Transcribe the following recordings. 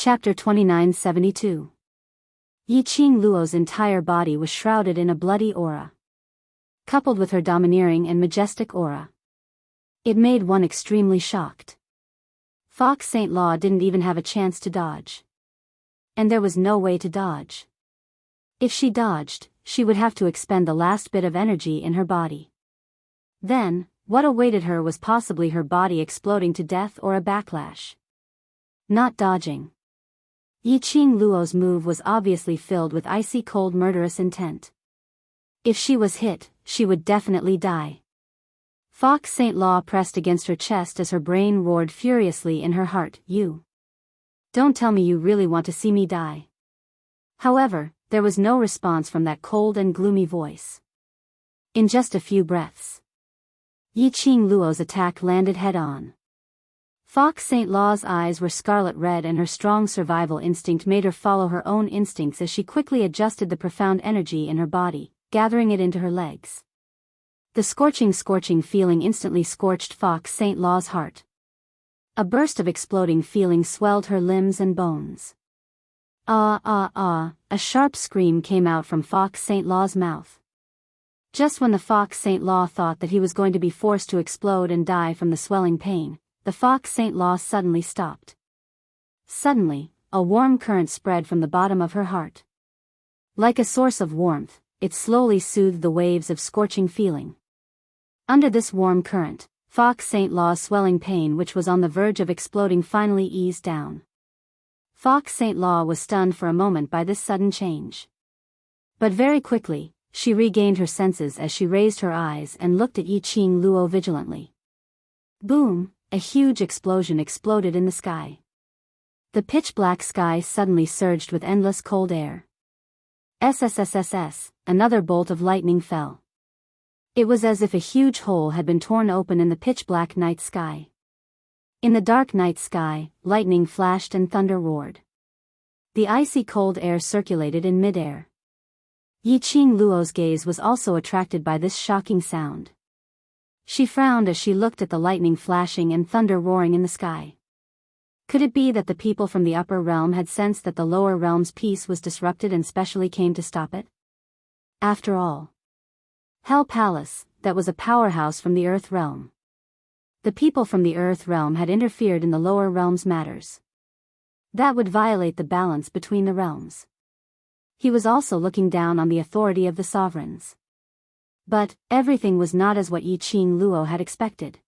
Chapter 2972. Yiqing Luo's entire body was shrouded in a bloody aura. Coupled with her domineering and majestic aura, it made one extremely shocked. Fox St. Law didn't even have a chance to dodge. And there was no way to dodge. If she dodged, she would have to expend the last bit of energy in her body. Then, what awaited her was possibly her body exploding to death or a backlash. Not dodging. Yiqing Luo's move was obviously filled with icy cold murderous intent. If she was hit, she would definitely die. Fox St. Law pressed against her chest as her brain roared furiously in her heart, "You. Don't tell me you really want to see me die." However, there was no response from that cold and gloomy voice. In just a few breaths, Yiqing Luo's attack landed head-on. Fox St. Law's eyes were scarlet red and her strong survival instinct made her follow her own instincts as she quickly adjusted the profound energy in her body, gathering it into her legs. The scorching feeling instantly scorched Fox St. Law's heart. A burst of exploding feeling swelled her limbs and bones. A sharp scream came out from Fox St. Law's mouth. Just when the Fox St. Law thought that he was going to be forced to explode and die from the swelling pain, the Fox St. Law suddenly stopped. Suddenly, a warm current spread from the bottom of her heart. Like a source of warmth, it slowly soothed the waves of scorching feeling. Under this warm current, Fox St. Law's swelling pain, which was on the verge of exploding, finally eased down. Fox St. Law was stunned for a moment by this sudden change. But very quickly, she regained her senses as she raised her eyes and looked at Yiqing Luo vigilantly. Boom! A huge explosion exploded in the sky. The pitch-black sky suddenly surged with endless cold air. SSSSS, another bolt of lightning fell. It was as if a huge hole had been torn open in the pitch-black night sky. In the dark night sky, lightning flashed and thunder roared. The icy cold air circulated in mid-air. Yiqing Luo's gaze was also attracted by this shocking sound. She frowned as she looked at the lightning flashing and thunder roaring in the sky. Could it be that the people from the upper realm had sensed that the lower realm's peace was disrupted and specially came to stop it? After all, Hell Palace, that was a powerhouse from the Earth realm. The people from the Earth realm had interfered in the lower realm's matters. That would violate the balance between the realms. He was also looking down on the authority of the sovereigns. But, everything was not as what Yiqing Luo had expected.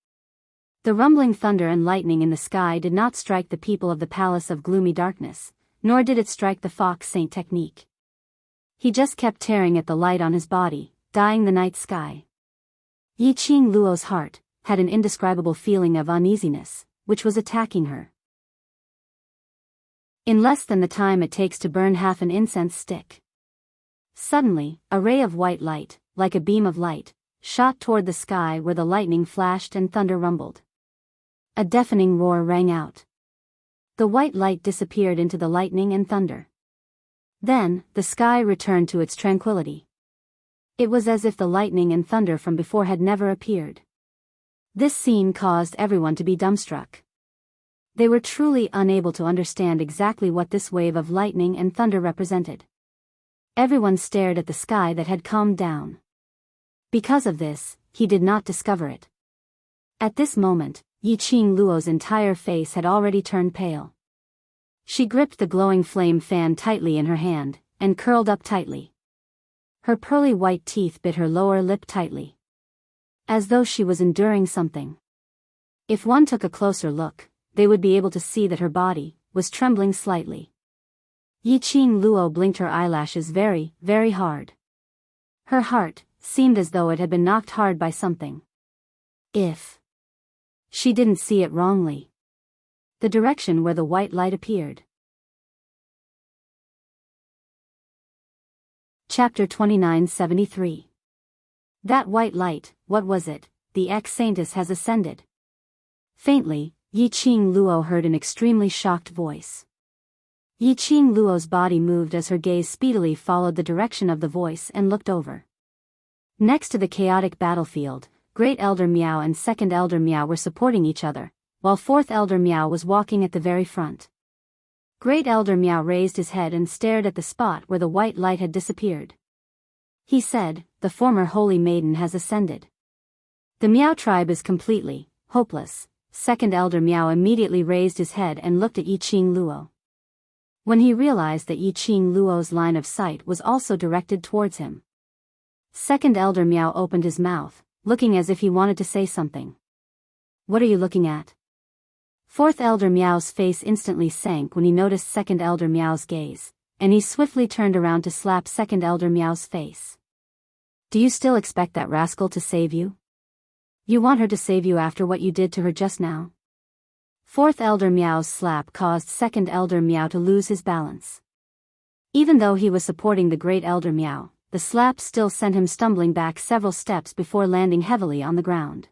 The rumbling thunder and lightning in the sky did not strike the people of the Palace of Gloomy Darkness, nor did it strike the Fox Saint technique. He just kept tearing at the light on his body, dyeing the night sky. Yiqing Luo's heart had an indescribable feeling of uneasiness, which was attacking her. In less than the time it takes to burn half an incense stick. Suddenly, a ray of white light, like a beam of light, shot toward the sky where the lightning flashed and thunder rumbled. A deafening roar rang out. The white light disappeared into the lightning and thunder. Then, the sky returned to its tranquility. It was as if the lightning and thunder from before had never appeared. This scene caused everyone to be dumbstruck. They were truly unable to understand exactly what this wave of lightning and thunder represented. Everyone stared at the sky that had calmed down. Because of this, he did not discover it. At this moment, Yiqing Luo's entire face had already turned pale. She gripped the glowing flame fan tightly in her hand, and curled up tightly. Her pearly white teeth bit her lower lip tightly, as though she was enduring something. If one took a closer look, they would be able to see that her body was trembling slightly. Yiqing Luo blinked her eyelashes very, very hard. Her heart seemed as though it had been knocked hard by something. If she didn't see it wrongly, the direction where the white light appeared. Chapter 2973. That white light, what was it? The ex-saintess has ascended. Faintly, Yiqing Luo heard an extremely shocked voice. Yiqing Luo's body moved as her gaze speedily followed the direction of the voice and looked over. Next to the chaotic battlefield, Great Elder Miao and Second Elder Miao were supporting each other, while Fourth Elder Miao was walking at the very front. Great Elder Meow raised his head and stared at the spot where the white light had disappeared. He said, "The former holy maiden has ascended. The Meow tribe is completely hopeless." Second Elder Meow immediately raised his head and looked at Yiqing Luo. When he realized that Yiqing Luo's line of sight was also directed towards him, Second Elder Meow opened his mouth, looking as if he wanted to say something. "What are you looking at?" Fourth Elder Meow's face instantly sank when he noticed Second Elder Meow's gaze, and he swiftly turned around to slap Second Elder Meow's face. "Do you still expect that rascal to save you? You want her to save you after what you did to her just now?" Fourth Elder Meow's slap caused Second Elder Meow to lose his balance. Even though he was supporting the Great Elder Meow, the slap still sent him stumbling back several steps before landing heavily on the ground.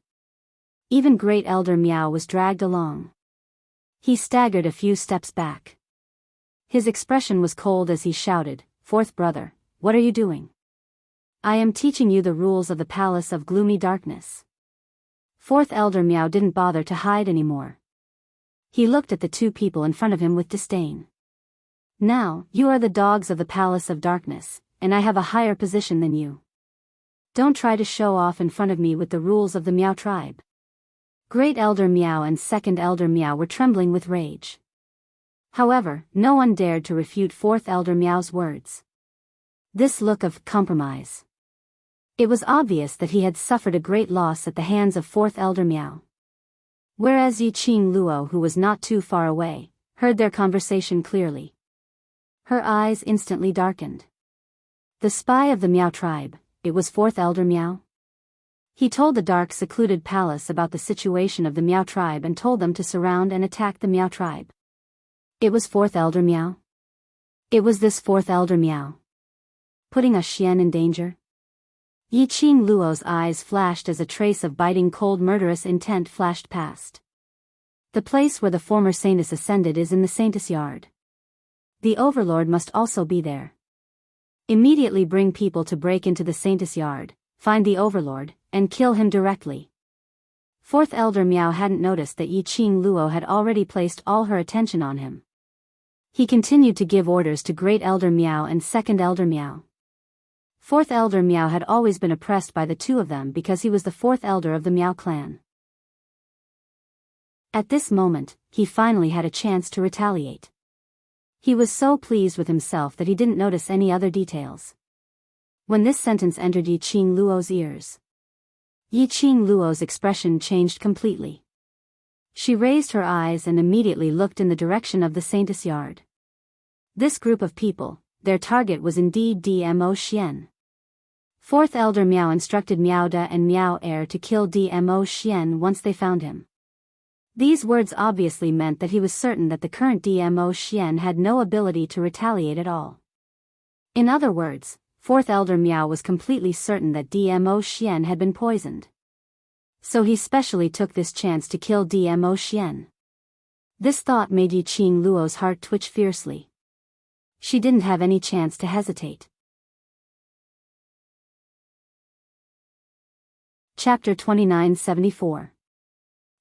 Even Great Elder Meow was dragged along. He staggered a few steps back. His expression was cold as he shouted, "Fourth brother, what are you doing? I am teaching you the rules of the Palace of Gloomy Darkness." Fourth Elder Meow didn't bother to hide anymore. He looked at the two people in front of him with disdain. "Now, you are the dogs of the Palace of Darkness, and I have a higher position than you. Don't try to show off in front of me with the rules of the Meow tribe." Great Elder Meow and Second Elder Meow were trembling with rage. However, no one dared to refute Fourth Elder Meow's words. This look of compromise. It was obvious that he had suffered a great loss at the hands of Fourth Elder Meow. Whereas Yiqing Luo, who was not too far away, heard their conversation clearly. Her eyes instantly darkened. The spy of the Meow tribe, it was Fourth Elder Meow? He told the dark secluded palace about the situation of the Meow tribe and told them to surround and attack the Meow tribe. It was Fourth Elder Meow? It was this Fourth Elder Meow putting a Xian in danger? Yiqing Luo's eyes flashed as a trace of biting cold murderous intent flashed past. The place where the former saintess ascended is in the saintess yard. The overlord must also be there. Immediately bring people to break into the saintess yard, find the overlord, and kill him directly. Fourth Elder Meow hadn't noticed that Yiqing Luo had already placed all her attention on him. He continued to give orders to Great Elder Meow and Second Elder Meow. Fourth Elder Meow had always been oppressed by the two of them because he was the fourth elder of the Meow clan. At this moment, he finally had a chance to retaliate. He was so pleased with himself that he didn't notice any other details. When this sentence entered Yiqing Luo's ears, Yiqing Luo's expression changed completely. She raised her eyes and immediately looked in the direction of the saintess yard. This group of people, their target was indeed Dmo Xian. Fourth Elder Meow instructed Meow Da and Meow Air to kill Dmo Xian once they found him. These words obviously meant that he was certain that the current Dmo Xian had no ability to retaliate at all. In other words, Fourth Elder Meow was completely certain that Dmo Xian had been poisoned. So he specially took this chance to kill Dmo Xian. This thought made Yiqing Luo's heart twitch fiercely. She didn't have any chance to hesitate. Chapter 2974.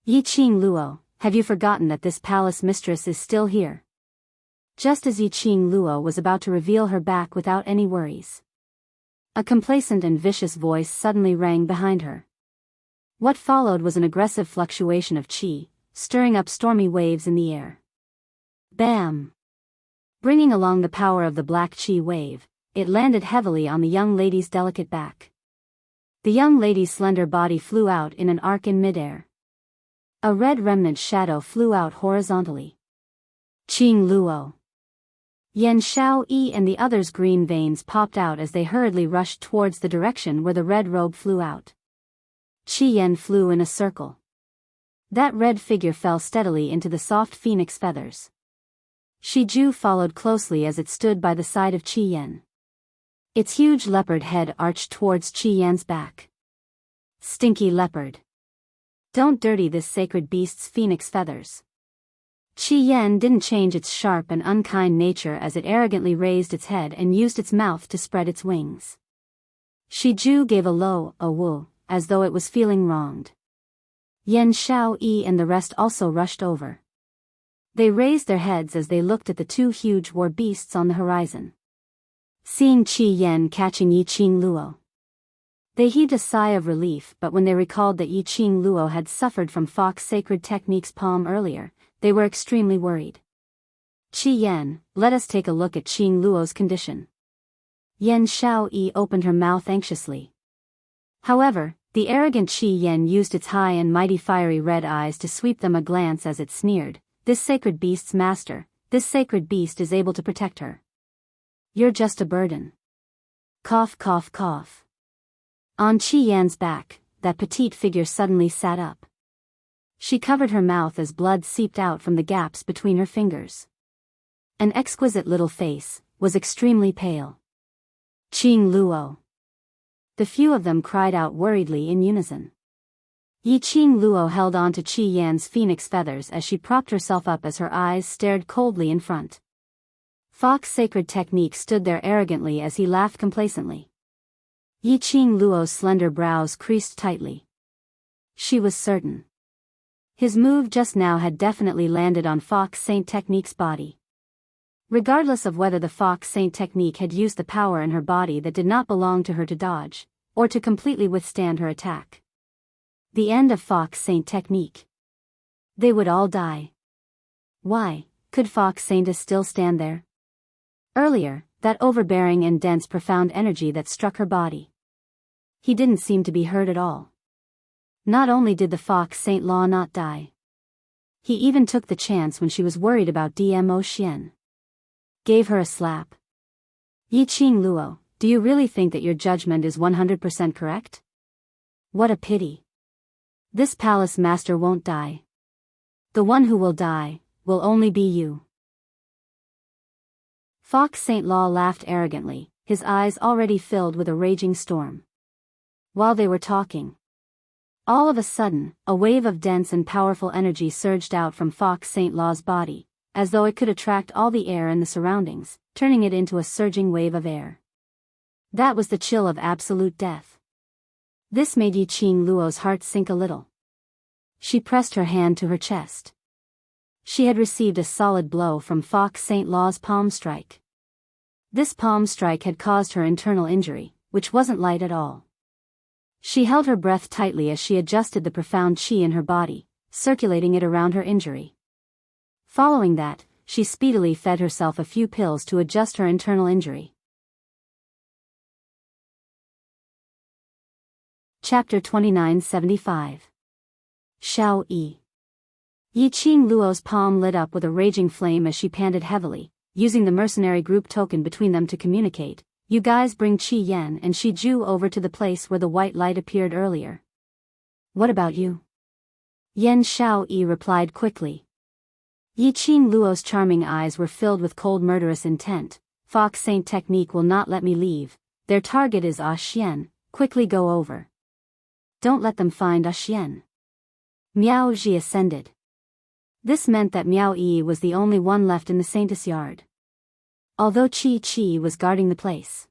Yiqing Luo, have you forgotten that this palace mistress is still here? Just as Yiqing Luo was about to reveal her back without any worries, a complacent and vicious voice suddenly rang behind her. What followed was an aggressive fluctuation of qi, stirring up stormy waves in the air. Bam! Bringing along the power of the black qi wave, it landed heavily on the young lady's delicate back. The young lady's slender body flew out in an arc in midair. A red remnant shadow flew out horizontally. Qing Luo. Yan Shao Yi and the others' green veins popped out as they hurriedly rushed towards the direction where the red robe flew out. Qi Yan flew in a circle. That red figure fell steadily into the soft phoenix feathers. Shi Ju followed closely as it stood by the side of Qi Yan. Its huge leopard head arched towards Qi Yan's back. Stinky leopard. Don't dirty this sacred beast's phoenix feathers. Qi Yan didn't change its sharp and unkind nature as it arrogantly raised its head and used its mouth to spread its wings. Shi Ju gave a low "woo," as though it was feeling wronged. Yan Shao Yi and the rest also rushed over. They raised their heads as they looked at the two huge war beasts on the horizon. Seeing Qi Yan catching Yi Qing Luo, they heaved a sigh of relief, but when they recalled that Yi Qing Luo had suffered from Fox Sacred Technique's palm earlier, they were extremely worried. Qi Yan, let us take a look at Qing Luo's condition. Yan Xiaoyi opened her mouth anxiously. However, the arrogant Qi Yan used its high and mighty fiery red eyes to sweep them a glance as it sneered, "This sacred beast's master, this sacred beast is able to protect her. You're just a burden." Cough cough cough. On Qi Yan's back, that petite figure suddenly sat up. She covered her mouth as blood seeped out from the gaps between her fingers. An exquisite little face, was extremely pale. Qing Luo. The few of them cried out worriedly in unison. Yi Qing Luo held on to Qi Yan's phoenix feathers as she propped herself up as her eyes stared coldly in front. Fox Sacred Technique stood there arrogantly as he laughed complacently. Yi Qing Luo's slender brows creased tightly. She was certain. His move just now had definitely landed on Fox Saint Technique's body. Regardless of whether the Fox Saint Technique had used the power in her body that did not belong to her to dodge, or to completely withstand her attack. The end of Fox Saint Technique. They would all die. Why, could Fox Saint still stand there? Earlier, that overbearing and dense profound energy that struck her body. He didn't seem to be hurt at all. Not only did the Fox Saint Law not die. He even took the chance when she was worried about Dmo Xian. Gave her a slap. Yi Qing Luo, do you really think that your judgment is 100% correct? What a pity. This palace master won't die. The one who will die, will only be you. Fox Saint Law laughed arrogantly, his eyes already filled with a raging storm. While they were talking, all of a sudden, a wave of dense and powerful energy surged out from Fox Saint Law's body, as though it could attract all the air in the surroundings, turning it into a surging wave of air. That was the chill of absolute death. This made Yi Qing Luo's heart sink a little. She pressed her hand to her chest. She had received a solid blow from Fox Saint Law's palm strike. This palm strike had caused her internal injury, which wasn't light at all. She held her breath tightly as she adjusted the profound qi in her body, circulating it around her injury. Following that, she speedily fed herself a few pills to adjust her internal injury. Chapter 2975. Xiao Yi. Yi Qing Luo's palm lit up with a raging flame as she panted heavily, using the mercenary group token between them to communicate. You guys bring Qi Yan and Shi Ju over to the place where the white light appeared earlier. What about you? Yan Xiaoyi replied quickly. Yi Qing Luo's charming eyes were filled with cold murderous intent. Fox Saint Technique will not let me leave. Their target is Xian. Quickly go over. Don't let them find Xian. Miao Ji ascended. This meant that Miao Yi was the only one left in the Saintess Yard. Although Qi was guarding the place.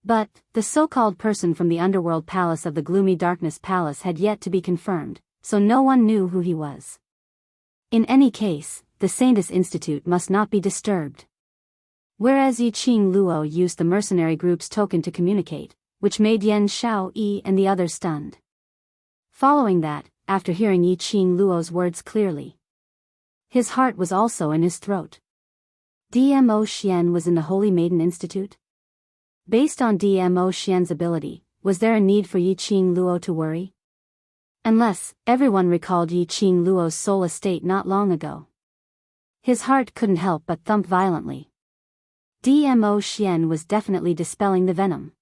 But, the so-called person from the underworld palace of the gloomy darkness palace had yet to be confirmed, so no one knew who he was. In any case, the Saintess Institute must not be disturbed. Whereas Yi Qing Luo used the mercenary group's token to communicate, which made Yan Xiaoyi and the others stunned. Following that, after hearing Yi Qing Luo's words clearly, his heart was also in his throat. Dmo Xian was in the Holy Maiden Institute? Based on Dmo Xian's ability, was there a need for Yi Qing Luo to worry? Unless, everyone recalled Yi Qing Luo's soul estate not long ago. His heart couldn't help but thump violently. Dmo Xian was definitely dispelling the venom.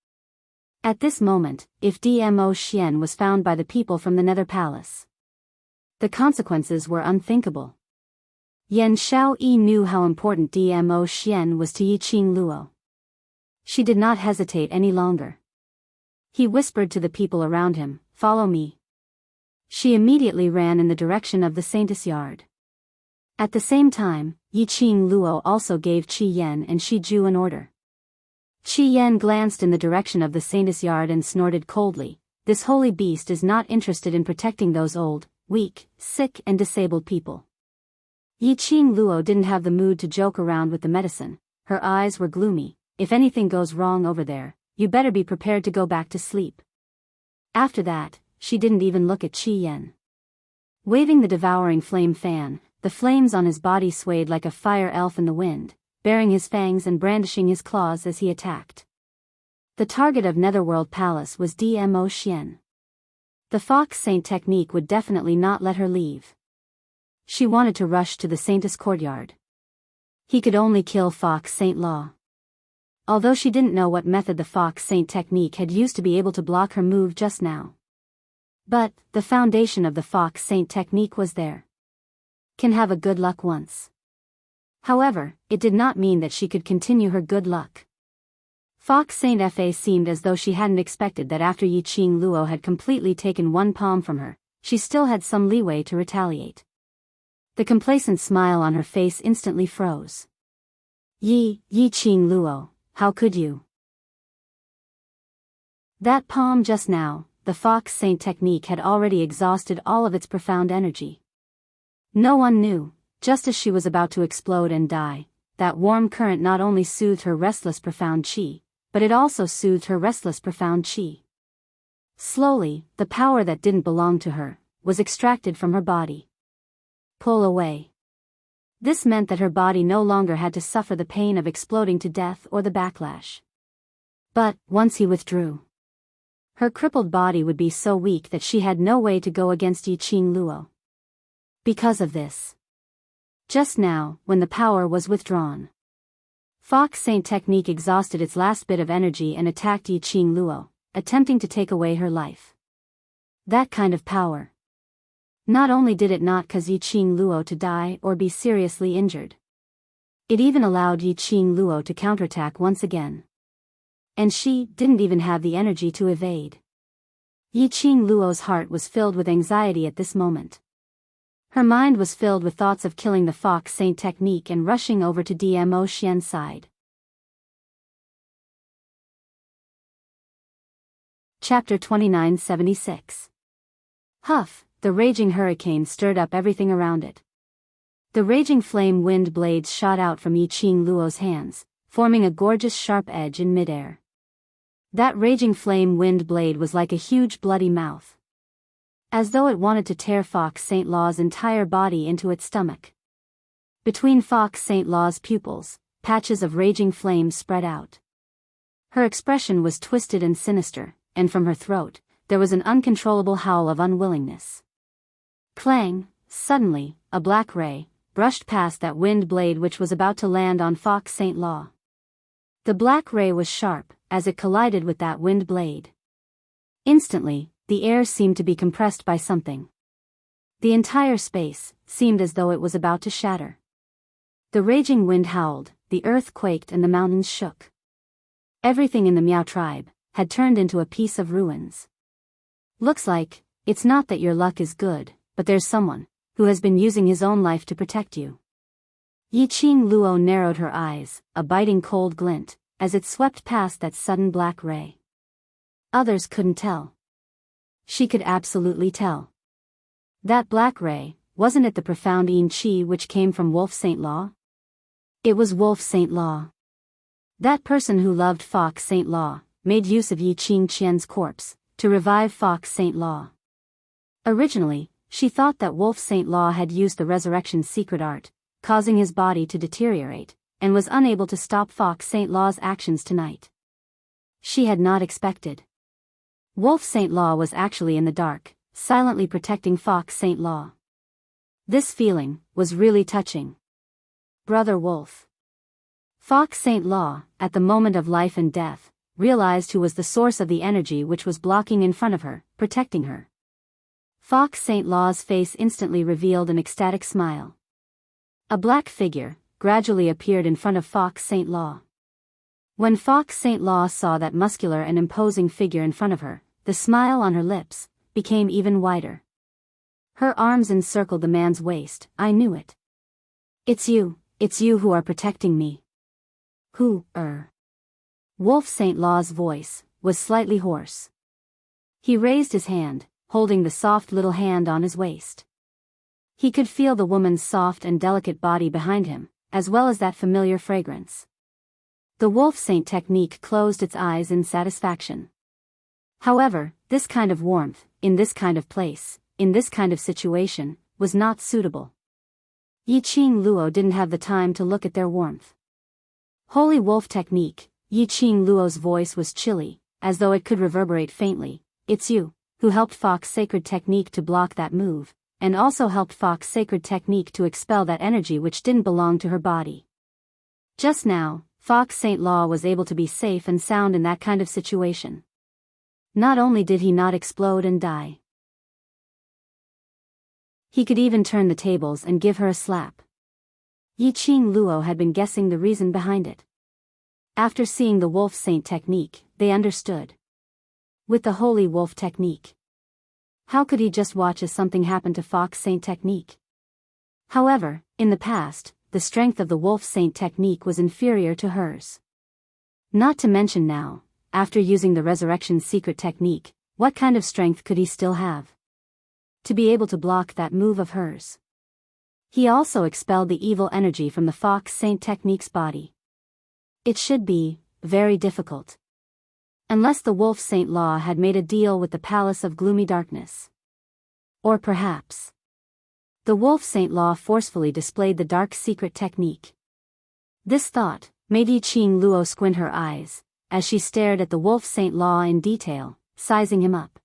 At this moment, if Dmo Xian was found by the people from the Nether Palace, the consequences were unthinkable. Yan Xiaoyi knew how important Dmo Xian was to Yi Qing Luo. She did not hesitate any longer. He whispered to the people around him, "Follow me." She immediately ran in the direction of the Saintess Yard. At the same time, Yi Qing Luo also gave Qi Yan and Shi Ju an order. Qi Yan glanced in the direction of the Saintess Yard and snorted coldly. This holy beast is not interested in protecting those old, weak, sick and disabled people. Yi Qing Luo didn't have the mood to joke around with the medicine. Her eyes were gloomy. If anything goes wrong over there, you better be prepared to go back to sleep. After that, she didn't even look at Qi Yen. Waving the devouring flame fan, the flames on his body swayed like a fire elf in the wind, baring his fangs and brandishing his claws as he attacked. The target of Netherworld Palace was Dmo Xian. The Fox Saint technique would definitely not let her leave. She wanted to rush to the Saintess courtyard. He could only kill Fox Saint Law. Although she didn't know what method the Fox Saint technique had used to be able to block her move just now. But, the foundation of the Fox Saint technique was there. Can have a good luck once. However, it did not mean that she could continue her good luck. Fox Saint Fa seemed as though she hadn't expected that after Yi Qing Luo had completely taken one palm from her, she still had some leeway to retaliate. The complacent smile on her face instantly froze. Yi Qing Luo, how could you? That palm just now, the Fox Saint technique had already exhausted all of its profound energy. No one knew, just as she was about to explode and die, that warm current not only soothed her restless profound qi, but it also soothed her restless profound qi. Slowly, the power that didn't belong to her, was extracted from her body. Pull away. This meant that her body no longer had to suffer the pain of exploding to death or the backlash. But, once he withdrew, her crippled body would be so weak that she had no way to go against Yi Qing Luo. Because of this. Just now, when the power was withdrawn, Fox Saint technique exhausted its last bit of energy and attacked Yi Qing Luo, attempting to take away her life. That kind of power. Not only did it not cause Yi Qing Luo to die or be seriously injured, it even allowed Yi Qing Luo to counterattack once again. And she didn't even have the energy to evade. Yi Qing Luo's heart was filled with anxiety at this moment. Her mind was filled with thoughts of killing the Fox Saint technique and rushing over to Dmo Xian's side. Chapter 2976. Huff, the raging hurricane stirred up everything around it. The raging flame wind blades shot out from Yi Qing Luo's hands, forming a gorgeous sharp edge in midair. That raging flame wind blade was like a huge bloody mouth. As though it wanted to tear Fox Saint Law's entire body into its stomach. Between Fox Saint Law's pupils, patches of raging flame spread out. Her expression was twisted and sinister, and from her throat, there was an uncontrollable howl of unwillingness. Clang! Suddenly, a black ray brushed past that wind blade which was about to land on Fox Saint Law. The black ray was sharp, as it collided with that wind blade. Instantly, the air seemed to be compressed by something. The entire space seemed as though it was about to shatter. The raging wind howled, the earth quaked and the mountains shook. Everything in the Miao tribe had turned into a piece of ruins. Looks like, it's not that your luck is good, but there's someone who has been using his own life to protect you. Yi Qing Luo narrowed her eyes, a biting cold glint, as it swept past that sudden black ray. Others couldn't tell. She could absolutely tell. That black ray, wasn't it the profound Yin Qi which came from Wolf Saint Law? It was Wolf Saint Law. That person who loved Fox Saint Law, made use of Yi Qing Qian's corpse, to revive Fox Saint Law. Originally, she thought that Wolf Saint Law had used the resurrection's secret art, causing his body to deteriorate, and was unable to stop Fox Saint Law's actions tonight. She had not expected. Wolf Saint Law was actually in the dark, silently protecting Fox Saint Law. This feeling was really touching. Brother Wolf. Fox Saint Law, at the moment of life and death, realized who was the source of the energy which was blocking in front of her, protecting her. Fox Saint Law's face instantly revealed an ecstatic smile. A black figure gradually appeared in front of Fox Saint Law. When Fox Saint Law saw that muscular and imposing figure in front of her, the smile on her lips became even wider. Her arms encircled the man's waist. I knew it. It's you who are protecting me. Who, Wolf Saint Law's voice was slightly hoarse. He raised his hand, holding the soft little hand on his waist. He could feel the woman's soft and delicate body behind him, as well as that familiar fragrance. The wolf saint technique closed its eyes in satisfaction. However, this kind of warmth, in this kind of place, in this kind of situation, was not suitable. Yiqing Luo didn't have the time to look at their warmth. Holy wolf technique. Yiqing Luo's voice was chilly, as though it could reverberate faintly. It's you, who helped Fox sacred technique to block that move, and also helped Fox sacred technique to expel that energy which didn't belong to her body. Just now, Fox Saint Law was able to be safe and sound in that kind of situation. Not only did he not explode and die, he could even turn the tables and give her a slap. Yiqing Luo had been guessing the reason behind it. After seeing the wolf saint technique, they understood. With the holy wolf technique, how could he just watch as something happened to Fox Saint technique? However, in the past, the strength of the wolf saint technique was inferior to hers. Not to mention now, after using the resurrection secret technique, what kind of strength could he still have to be able to block that move of hers? He also expelled the evil energy from the Fox Saint technique's body. It should be very difficult. Unless the Wolf Saint Law had made a deal with the Palace of Gloomy Darkness. Or perhaps the Wolf Saint Law forcefully displayed the dark secret technique. This thought made Yiqing Luo squint her eyes, as she stared at the Wolf Saint Law in detail, sizing him up.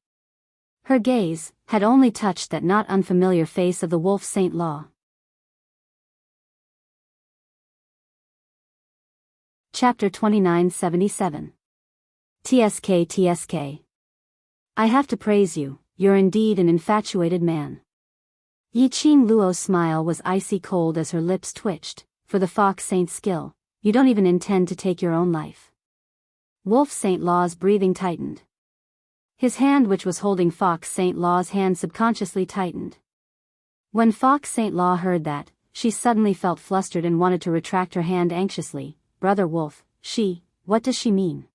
Her gaze had only touched that not unfamiliar face of the Wolf Saint Law. Chapter 2977. TSK. I have to praise you, you're indeed an infatuated man. Yiqing Luo's smile was icy cold as her lips twitched. For the Fox Saint's skill, you don't even intend to take your own life. Wolf Saint Law's breathing tightened. His hand which was holding Fox Saint Law's hand subconsciously tightened. When Fox Saint Law heard that, she suddenly felt flustered and wanted to retract her hand anxiously. Brother Wolf, what does she mean?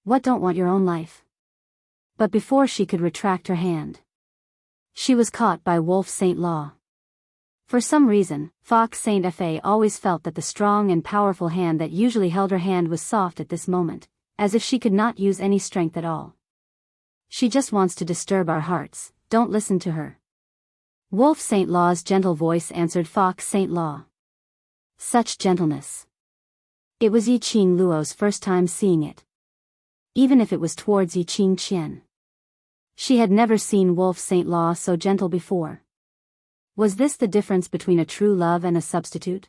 What, don't want your own life? But before she could retract her hand, she was caught by Wolf Saint Law. For some reason, Fox Saint Fa always felt that the strong and powerful hand that usually held her hand was soft at this moment, as if she could not use any strength at all. She just wants to disturb our hearts, don't listen to her. Wolf Saint Law's gentle voice answered Fox Saint Law. Such gentleness. It was Yiqing Luo's first time seeing it. Even if it was towards Yiqing Qian. She had never seen Wolf Saint Law so gentle before. Was this the difference between a true love and a substitute?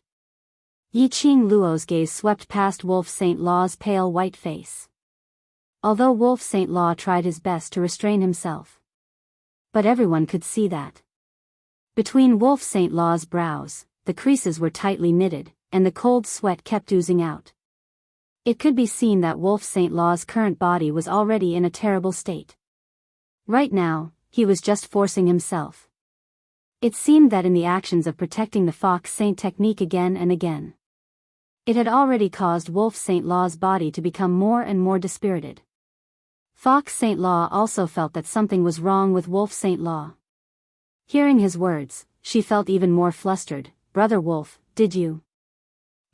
Yiqing Luo's gaze swept past Wolf Saint Law's pale white face. Although Wolf Saint Law tried his best to restrain himself. But everyone could see that. Between Wolf Saint Law's brows, the creases were tightly knitted, and the cold sweat kept oozing out. It could be seen that Wolf Saint Law's current body was already in a terrible state. Right now, he was just forcing himself. It seemed that in the actions of protecting the Fox Saint technique again and again, it had already caused Wolf Saint Law's body to become more and more dispirited. Fox Saint Law also felt that something was wrong with Wolf Saint Law. Hearing his words, she felt even more flustered. Brother Wolf, did you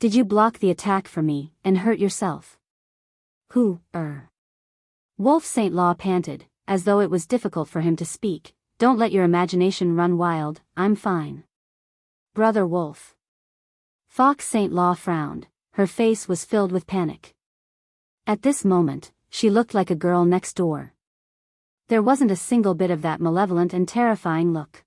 block the attack for me, and hurt yourself? Wolf Saint Law panted, as though it was difficult for him to speak. Don't let your imagination run wild, I'm fine. Brother Wolf. Fox Saint Law frowned, her face was filled with panic. At this moment, she looked like a girl next door. There wasn't a single bit of that malevolent and terrifying look.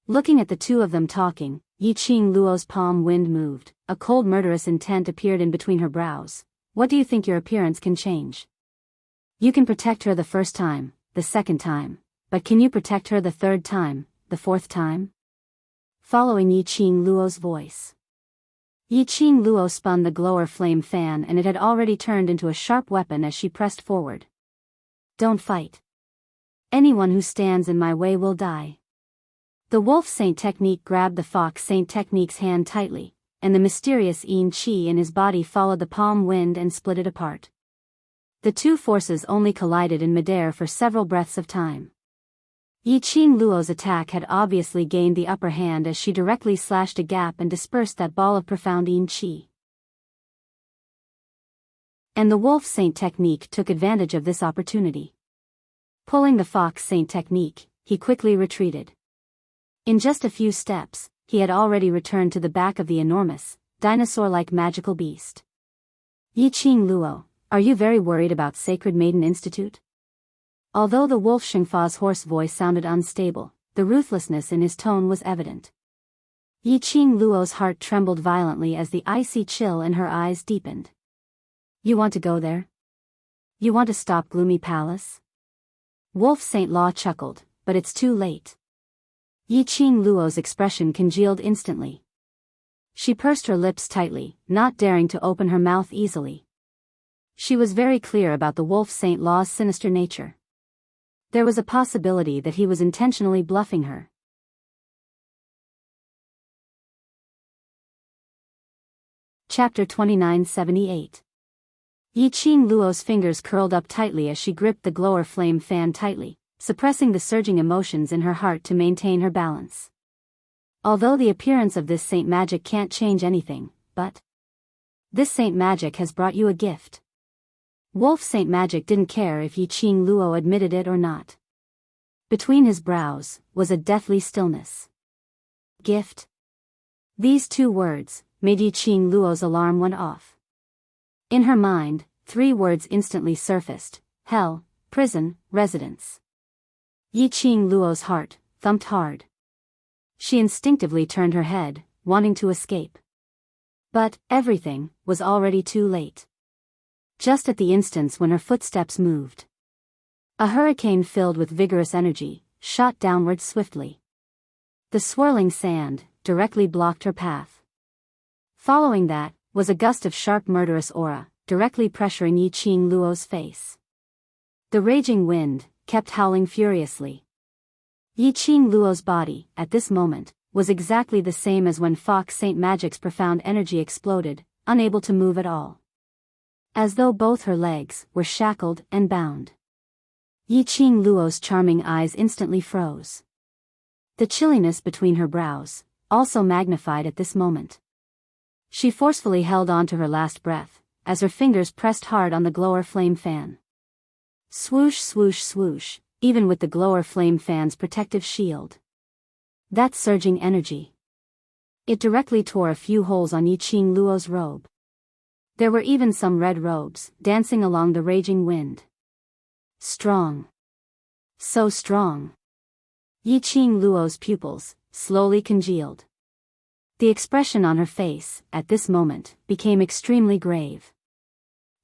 Looking at the two of them talking, Yiqing Luo's palm wind moved, a cold murderous intent appeared in between her brows. What do you think your appearance can change? You can protect her the first time, the second time. But can you protect her the third time, the fourth time? Following Yiqing Luo's voice. Yiqing Luo spun the glower flame fan and it had already turned into a sharp weapon as she pressed forward. Don't fight. Anyone who stands in my way will die. The Wolf Saint technique grabbed the Fox Saint technique's hand tightly, and the mysterious Yin Qi in his body followed the palm wind and split it apart. The two forces only collided in midair for several breaths of time. Yi Qing Luo's attack had obviously gained the upper hand as she directly slashed a gap and dispersed that ball of profound yin qi. And the wolf saint technique took advantage of this opportunity. Pulling the fox saint technique, he quickly retreated. In just a few steps, he had already returned to the back of the enormous, dinosaur-like magical beast. Yi Qing Luo, are you very worried about Sacred Maiden Institute? Although the wolf Xingfa's hoarse voice sounded unstable, the ruthlessness in his tone was evident. Yi Qing Luo's heart trembled violently as the icy chill in her eyes deepened. You want to go there? You want to stop Gloomy Palace? Wolf Saint Law chuckled, but it's too late. Yi Qing Luo's expression congealed instantly. She pursed her lips tightly, not daring to open her mouth easily. She was very clear about the Wolf Saint Law's sinister nature. There was a possibility that he was intentionally bluffing her. Chapter 2978. Yi Qing Luo's fingers curled up tightly as she gripped the glower flame fan tightly, suppressing the surging emotions in her heart to maintain her balance. Although the appearance of this saint magic can't change anything, but this saint magic has brought you a gift. Wolf Saint Magic didn't care if Yi Qing Luo admitted it or not. Between his brows was a deathly stillness. Gift? These two words made Yi Qing Luo's alarm went off. In her mind, 3 words instantly surfaced: hell, prison, residence. Yi Qing Luo's heart thumped hard. She instinctively turned her head, wanting to escape. But everything was already too late. Just at the instance when her footsteps moved, a hurricane filled with vigorous energy shot downward swiftly. The swirling sand directly blocked her path. Following that was a gust of sharp murderous aura, directly pressuring Yi Qing Luo's face. The raging wind kept howling furiously. Yi Qing Luo's body, at this moment, was exactly the same as when Fox Saint Magic's profound energy exploded, unable to move at all. As though both her legs were shackled and bound. Yi Qing Luo's charming eyes instantly froze. The chilliness between her brows also magnified at this moment. She forcefully held on to her last breath, as her fingers pressed hard on the glower flame fan. Swoosh swoosh swoosh, even with the glower flame fan's protective shield. That surging energy. It directly tore a few holes on Yi Qing Luo's robe. There were even some red robes dancing along the raging wind. Strong. So strong. Yi Qing Luo's pupils slowly congealed. The expression on her face, at this moment, became extremely grave.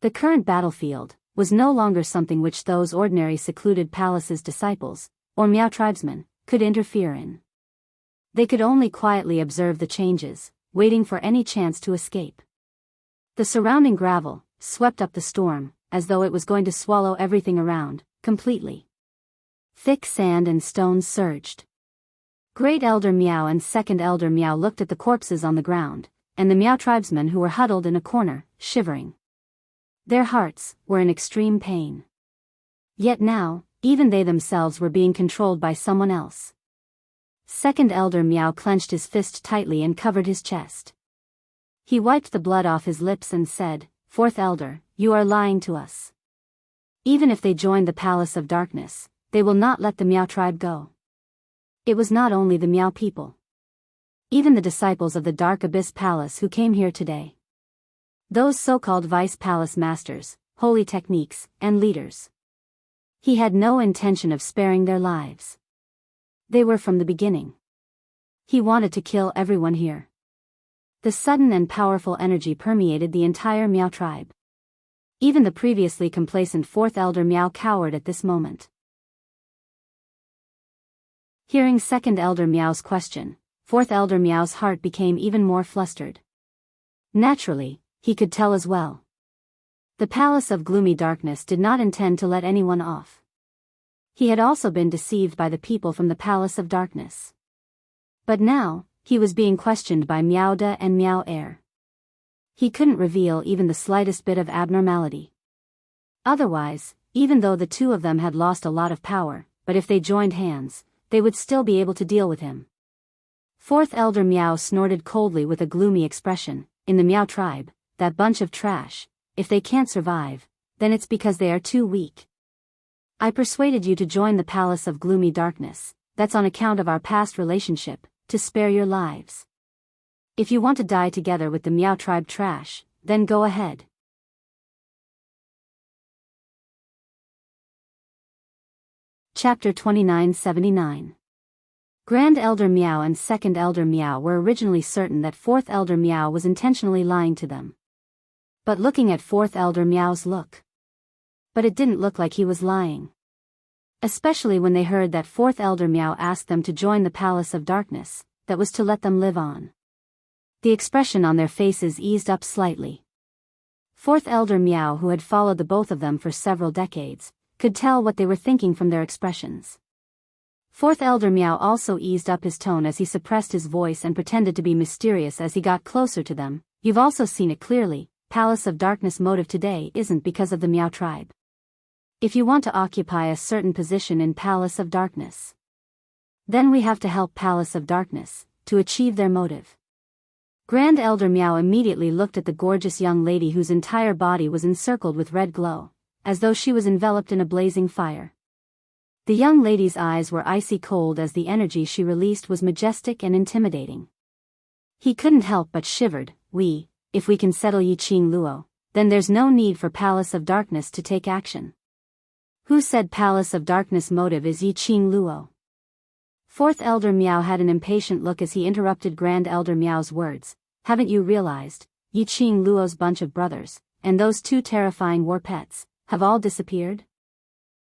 The current battlefield was no longer something which those ordinary secluded palace's disciples, or Miao tribesmen, could interfere in. They could only quietly observe the changes, waiting for any chance to escape. The surrounding gravel swept up the storm, as though it was going to swallow everything around, completely. Thick sand and stones surged. Great Elder Miao and Second Elder Miao looked at the corpses on the ground, and the Miao tribesmen who were huddled in a corner, shivering. Their hearts were in extreme pain. Yet now, even they themselves were being controlled by someone else. Second Elder Miao clenched his fist tightly and covered his chest. He wiped the blood off his lips and said, "Fourth Elder, you are lying to us. Even if they join the Palace of Darkness, they will not let the Miao tribe go." It was not only the Miao people. Even the disciples of the Dark Abyss Palace who came here today. Those so-called Vice Palace Masters, Holy Techniques, and leaders. He had no intention of sparing their lives. They were from the beginning. He wanted to kill everyone here. The sudden and powerful energy permeated the entire Miao tribe. Even the previously complacent Fourth Elder Miao cowered at this moment. Hearing Second Elder Miao's question, Fourth Elder Miao's heart became even more flustered. Naturally, he could tell as well. The Palace of Gloomy Darkness did not intend to let anyone off. He had also been deceived by the people from the Palace of Darkness. But now, he was being questioned by Miao De and Miao Air. He couldn't reveal even the slightest bit of abnormality. Otherwise, even though the two of them had lost a lot of power, but if they joined hands, they would still be able to deal with him. Fourth Elder Meow snorted coldly with a gloomy expression. In the Meow tribe, that bunch of trash, if they can't survive, then it's because they are too weak. I persuaded you to join the Palace of Gloomy Darkness, that's on account of our past relationship, to spare your lives. If you want to die together with the Meow tribe trash, then go ahead. Chapter 2979. Grand Elder Meow and Second Elder Meow were originally certain that Fourth Elder Meow was intentionally lying to them. But looking at Fourth Elder Meow's look. But it didn't look like he was lying. Especially when they heard that Fourth Elder Meow asked them to join the Palace of Darkness, that was to let them live on. The expression on their faces eased up slightly. Fourth Elder Meow, who had followed the both of them for several decades, could tell what they were thinking from their expressions. Fourth Elder Meow also eased up his tone as he suppressed his voice and pretended to be mysterious as he got closer to them. You've also seen it clearly, Palace of Darkness motive today isn't because of the Meow tribe. If you want to occupy a certain position in Palace of Darkness, then we have to help Palace of Darkness to achieve their motive. Grand Elder Meow immediately looked at the gorgeous young lady whose entire body was encircled with red glow, as though she was enveloped in a blazing fire. The young lady's eyes were icy cold as the energy she released was majestic and intimidating. He couldn't help but shivered. If we can settle Yi Qing Luo, then there's no need for Palace of Darkness to take action. Who said Palace of Darkness motive is Yi Qing Luo? Fourth Elder Meow had an impatient look as he interrupted Grand Elder Meow's words. Haven't you realized, Yi Qing Luo's bunch of brothers, and those two terrifying war pets, have all disappeared?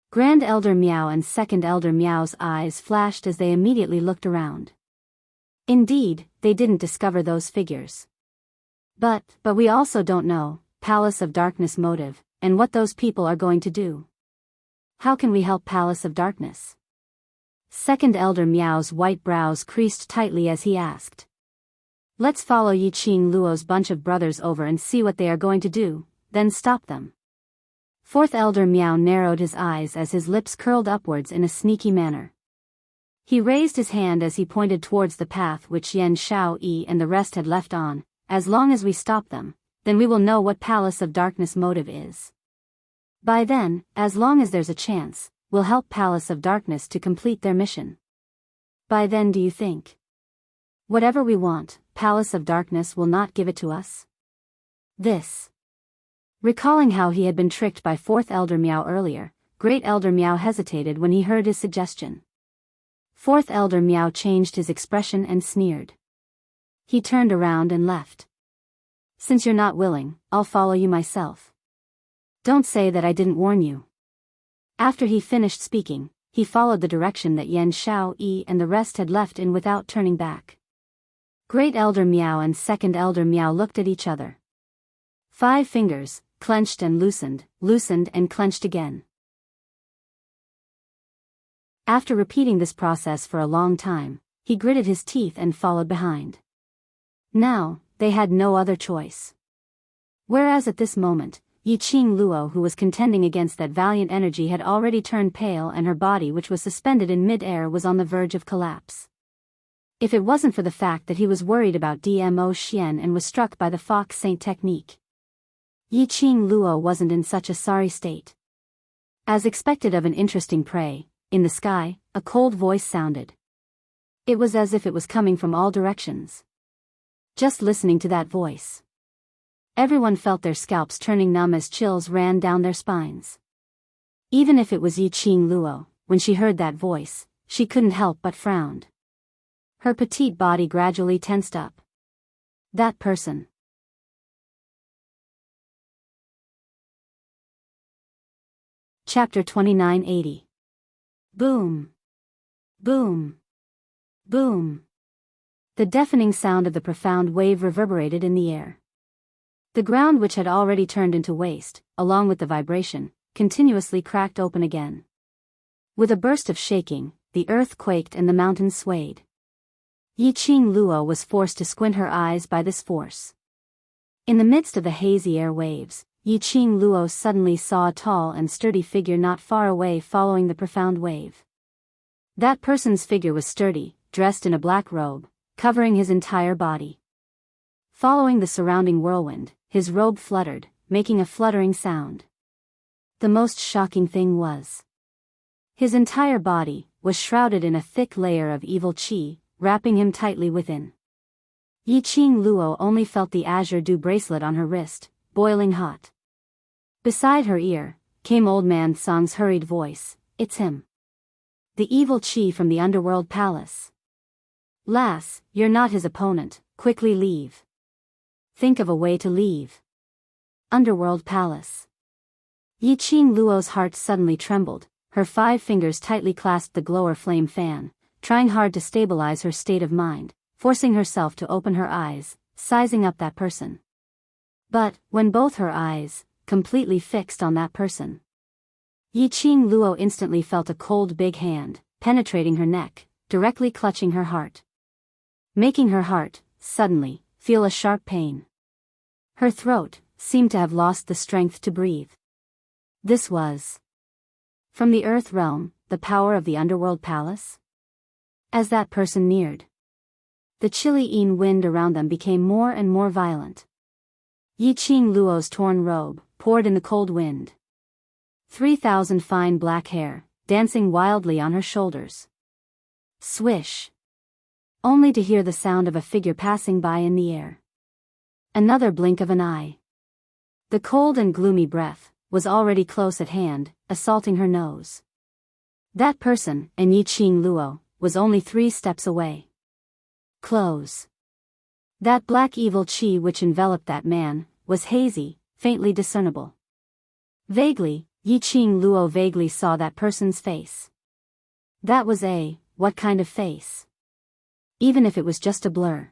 Grand Elder Meow and Second Elder Meow's eyes flashed as they immediately looked around. Indeed, they didn't discover those figures. But we also don't know, Palace of Darkness motive, and what those people are going to do. How can we help Palace of Darkness? Second Elder Meow's white brows creased tightly as he asked. Let's follow Yi Qing Luo's bunch of brothers over and see what they are going to do, then stop them. Fourth Elder Meow narrowed his eyes as his lips curled upwards in a sneaky manner. He raised his hand as he pointed towards the path which Yan Shao Yi and the rest had left on. As long as we stop them, then we will know what Palace of Darkness motive is. By then, as long as there's a chance, we'll help Palace of Darkness to complete their mission. By then, do you think? Whatever we want, Palace of Darkness will not give it to us? Recalling how he had been tricked by Fourth Elder Meow earlier, Great Elder Meow hesitated when he heard his suggestion. Fourth Elder Meow changed his expression and sneered. He turned around and left. Since you're not willing, I'll follow you myself. Don't say that I didn't warn you. After he finished speaking, he followed the direction that Yan Shao Yi and the rest had left in without turning back. Great Elder Meow and Second Elder Meow looked at each other. 5 fingers, clenched and loosened and clenched again. After repeating this process for a long time, he gritted his teeth and followed behind. Now, they had no other choice. Whereas at this moment, Yi Qing Luo, who was contending against that valiant energy, had already turned pale and her body, which was suspended in mid-air, was on the verge of collapse. If it wasn't for the fact that he was worried about Dmo Xian and was struck by the Fox Saint technique, Yi Qing Luo wasn't in such a sorry state. As expected of an interesting prey, in the sky, a cold voice sounded. It was as if it was coming from all directions. Just listening to that voice, everyone felt their scalps turning numb as chills ran down their spines. Even if it was Yi Qing Luo, when she heard that voice, she couldn't help but frowned. Her petite body gradually tensed up. That person. Chapter 2980. Boom. Boom. Boom. The deafening sound of the profound wave reverberated in the air. The ground, which had already turned into waste, along with the vibration, continuously cracked open again. With a burst of shaking, the earth quaked and the mountains swayed. Yi Qing Luo was forced to squint her eyes by this force. In the midst of the hazy air waves, Yi Qing Luo suddenly saw a tall and sturdy figure not far away following the profound wave. That person's figure was sturdy, dressed in a black robe, covering his entire body. Following the surrounding whirlwind, his robe fluttered, making a fluttering sound. The most shocking thing was, his entire body was shrouded in a thick layer of evil qi, wrapping him tightly within. Yiqing Luo only felt the azure dew bracelet on her wrist, boiling hot. Beside her ear, came Old Man Song's hurried voice, "It's him. The evil qi from the underworld palace. Lass, you're not his opponent, quickly leave. Think of a way to leave. Underworld palace." Yiqing Luo's heart suddenly trembled, her 5 fingers tightly clasped the glower flame fan, trying hard to stabilize her state of mind, forcing herself to open her eyes, sizing up that person. But, when both her eyes, completely fixed on that person, Yiqing Luo instantly felt a cold big hand, penetrating her neck, directly clutching her heart. Making her heart, suddenly, feel a sharp pain. Her throat seemed to have lost the strength to breathe. This was from the Earth realm, the power of the underworld palace? As that person neared, the chilly wind around them became more and more violent. Yiqing Luo's torn robe poured in the cold wind. 3,000 fine black hair, dancing wildly on her shoulders. Swish! Only to hear the sound of a figure passing by in the air. Another blink of an eye. The cold and gloomy breath was already close at hand, assaulting her nose. That person, and Yiqing Luo, was only 3 steps away. Close. That black evil qi which enveloped that man was hazy, faintly discernible. Vaguely, Yiqing Luo vaguely saw that person's face. That was what kind of face? Even if it was just a blur.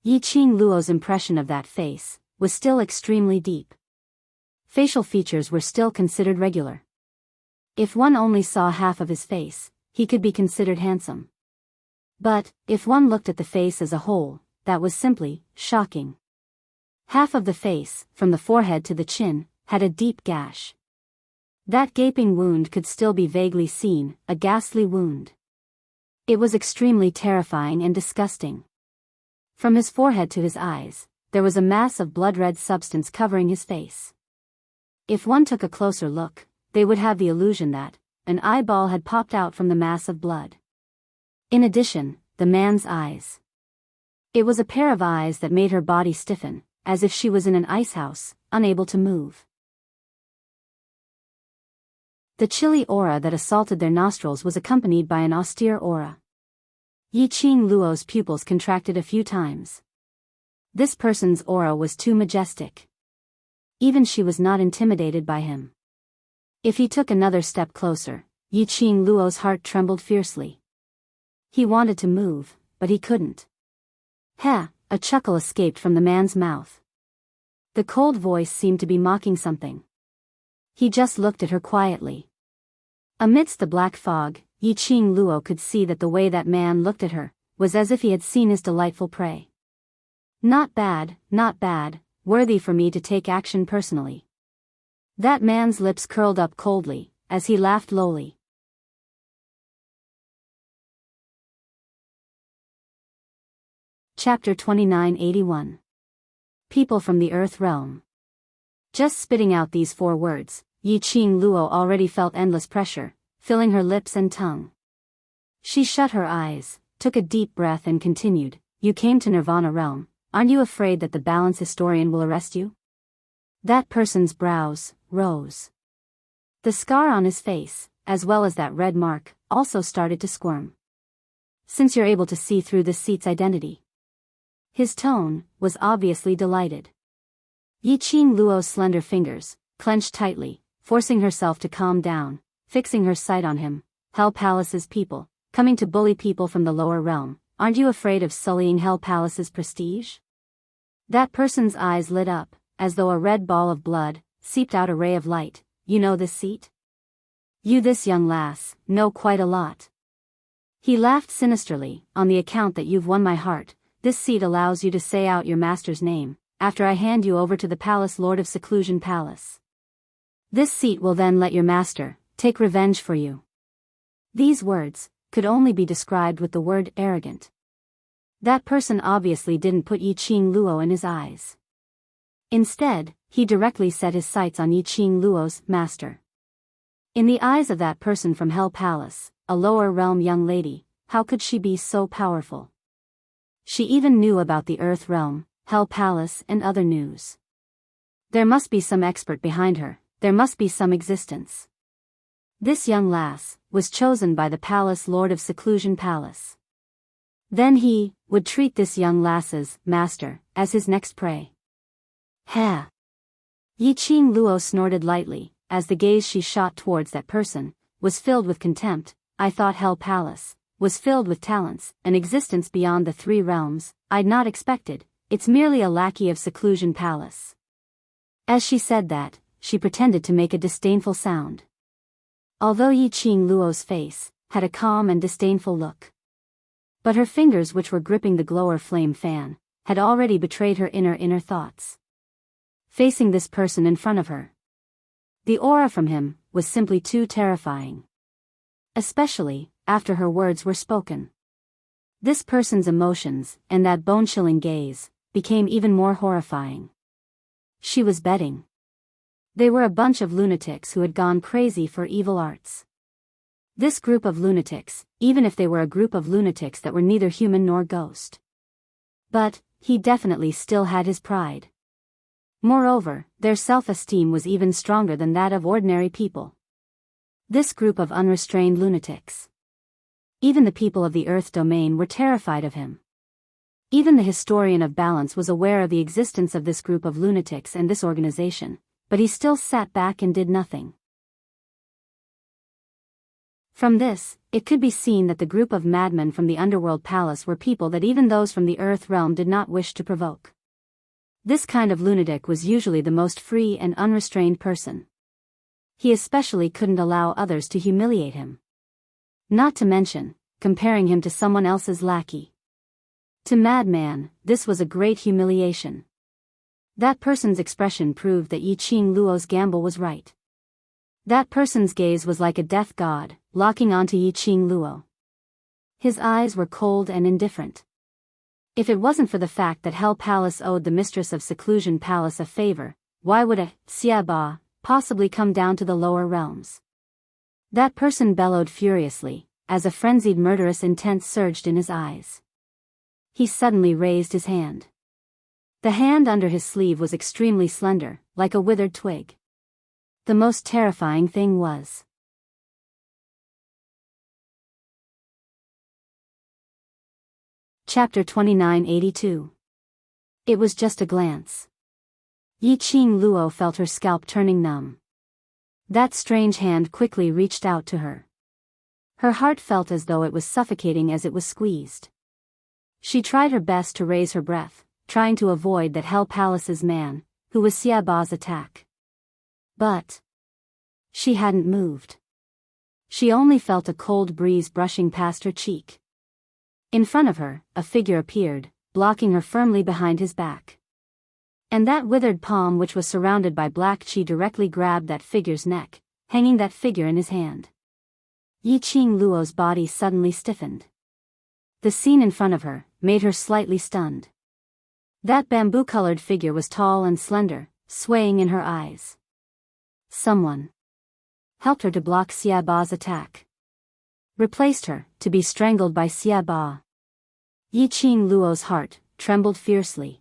Yiqing Luo's impression of that face was still extremely deep. Facial features were still considered regular. If one only saw half of his face, he could be considered handsome. But, if one looked at the face as a whole, that was simply shocking. Half of the face, from the forehead to the chin, had a deep gash. That gaping wound could still be vaguely seen, a ghastly wound. It was extremely terrifying and disgusting. From his forehead to his eyes, there was a mass of blood-red substance covering his face. If one took a closer look, they would have the illusion that an eyeball had popped out from the mass of blood. In addition, the man's eyes. It was a pair of eyes that made her body stiffen, as if she was in an ice house, unable to move. The chilly aura that assaulted their nostrils was accompanied by an austere aura. Yiqing Luo's pupils contracted a few times. This person's aura was too majestic. Even she was not intimidated by him. If he took another step closer, Yiqing Luo's heart trembled fiercely. He wanted to move, but he couldn't. "Ha!" A chuckle escaped from the man's mouth. The cold voice seemed to be mocking something. He just looked at her quietly. Amidst the black fog, Yiqing Luo could see that the way that man looked at her was as if he had seen his delightful prey. Not bad, worthy for me to take action personally. That man's lips curled up coldly, as he laughed lowly. Chapter 2981. People from the Earth Realm. Just spitting out these 4 words, Yiqing Luo already felt endless pressure, filling her lips and tongue. She shut her eyes, took a deep breath and continued, "You came to Nirvana Realm, aren't you afraid that the balance historian will arrest you?" That person's brows rose. The scar on his face, as well as that red mark, also started to squirm. "Since you're able to see through this seat's identity." His tone was obviously delighted. Yiqing Luo's slender fingers clenched tightly, forcing herself to calm down, fixing her sight on him. "Hell Palace's people, coming to bully people from the lower realm, aren't you afraid of sullying Hell Palace's prestige?" That person's eyes lit up, as though a red ball of blood seeped out a ray of light. "You know this seat? You, this young lass, know quite a lot." He laughed sinisterly. "On the account that you've won my heart, this seat allows you to say out your master's name, after I hand you over to the Palace Lord of Seclusion Palace. This seat will then let your master take revenge for you." These words could only be described with the word arrogant. That person obviously didn't put Yiqing Luo in his eyes. Instead, he directly set his sights on Yiqing Luo's master. In the eyes of that person from Hell Palace, a lower realm young lady, how could she be so powerful? She even knew about the Earth Realm, Hell Palace and other news. There must be some expert behind her, there must be some existence. This young lass was chosen by the Palace Lord of Seclusion Palace. Then he would treat this young lass's master as his next prey. Ha! Yiqing Luo snorted lightly, as the gaze she shot towards that person was filled with contempt. I thought Hell Palace was filled with talents, an existence beyond the three realms. I'd not expected, it's merely a lackey of Seclusion Palace. As she said that, she pretended to make a disdainful sound. Although Yiqing Luo's face had a calm and disdainful look. But her fingers, which were gripping the glower flame fan, had already betrayed her inner thoughts. Facing this person in front of her, the aura from him was simply too terrifying. Especially after her words were spoken. This person's emotions, and that bone-chilling gaze, became even more horrifying. She was betting. They were a bunch of lunatics who had gone crazy for evil arts. This group of lunatics, even if they were a group of lunatics that were neither human nor ghost. But he definitely still had his pride. Moreover, their self-esteem was even stronger than that of ordinary people. This group of unrestrained lunatics. Even the people of the Earth domain were terrified of him. Even the historian of balance was aware of the existence of this group of lunatics and this organization, but he still sat back and did nothing. From this, it could be seen that the group of madmen from the Underworld Palace were people that even those from the Earth realm did not wish to provoke. This kind of lunatic was usually the most free and unrestrained person. He especially couldn't allow others to humiliate him. Not to mention, comparing him to someone else's lackey. To madman, this was a great humiliation. That person's expression proved that Yiqing Luo's gamble was right. That person's gaze was like a death god, locking onto Yiqing Luo. His eyes were cold and indifferent. If it wasn't for the fact that Hell Palace owed the mistress of Seclusion Palace a favor, why would a Xiaba possibly come down to the lower realms? That person bellowed furiously, as a frenzied murderous intent surged in his eyes. He suddenly raised his hand. The hand under his sleeve was extremely slender, like a withered twig. The most terrifying thing was Chapter 2982. It was just a glance. Yiqing Luo felt her scalp turning numb. That strange hand quickly reached out to her. Her heart felt as though it was suffocating as it was squeezed. She tried her best to raise her breath, trying to avoid that Hell Palace's man, who was Xiaba's attack. But she hadn't moved. She only felt a cold breeze brushing past her cheek. In front of her, a figure appeared, blocking her firmly behind his back. And that withered palm which was surrounded by black chi directly grabbed that figure's neck, hanging that figure in his hand. Yiqing Luo's body suddenly stiffened. The scene in front of her made her slightly stunned. That bamboo-colored figure was tall and slender, swaying in her eyes. Someone helped her to block Xiaba's attack. Replaced her, to be strangled by Xiaba. Yiqing Luo's heart trembled fiercely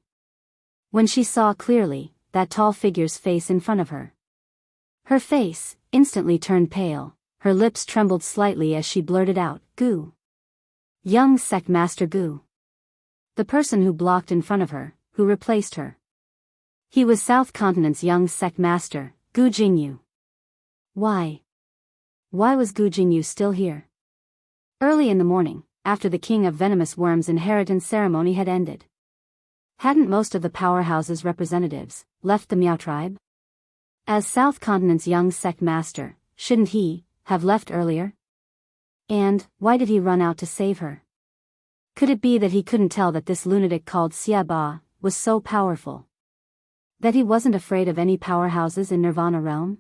when she saw clearly that tall figure's face in front of her. Her face instantly turned pale, her lips trembled slightly as she blurted out, "Gu." Young Sect Master Gu. The person who blocked in front of her, who replaced her. He was South Continent's young Sect Master, Gu Jingyu. Why was Gu Jingyu still here? Early in the morning, after the King of Venomous Worms' inheritance ceremony had ended. Hadn't most of the powerhouse's representatives left the Miao tribe? As South Continent's young Sect Master, shouldn't he have left earlier? And why did he run out to save her? Could it be that he couldn't tell that this lunatic called Xiaba was so powerful? That he wasn't afraid of any powerhouses in Nirvana realm?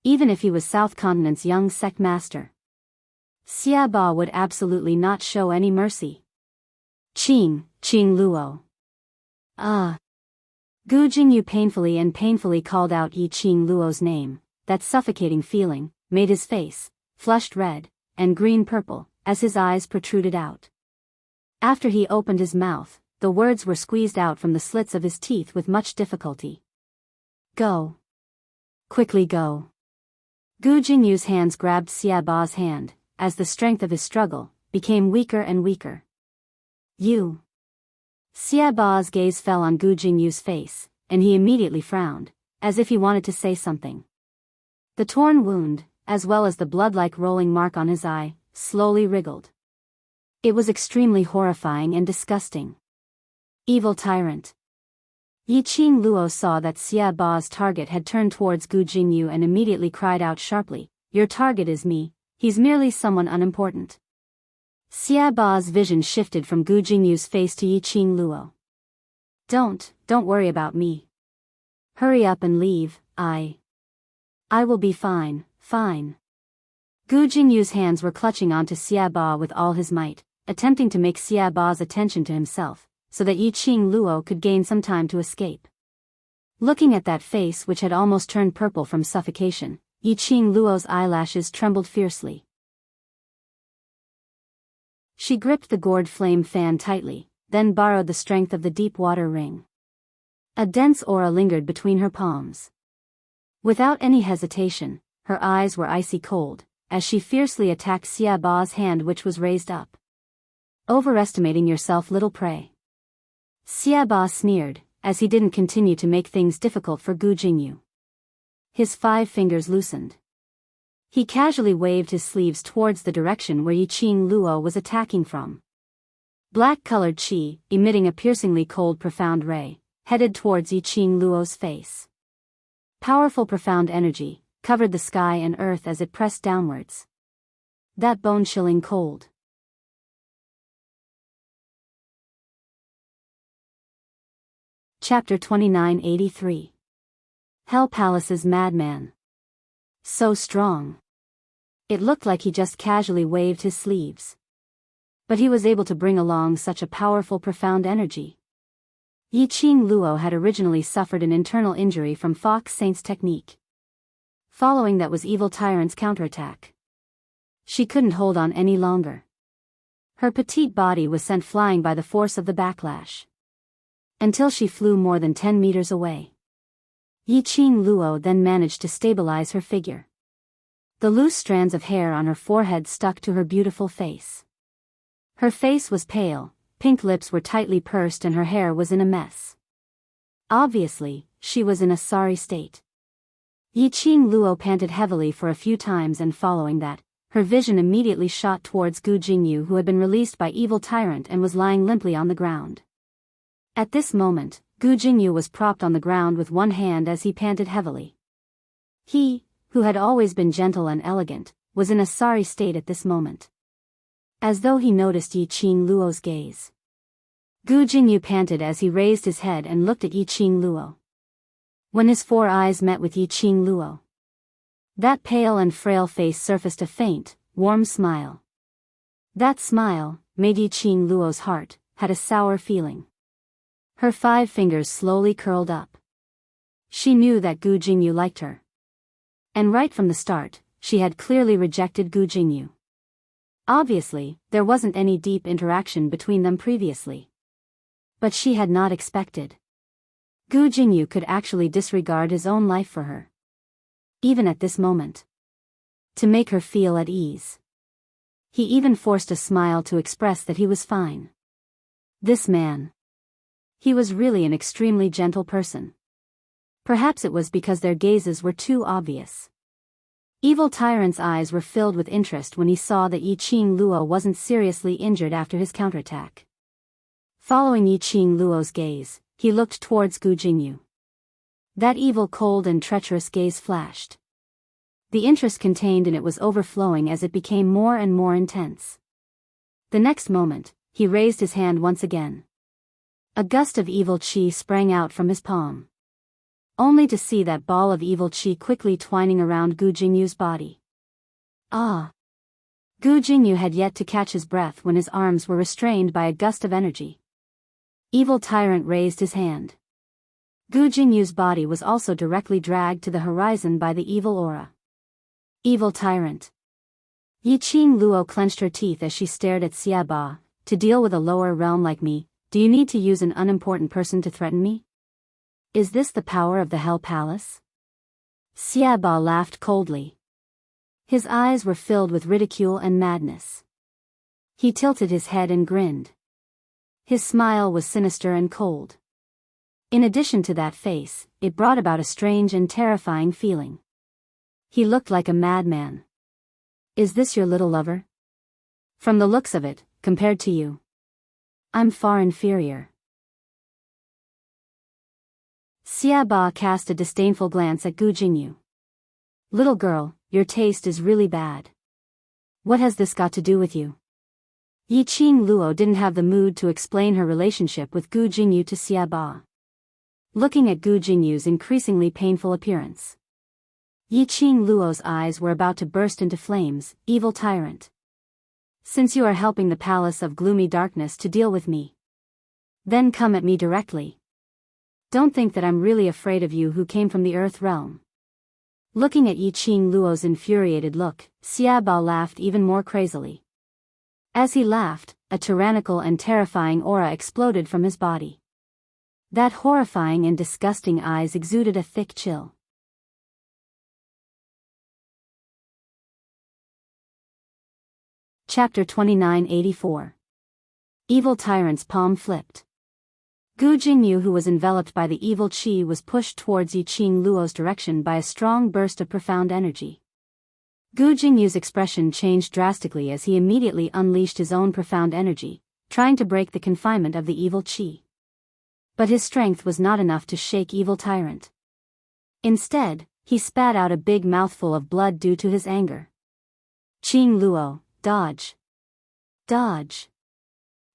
Even if he was South Continent's young Sect Master. Xiaba would absolutely not show any mercy. Qing Luo. Gu Jingyu painfully called out Yi Qing Luo's name. That suffocating feeling made his face, flushed red, and green-purple, as his eyes protruded out. After he opened his mouth, the words were squeezed out from the slits of his teeth with much difficulty. Go. Quickly go. Gu Jingyu's hands grabbed Xiaba's hand, as the strength of his struggle became weaker and weaker. You. Xiaba's gaze fell on Gu Jingyu's face, and he immediately frowned, as if he wanted to say something. The torn wound, as well as the blood-like rolling mark on his eye, slowly wriggled. It was extremely horrifying and disgusting. Evil tyrant. Yi Qing Luo saw that Xiaba's target had turned towards Gu Jingyu and immediately cried out sharply, "Your target is me, he's merely someone unimportant." Xiaba's vision shifted from Gu Jingyu's face to Yi Qing Luo. Don't worry about me. Hurry up and leave, I will be fine. Gu Jingyu's hands were clutching onto Xiaba with all his might, attempting to make Xiaba's attention to himself, so that Yi Qing Luo could gain some time to escape. Looking at that face which had almost turned purple from suffocation, Yi Qing Luo's eyelashes trembled fiercely. She gripped the gourd flame fan tightly, then borrowed the strength of the deep water ring. A dense aura lingered between her palms. Without any hesitation, her eyes were icy cold, as she fiercely attacked Xiaba's hand which was raised up. Overestimating yourself, little prey. Xiaba sneered, as he didn't continue to make things difficult for Gu Jingyu. His 5 fingers loosened. He casually waved his sleeves towards the direction where Yi Qing Luo was attacking from. Black-colored qi, emitting a piercingly cold profound ray, headed towards Yi Qing Luo's face. Powerful profound energy covered the sky and earth as it pressed downwards. That bone-chilling cold. Chapter 2983. Hell Palace's Madman. So strong. It looked like he just casually waved his sleeves. But he was able to bring along such a powerful profound energy. Yi Qing Luo had originally suffered an internal injury from Fox Saint's technique. Following that was Evil Tyrant's counterattack. She couldn't hold on any longer. Her petite body was sent flying by the force of the backlash. Until she flew more than 10 meters away. Yi Qing Luo then managed to stabilize her figure. The loose strands of hair on her forehead stuck to her beautiful face. Her face was pale, pink lips were tightly pursed and her hair was in a mess. Obviously, she was in a sorry state. Yi Qing Luo panted heavily for a few times and following that, her vision immediately shot towards Gu Jingyu who had been released by Evil Tyrant and was lying limply on the ground. At this moment, Gu Jingyu was propped on the ground with one hand as he panted heavily. He, who had always been gentle and elegant, was in a sorry state at this moment. As though he noticed Yi Qing Luo's gaze. Gu Jingyu panted as he raised his head and looked at Yi Qing Luo. When his 4 eyes met with Yi Qing Luo, that pale and frail face surfaced a faint, warm smile. That smile made Yi Qing Luo's heart had a sour feeling. Her 5 fingers slowly curled up. She knew that Gu Jingyu liked her. And right from the start, she had clearly rejected Gu Jingyu. Obviously, there wasn't any deep interaction between them previously. But she had not expected. Gu Jingyu could actually disregard his own life for her. Even at this moment. To make her feel at ease. He even forced a smile to express that he was fine. This man. He was really an extremely gentle person. Perhaps it was because their gazes were too obvious. Evil Tyrant's eyes were filled with interest when he saw that Yi Qing Luo wasn't seriously injured after his counterattack. Following Yi Qing Luo's gaze, he looked towards Gu Jingyu. That evil, cold and treacherous gaze flashed. The interest contained in it was overflowing as it became more and more intense. The next moment, he raised his hand once again. A gust of evil qi sprang out from his palm. Only to see that ball of evil qi quickly twining around Gu Jingyu's body. Ah! Gu Jingyu had yet to catch his breath when his arms were restrained by a gust of energy. Evil Tyrant raised his hand. Gu Jingyu's body was also directly dragged to the horizon by the evil aura. Evil Tyrant. Yiqing Luo clenched her teeth as she stared at Xiaba. To deal with a lower realm like me, do you need to use an unimportant person to threaten me? Is this the power of the Hell Palace? Xiaba laughed coldly. His eyes were filled with ridicule and madness. He tilted his head and grinned. His smile was sinister and cold. In addition to that face, it brought about a strange and terrifying feeling. He looked like a madman. Is this your little lover? From the looks of it, compared to you, I'm far inferior. Xiaba cast a disdainful glance at Gu Jingyu. Little girl, your taste is really bad. What has this got to do with you? Yiqing Luo didn't have the mood to explain her relationship with Gu Jingyu to Xiaba. Looking at Gu Jingyu's increasingly painful appearance, Yiqing Luo's eyes were about to burst into flames. Evil Tyrant. Since you are helping the Palace of Gloomy Darkness to deal with me, then come at me directly. Don't think that I'm really afraid of you who came from the Earth Realm. Looking at Yiqing Luo's infuriated look, Xiaba laughed even more crazily. As he laughed, a tyrannical and terrifying aura exploded from his body. That horrifying and disgusting eyes exuded a thick chill. Chapter 2984. Evil Tyrant's palm flipped. Gu Jingyu, who was enveloped by the evil qi, was pushed towards Yiqing Luo's direction by a strong burst of profound energy. Gu Jingyu's expression changed drastically as he immediately unleashed his own profound energy, trying to break the confinement of the evil qi. But his strength was not enough to shake Evil Tyrant. Instead, he spat out a big mouthful of blood due to his anger. Qing Luo, dodge. Dodge.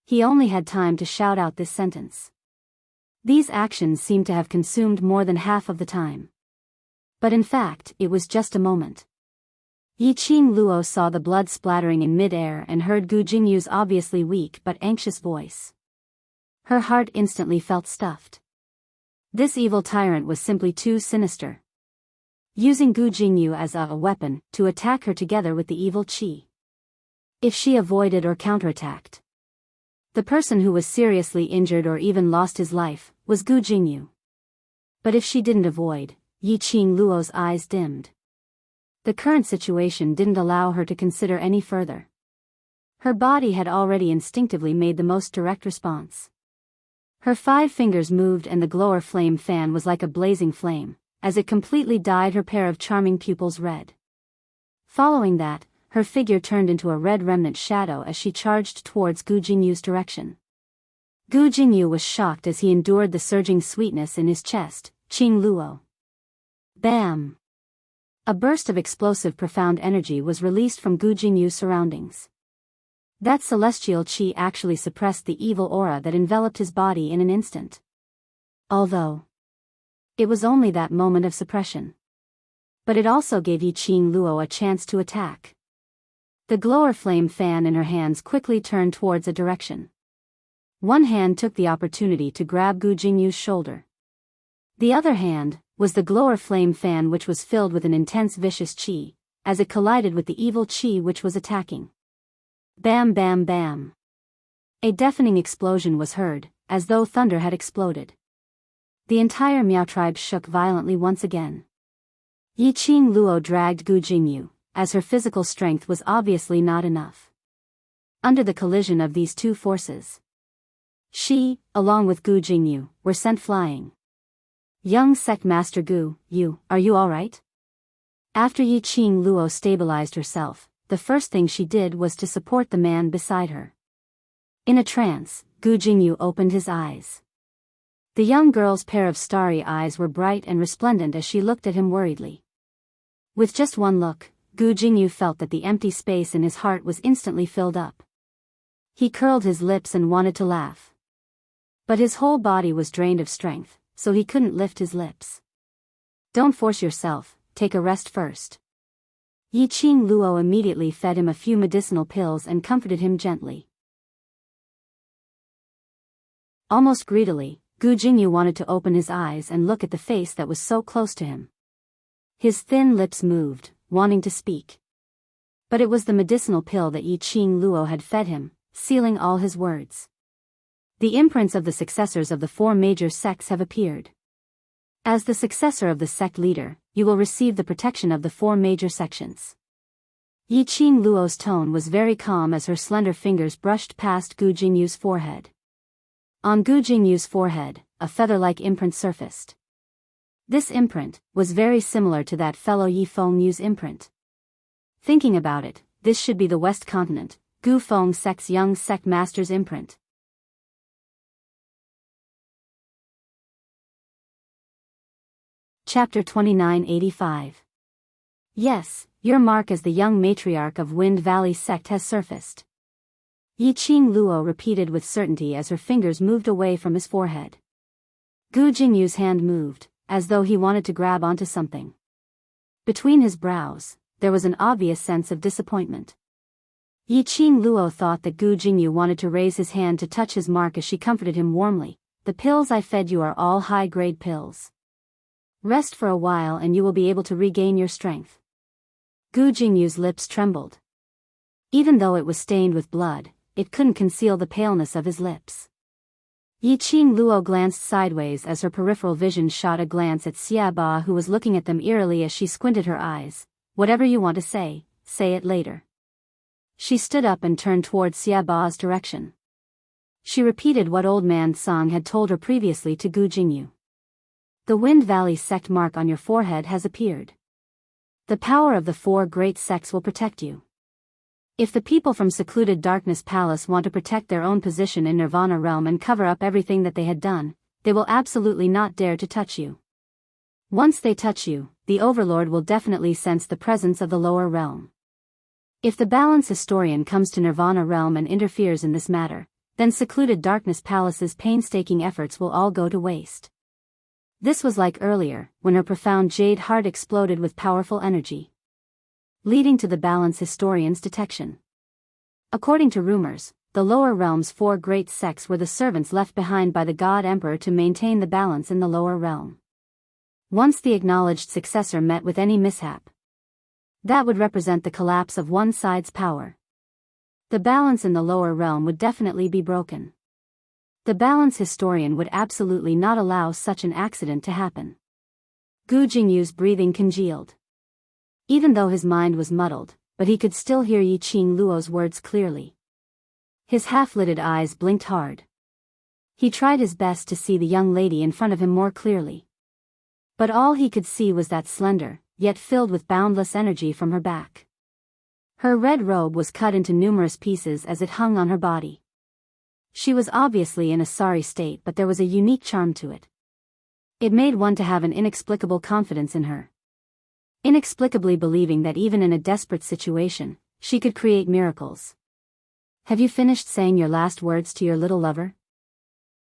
He only had time to shout out this sentence. These actions seemed to have consumed more than half of the time. But in fact, it was just a moment. Yiqing Luo saw the blood splattering in mid-air and heard Gu Jingyu's obviously weak but anxious voice. Her heart instantly felt stuffed. This evil tyrant was simply too sinister. Using Gu Jingyu as a weapon to attack her together with the evil qi. If she avoided or counterattacked, the person who was seriously injured or even lost his life was Gu Jingyu. But if she didn't avoid, Yiqing Luo's eyes dimmed. The current situation didn't allow her to consider any further. Her body had already instinctively made the most direct response. Her 5 fingers moved and the glower flame fan was like a blazing flame, as it completely dyed her pair of charming pupils red. Following that, her figure turned into a red remnant shadow as she charged towards Gu Jingyu's direction. Gu Jingyu was shocked as he endured the surging sweetness in his chest. Qing Luo. Bam! A burst of explosive profound energy was released from Gu Jingyu's surroundings. That celestial qi actually suppressed the evil aura that enveloped his body in an instant. Although it was only that moment of suppression. But it also gave Yiqing Luo a chance to attack. The glower flame fan in her hands quickly turned towards a direction. One hand took the opportunity to grab Gu Jingyu's shoulder. The other hand was the glower flame fan, which was filled with an intense vicious qi, as it collided with the evil qi which was attacking. Bam bam bam. A deafening explosion was heard, as though thunder had exploded. The entire Miao tribe shook violently once again. Yiqing Luo dragged Gu Jingyu, as her physical strength was obviously not enough. Under the collision of these two forces, she, along with Gu Jingyu, were sent flying. Young sect master Gu, are you alright? After Yiqing Luo stabilized herself, the first thing she did was to support the man beside her. In a trance, Gu Jingyu opened his eyes. The young girl's pair of starry eyes were bright and resplendent as she looked at him worriedly. With just one look, Gu Jingyu felt that the empty space in his heart was instantly filled up. He curled his lips and wanted to laugh. But his whole body was drained of strength, so he couldn't lift his lips. Don't force yourself, take a rest first. Yi Qing Luo immediately fed him a few medicinal pills and comforted him gently. Almost greedily, Gu Jingyu wanted to open his eyes and look at the face that was so close to him. His thin lips moved, wanting to speak. But it was the medicinal pill that Yi Qing Luo had fed him, sealing all his words. The imprints of the successors of the four major sects have appeared. As the successor of the sect leader, you will receive the protection of the four major sections. Yi Qing Luo's tone was very calm as her slender fingers brushed past Gu Jingyu's forehead. On Gu Jingyu's forehead, a feather-like imprint surfaced. This imprint was very similar to that fellow Yi Fengyu's imprint. Thinking about it, this should be the West Continent, Gu Feng sect's young sect master's imprint. Chapter 2985. Yes, your mark as the young matriarch of Wind Valley sect has surfaced. Yi Qing Luo repeated with certainty as her fingers moved away from his forehead. Gu Jingyu's hand moved, as though he wanted to grab onto something. Between his brows, there was an obvious sense of disappointment. Yi Qing Luo thought that Gu Jingyu wanted to raise his hand to touch his mark as she comforted him warmly. The pills I fed you are all high-grade pills. Rest for a while and you will be able to regain your strength. Gu Jingyu's lips trembled. Even though it was stained with blood, it couldn't conceal the paleness of his lips. Yi Qing Luo glanced sideways as her peripheral vision shot a glance at Xia Ba, who was looking at them eerily as she squinted her eyes. Whatever you want to say it later. She stood up and turned towards Xia Ba's direction. She repeated what Old Man Song had told her previously to Gu Jingyu. The Wind Valley sect mark on your forehead has appeared. The power of the four great sects will protect you. If the people from secluded Darkness Palace want to protect their own position in Nirvana Realm and cover up everything that they had done, they will absolutely not dare to touch you. Once they touch you, the Overlord will definitely sense the presence of the lower realm. If the Balance Historian comes to Nirvana Realm and interferes in this matter, then secluded Darkness Palace's painstaking efforts will all go to waste. This was like earlier, when her profound jade heart exploded with powerful energy, leading to the Balance Historian's detection. According to rumors, the lower realm's four great sects were the servants left behind by the God Emperor to maintain the balance in the lower realm. Once the acknowledged successor met with any mishap, that would represent the collapse of one side's power. The balance in the lower realm would definitely be broken. The Balance Historian would absolutely not allow such an accident to happen. Gu Jingyu's breathing congealed. Even though his mind was muddled, but he could still hear Yi Qing Luo's words clearly. His half-lidded eyes blinked hard. He tried his best to see the young lady in front of him more clearly. But all he could see was that slender, yet filled with boundless energy from her back. Her red robe was cut into numerous pieces as it hung on her body. She was obviously in a sorry state, but there was a unique charm to it. It made one to have an inexplicable confidence in her. Inexplicably believing that even in a desperate situation, she could create miracles. Have you finished saying your last words to your little lover?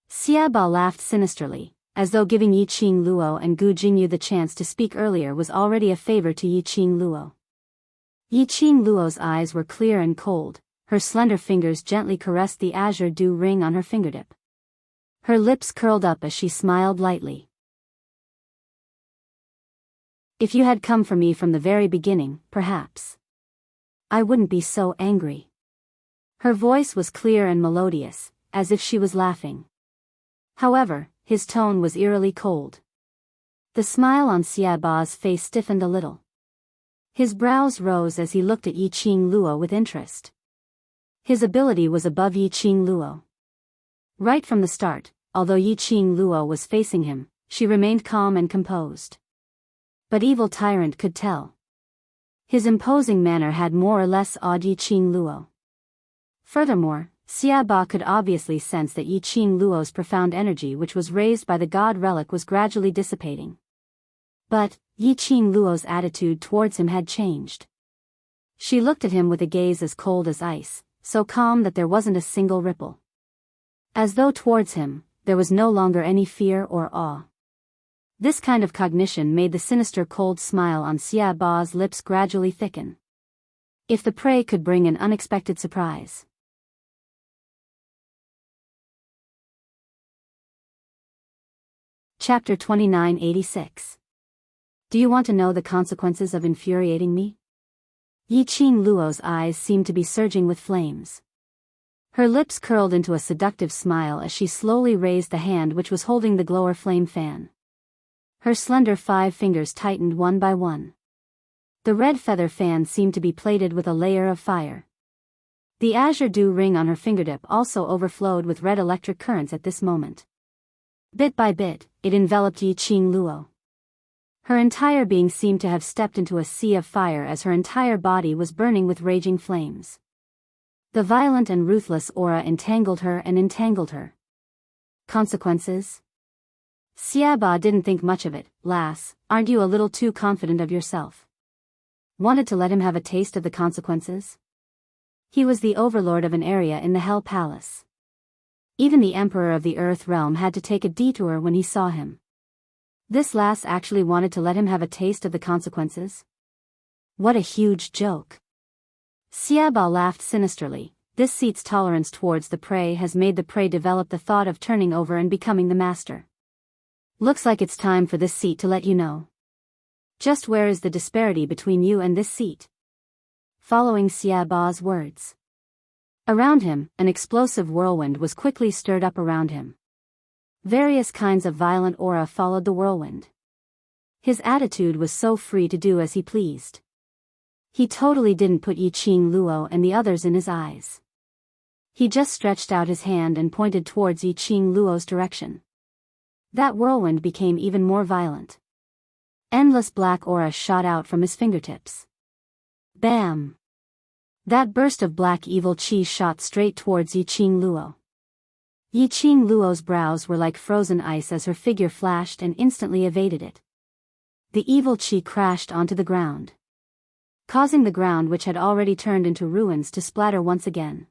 Xia Ba laughed sinisterly, as though giving Yi Qing Luo and Gu Jingyu the chance to speak earlier was already a favor to Yi Qing Luo. Yi Qing Luo's eyes were clear and cold. Her slender fingers gently caressed the azure dew ring on her fingertip. Her lips curled up as she smiled lightly. If you had come for me from the very beginning, perhaps I wouldn't be so angry. Her voice was clear and melodious, as if she was laughing. However, his tone was eerily cold. The smile on Xia Ba's face stiffened a little. His brows rose as he looked at Yi Qing Luo with interest. His ability was above Yi Qing Luo. Right from the start, although Yi Qing Luo was facing him, she remained calm and composed. But Evil Tyrant could tell. His imposing manner had more or less awed Yi Qing Luo. Furthermore, Xia Ba could obviously sense that Yi Qing Luo's profound energy, which was raised by the god relic, was gradually dissipating. But Yi Qing Luo's attitude towards him had changed. She looked at him with a gaze as cold as ice, so calm that there wasn't a single ripple. As though towards him, there was no longer any fear or awe. This kind of cognition made the sinister cold smile on Xia Ba's lips gradually thicken. If the prey could bring an unexpected surprise. Chapter 2986. Do you want to know the consequences of infuriating me? Yiqing Luo's eyes seemed to be surging with flames. Her lips curled into a seductive smile as she slowly raised the hand which was holding the glower flame fan. Her slender 5 fingers tightened one by one. The red feather fan seemed to be plated with a layer of fire. The azure dew ring on her fingertip also overflowed with red electric currents at this moment. Bit by bit, it enveloped Yiqing Luo. Her entire being seemed to have stepped into a sea of fire as her entire body was burning with raging flames. The violent and ruthless aura entangled her and entangled her. Consequences? Xiaba didn't think much of it. Lass, aren't you a little too confident of yourself? Wanted to let him have a taste of the consequences? He was the overlord of an area in the Hell Palace. Even the Emperor of the Earth Realm had to take a detour when he saw him. This lass actually wanted to let him have a taste of the consequences? What a huge joke. Xiaba laughed sinisterly. This seat's tolerance towards the prey has made the prey develop the thought of turning over and becoming the master. Looks like it's time for this seat to let you know. Just where is the disparity between you and this seat? Following Xiaba's words. Around him, an explosive whirlwind was quickly stirred up around him. Various kinds of violent aura followed the whirlwind. His attitude was so free to do as he pleased. He totally didn't put Yiqing Luo and the others in his eyes. He just stretched out his hand and pointed towards Yiqing Luo's direction. That whirlwind became even more violent. Endless black aura shot out from his fingertips. Bam! That burst of black evil chi shot straight towards Yiqing Luo. Yiqing Luo's brows were like frozen ice as her figure flashed and instantly evaded it. The evil chi crashed onto the ground, causing the ground which had already turned into ruins to splatter once again.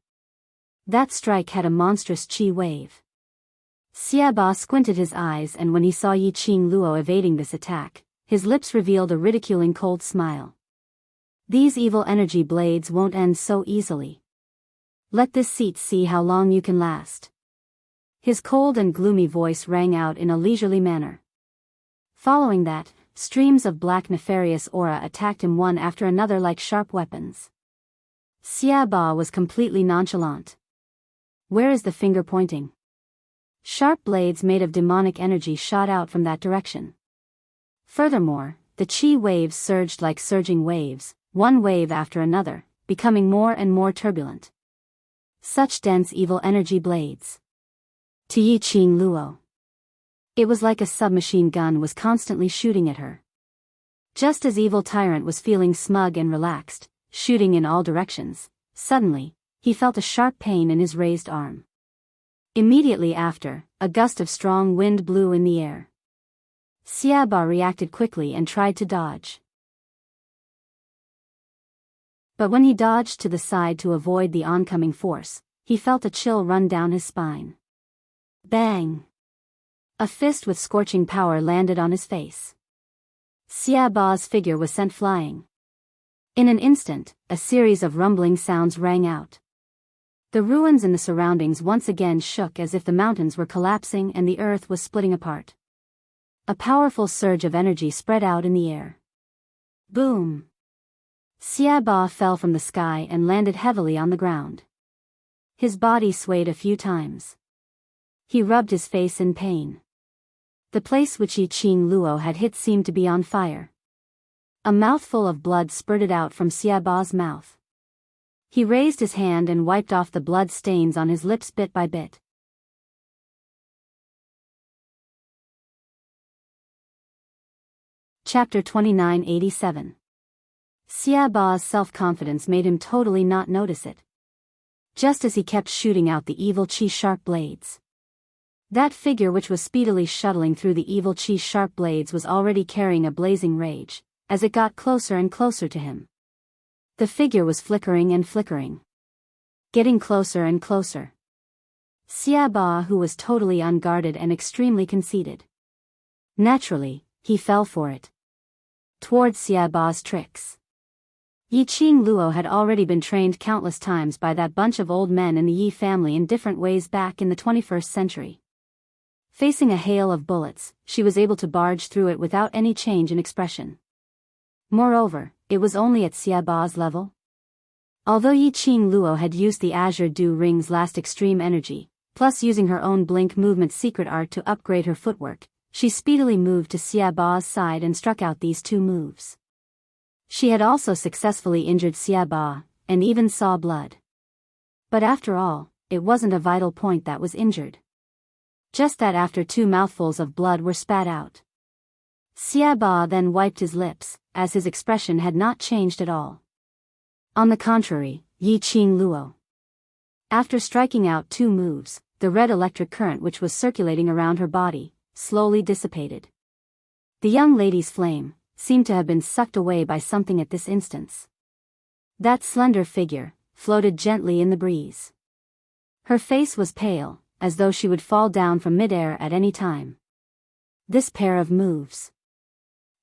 That strike had a monstrous chi wave. Xiaba squinted his eyes, and when he saw Yiqing Luo evading this attack, his lips revealed a ridiculing cold smile. These evil energy blades won't end so easily. Let this seat see how long you can last. His cold and gloomy voice rang out in a leisurely manner. Following that, streams of black nefarious aura attacked him one after another like sharp weapons. Xiaba was completely nonchalant. Where is the finger pointing? Sharp blades made of demonic energy shot out from that direction. Furthermore, the chi waves surged like surging waves, one wave after another, becoming more and more turbulent. Such dense evil energy blades. To Yiqing Luo, it was like a submachine gun was constantly shooting at her. Just as evil tyrant was feeling smug and relaxed, shooting in all directions, suddenly, he felt a sharp pain in his raised arm. Immediately after, a gust of strong wind blew in the air. Xiaba reacted quickly and tried to dodge. But when he dodged to the side to avoid the oncoming force, he felt a chill run down his spine. Bang! A fist with scorching power landed on his face. Xiaba's figure was sent flying. In an instant, a series of rumbling sounds rang out. The ruins in the surroundings once again shook as if the mountains were collapsing and the earth was splitting apart. A powerful surge of energy spread out in the air. Boom! Xiaba fell from the sky and landed heavily on the ground. His body swayed a few times. He rubbed his face in pain. The place which Yiqing Luo had hit seemed to be on fire. A mouthful of blood spurted out from Xiaba's mouth. He raised his hand and wiped off the blood stains on his lips bit by bit. Chapter 2987. Xiaba's self-confidence made him totally not notice it. Just as he kept shooting out the evil chi sharp blades. That figure which was speedily shuttling through the evil chi sharp blades was already carrying a blazing rage, as it got closer and closer to him. The figure was flickering and flickering. Getting closer and closer. Xiaba, who was totally unguarded and extremely conceited. Naturally, he fell for it. Towards Xiaba's tricks. Yi Qing Luo had already been trained countless times by that bunch of old men in the Yi family in different ways back in the 21st century. Facing a hail of bullets, she was able to barge through it without any change in expression. Moreover, it was only at Xia Ba's level. Although Yi Qing Luo had used the Azure Dew Ring's last extreme energy, plus using her own blink movement secret art to upgrade her footwork, she speedily moved to Xia Ba's side and struck out these two moves. She had also successfully injured Xia Ba, and even saw blood. But after all, it wasn't a vital point that was injured. Just that after two mouthfuls of blood were spat out. Xia Ba then wiped his lips, as his expression had not changed at all. On the contrary, Yi Qing Luo. After striking out two moves, the red electric current which was circulating around her body, slowly dissipated. The young lady's flame seemed to have been sucked away by something at this instance. That slender figure floated gently in the breeze. Her face was pale, as though she would fall down from midair at any time. This pair of moves.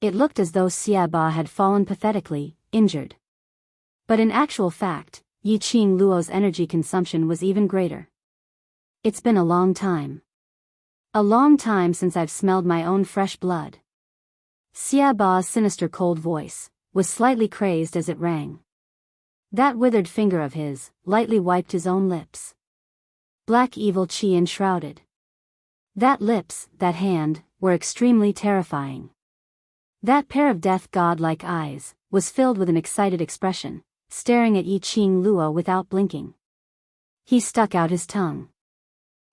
It looked as though Xia Ba had fallen pathetically, injured. But in actual fact, Yi Qing Luo's energy consumption was even greater. It's been a long time. A long time since I've smelled my own fresh blood. Xia Ba's sinister cold voice was slightly crazed as it rang. That withered finger of his lightly wiped his own lips. Black evil chi enshrouded. That lips, that hand, were extremely terrifying. That pair of death god-like eyes was filled with an excited expression, staring at Yi Qing Luo without blinking. He stuck out his tongue.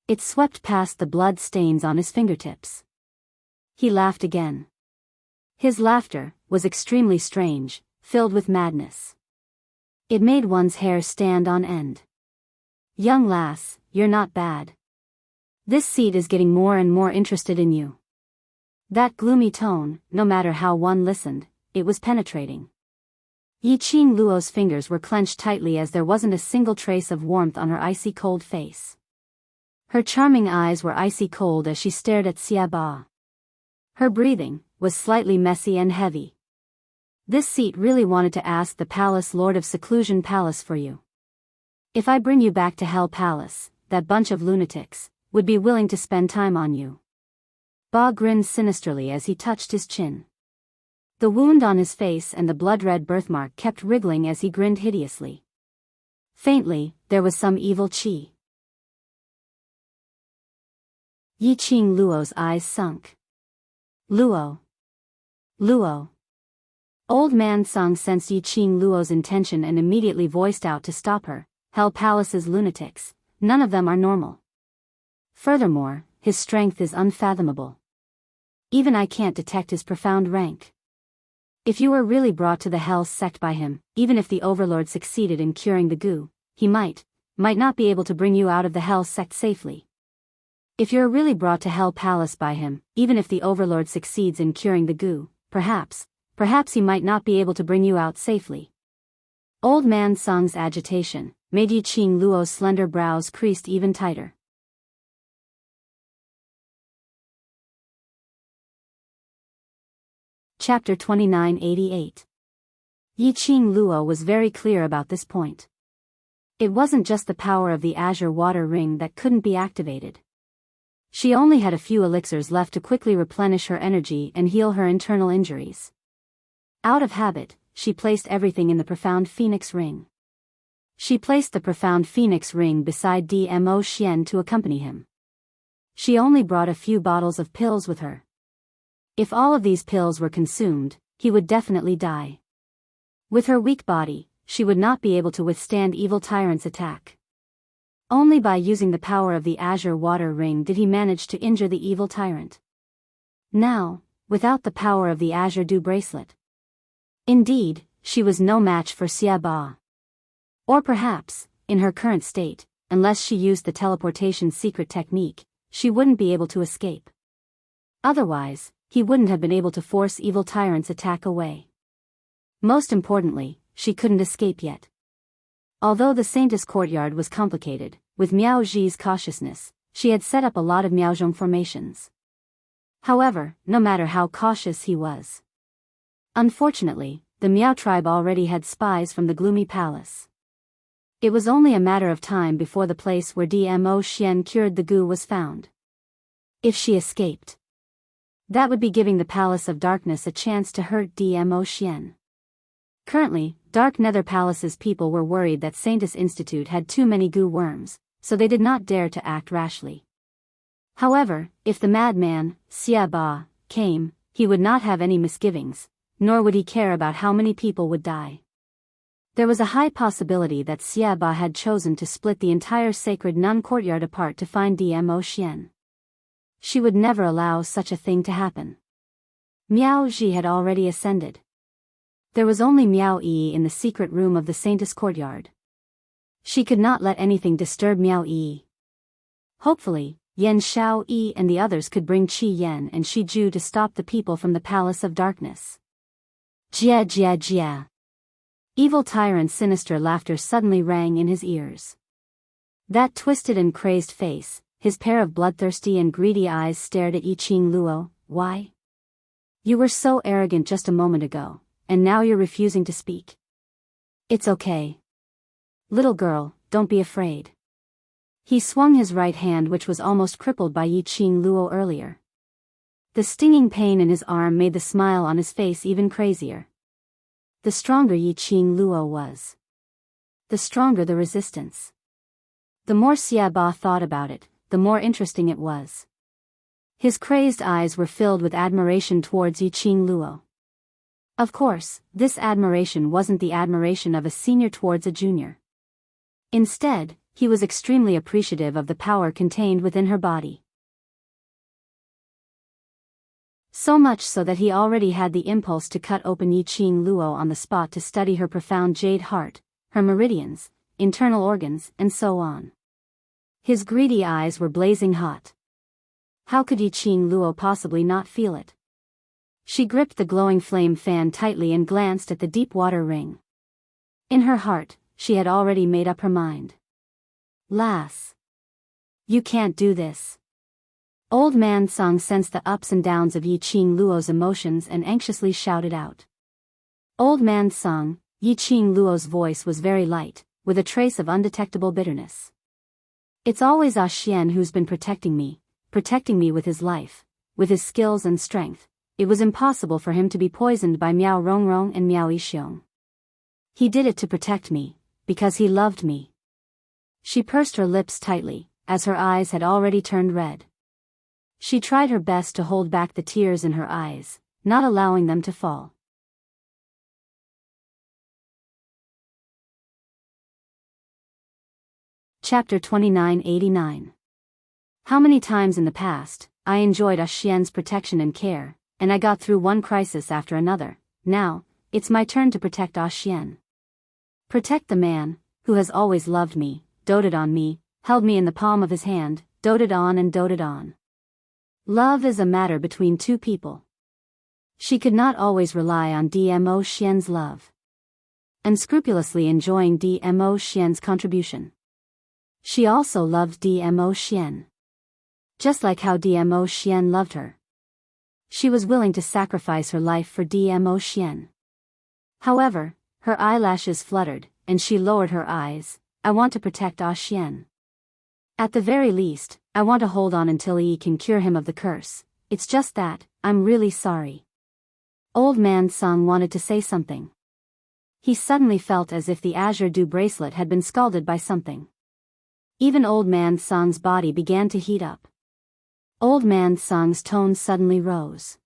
It swept past the blood stains on his fingertips. He laughed again. His laughter was extremely strange, filled with madness. It made one's hair stand on end. Young lass, you're not bad. This seat is getting more and more interested in you. That gloomy tone, no matter how one listened, it was penetrating. Yi Qing Luo's fingers were clenched tightly as there wasn't a single trace of warmth on her icy cold face. Her charming eyes were icy cold as she stared at Xia Ba. Her breathing was slightly messy and heavy. This seat really wanted to ask the Palace Lord of Seclusion Palace for you. If I bring you back to Hell Palace, that bunch of lunatics would be willing to spend time on you. Ba grinned sinisterly as he touched his chin. The wound on his face and the blood-red birthmark kept wriggling as he grinned hideously. Faintly, there was some evil chi. Yi Qing Luo's eyes sunk. Luo. Luo. Old man Song sensed Yi Qing Luo's intention and immediately voiced out to stop her. Hell Palace's lunatics, none of them are normal. Furthermore, his strength is unfathomable. Even I can't detect his profound rank. If you were really brought to the Hell sect by him, even if the Overlord succeeded in curing the goo, he might not be able to bring you out of the Hell sect safely. If you're really brought to Hell Palace by him, even if the Overlord succeeds in curing the goo, perhaps he might not be able to bring you out safely. Old man Song's agitation made Yi Qing Luo's slender brows creased even tighter. Chapter 2988. Yi Qing Luo was very clear about this point. It wasn't just the power of the Azure Water Ring that couldn't be activated. She only had a few elixirs left to quickly replenish her energy and heal her internal injuries. Out of habit, she placed everything in the Profound Phoenix Ring. She placed the Profound Phoenix Ring beside Dmo Xian to accompany him. She only brought a few bottles of pills with her. If all of these pills were consumed, he would definitely die. With her weak body, she would not be able to withstand Evil Tyrant's attack. Only by using the power of the Azure Water Ring did he manage to injure the Evil Tyrant. Now, without the power of the Azure Dew Bracelet. Indeed, she was no match for Xia Ba. Or perhaps, in her current state, unless she used the teleportation secret technique, she wouldn't be able to escape. Otherwise, he wouldn't have been able to force Evil Tyrant's attack away. Most importantly, she couldn't escape yet. Although the Saintess courtyard was complicated, with Miao Zhi's cautiousness, she had set up a lot of Miaozhong formations. However, no matter how cautious he was, unfortunately, the Miao tribe already had spies from the gloomy palace. It was only a matter of time before the place where Dmo Xian cured the goo was found. If she escaped, that would be giving the Palace of Darkness a chance to hurt Dmo Xian. Currently, Dark Nether Palace's people were worried that Saintus Institute had too many goo worms, so they did not dare to act rashly. However, if the madman, Xia Ba, came, he would not have any misgivings, nor would he care about how many people would die. There was a high possibility that Xia Ba had chosen to split the entire sacred nun courtyard apart to find Dmo Xian. She would never allow such a thing to happen. Miao Ji had already ascended. There was only Miao Yi in the secret room of the Saintus courtyard. She could not let anything disturb Miao Yi. Hopefully, Yan Xiao Yi and the others could bring Qi Yan and Shi Ju to stop the people from the Palace of Darkness. Jia jia jia. Evil tyrant's sinister laughter suddenly rang in his ears. That twisted and crazed face, his pair of bloodthirsty and greedy eyes stared at Yiqing Luo. Why? You were so arrogant just a moment ago, and now you're refusing to speak. It's okay. Little girl, don't be afraid. He swung his right hand, which was almost crippled by Yiqing Luo earlier. The stinging pain in his arm made the smile on his face even crazier. The stronger Yiqing Luo was, the stronger the resistance. The more Xia Ba thought about it, the more interesting it was. His crazed eyes were filled with admiration towards Yiqing Luo. Of course, this admiration wasn't the admiration of a senior towards a junior. Instead, he was extremely appreciative of the power contained within her body. So much so that he already had the impulse to cut open Yiqing Luo on the spot to study her profound jade heart, her meridians, internal organs, and so on. His greedy eyes were blazing hot. How could Yiqing Luo possibly not feel it? She gripped the glowing flame fan tightly and glanced at the deep water ring. In her heart, she had already made up her mind. Lass. You can't do this. Old Man Song sensed the ups and downs of Yiqing Luo's emotions and anxiously shouted out. Old Man Song, Yiqing Luo's voice was very light, with a trace of undetectable bitterness. It's always Ah Xian who's been protecting me with his life, with his skills and strength. It was impossible for him to be poisoned by Miao Rongrong and Miao Yixiong. He did it to protect me, because he loved me. She pursed her lips tightly, as her eyes had already turned red. She tried her best to hold back the tears in her eyes, not allowing them to fall. Chapter 2989. How many times in the past, I enjoyed Ah Xian's protection and care, and I got through one crisis after another. Now, it's my turn to protect Ah Xian. Protect the man, who has always loved me, doted on me, held me in the palm of his hand, doted on and doted on. Love is a matter between two people. She could not always rely on Dmo Xian's love. Unscrupulously enjoying Dmo Xian's contribution. She also loved Dmo Xian. Just like how Dmo Xian loved her. She was willing to sacrifice her life for Dmo Xian. However, her eyelashes fluttered, and she lowered her eyes. I want to protect Ah Xian. At the very least, I want to hold on until Yi can cure him of the curse. It's just that, I'm really sorry. Old Man Song wanted to say something. He suddenly felt as if the azure dew bracelet had been scalded by something. Even Old Man Song's body began to heat up. Old Man Song's tone suddenly rose.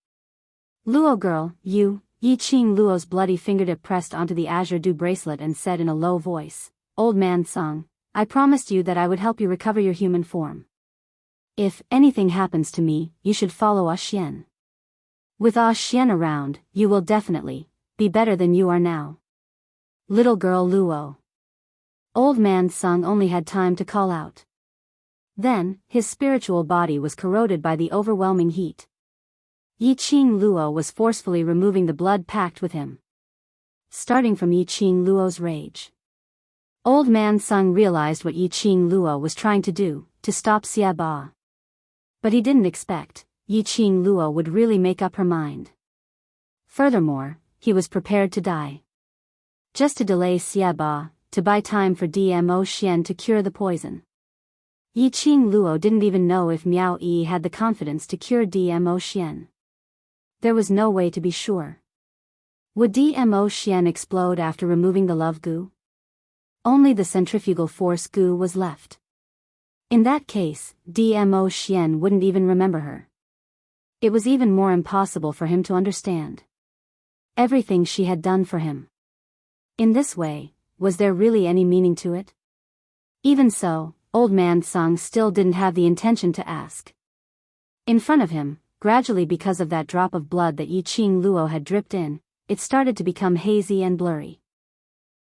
Luo girl, you, Yiqing Luo's bloody fingertip pressed onto the azure dew bracelet and said in a low voice, Old Man Song, I promised you that I would help you recover your human form. If anything happens to me, you should follow Ah Xian. With Ah Xian around, you will definitely be better than you are now. Little girl Luo. Old Man Song only had time to call out. Then, his spiritual body was corroded by the overwhelming heat. Yiqing Luo was forcefully removing the blood packed with him. Starting from Yiqing Luo's rage. Old Man Sung realized what Yiqing Luo was trying to do, to stop Xia Ba. But he didn't expect Yiqing Luo would really make up her mind. Furthermore, he was prepared to die. Just to delay Xiaba, to buy time for Dmo Xian to cure the poison. Yiqing Luo didn't even know if Miao Yi had the confidence to cure Dmo Xian. There was no way to be sure. Would Dmo Xian explode after removing the love goo? Only the centrifugal force goo was left. In that case, Dmo Xian wouldn't even remember her. It was even more impossible for him to understand everything she had done for him. In this way, was there really any meaning to it? Even so, Old Man Song still didn't have the intention to ask. In front of him, gradually because of that drop of blood that Yiqing Luo had dripped in, it started to become hazy and blurry.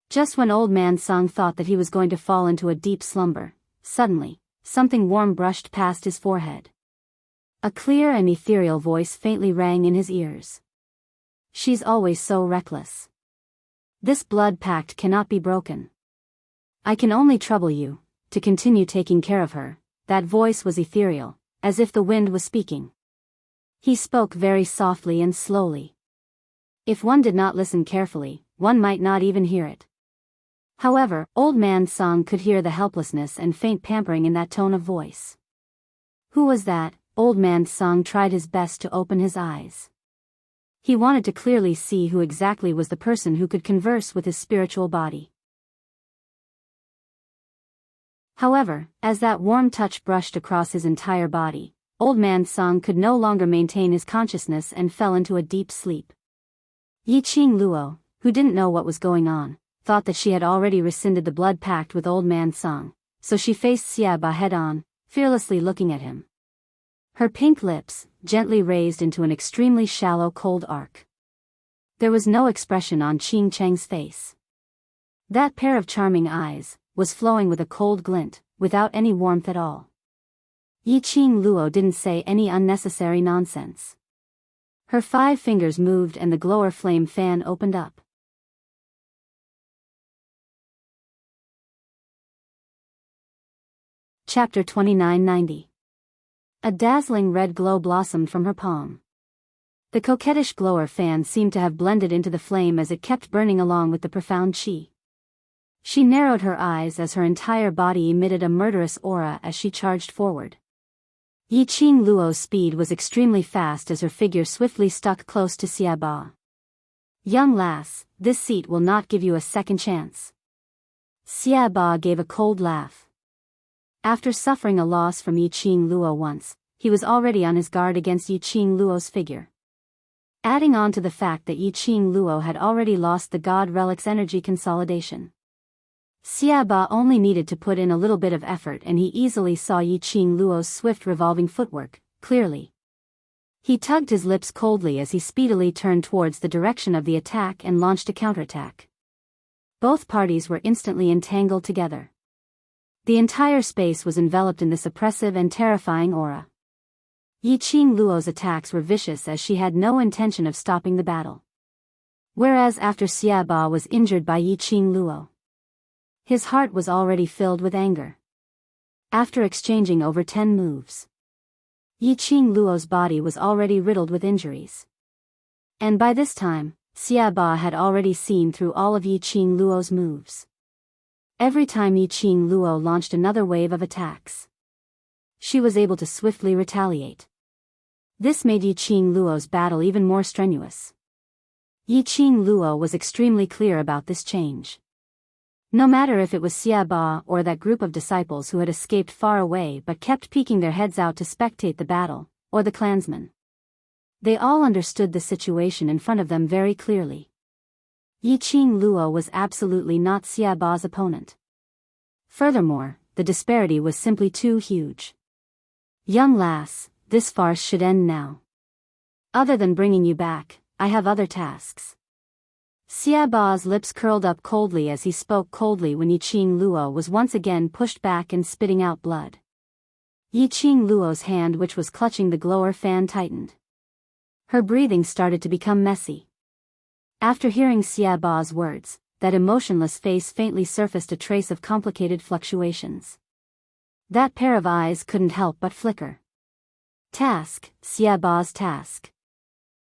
Just when Old Man Song thought that he was going to fall into a deep slumber, suddenly, something warm brushed past his forehead. A clear and ethereal voice faintly rang in his ears. "She's always so reckless. This blood pact cannot be broken. I can only trouble you to continue taking care of her." That voice was ethereal, as if the wind was speaking. He spoke very softly and slowly. If one did not listen carefully, one might not even hear it. However, Old Man Song could hear the helplessness and faint pampering in that tone of voice. Who was that? Old Man Song tried his best to open his eyes. He wanted to clearly see who exactly was the person who could converse with his spiritual body. However, as that warm touch brushed across his entire body, Old Man Song could no longer maintain his consciousness and fell into a deep sleep. Yiqing Luo, who didn't know what was going on, thought that she had already rescinded the blood pact with Old Man Song, so she faced Xiaba head-on, fearlessly looking at him. Her pink lips, gently raised into an extremely shallow cold arc. There was no expression on Qing Cheng's face. That pair of charming eyes was flowing with a cold glint, without any warmth at all. Yiqing Luo didn't say any unnecessary nonsense. Her 5 fingers moved and the glower flame fan opened up. Chapter 2990. A dazzling red glow blossomed from her palm. The coquettish glower fan seemed to have blended into the flame as it kept burning along with the profound qi. She narrowed her eyes as her entire body emitted a murderous aura as she charged forward. Yiqing Luo's speed was extremely fast as her figure swiftly stuck close to Xiaba. "Young lass, this seat will not give you a second chance." Xiaba gave a cold laugh. After suffering a loss from Yiqing Luo once, he was already on his guard against Yiqing Luo's figure. Adding on to the fact that Yiqing Luo had already lost the God Relic's energy consolidation. Xiaba only needed to put in a little bit of effort and he easily saw Yiqing Luo's swift revolving footwork, clearly. He tugged his lips coldly as he speedily turned towards the direction of the attack and launched a counterattack. Both parties were instantly entangled together. The entire space was enveloped in this oppressive and terrifying aura. Yiqing Luo's attacks were vicious as she had no intention of stopping the battle. Whereas after Xiaba was injured by Yiqing Luo, his heart was already filled with anger. After exchanging over 10 moves, Yiqing Luo's body was already riddled with injuries. And by this time, Xiaba had already seen through all of Yiqing Luo's moves. Every time Yiqing Luo launched another wave of attacks, she was able to swiftly retaliate. This made Yiqing Luo's battle even more strenuous. Yiqing Luo was extremely clear about this change. No matter if it was Xiaba or that group of disciples who had escaped far away but kept peeking their heads out to spectate the battle, or the clansmen, they all understood the situation in front of them very clearly. Yiqing Luo was absolutely not Xiaba's opponent. Furthermore, the disparity was simply too huge. "Young lass, this farce should end now. Other than bringing you back, I have other tasks." Xiaba's lips curled up coldly as he spoke coldly when Yiqing Luo was once again pushed back and spitting out blood. Yiqing Luo's hand which was clutching the glower fan tightened. Her breathing started to become messy. After hearing Xiaba's words, that emotionless face faintly surfaced a trace of complicated fluctuations. That pair of eyes couldn't help but flicker. Task, Xiaba's task.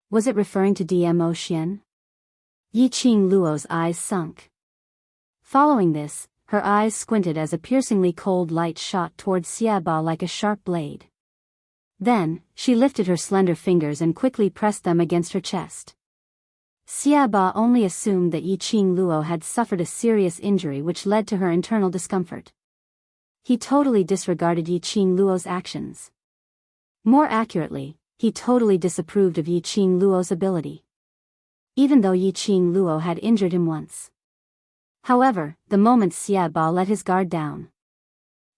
Was it referring to Dmo Xian? Yiqing Luo's eyes sunk. Following this, her eyes squinted as a piercingly cold light shot towards Xiaba like a sharp blade. Then, she lifted her slender fingers and quickly pressed them against her chest. Xiaba only assumed that Yiqing Luo had suffered a serious injury which led to her internal discomfort. He totally disregarded Yiqing Luo's actions. More accurately, he totally disapproved of Yiqing Luo's ability. Even though Yiqing Luo had injured him once. However, the moment Xiaba let his guard down.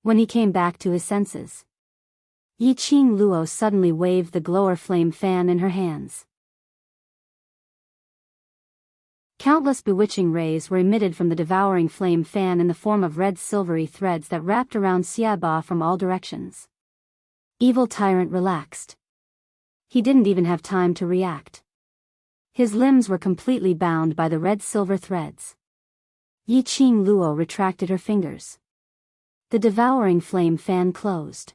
When he came back to his senses, Yiqing Luo suddenly waved the glower flame fan in her hands. Countless bewitching rays were emitted from the devouring flame fan in the form of red silvery threads that wrapped around Xiaba from all directions. Evil tyrant relaxed. He didn't even have time to react. His limbs were completely bound by the red silver threads. Yiqing Luo retracted her fingers. The devouring flame fan closed.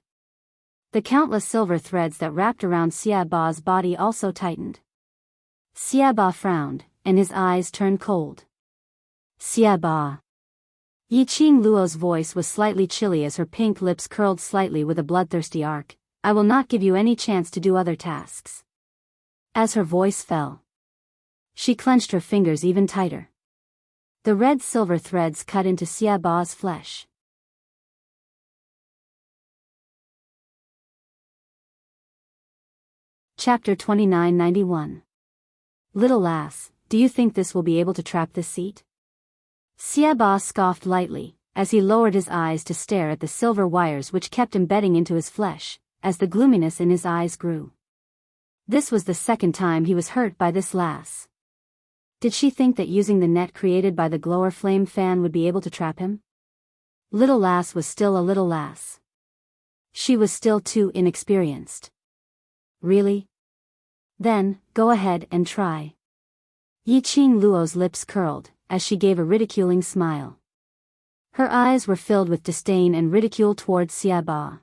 The countless silver threads that wrapped around Xiaba's body also tightened. Xiaba frowned, and his eyes turned cold. Xiaba. Yiqing Luo's voice was slightly chilly as her pink lips curled slightly with a bloodthirsty arc. I will not give you any chance to do other tasks. As her voice fell, she clenched her fingers even tighter. The red silver threads cut into Xiaba's flesh. Chapter 2991. Little lass, do you think this will be able to trap this seat? Xiaba scoffed lightly, as he lowered his eyes to stare at the silver wires which kept embedding into his flesh, as the gloominess in his eyes grew. This was the second time he was hurt by this lass. Did she think that using the net created by the glower flame fan would be able to trap him? Little lass was still a little lass. She was still too inexperienced. Really? Then, go ahead and try. Yiqing Luo's lips curled, as she gave a ridiculing smile. Her eyes were filled with disdain and ridicule towards Xiaba.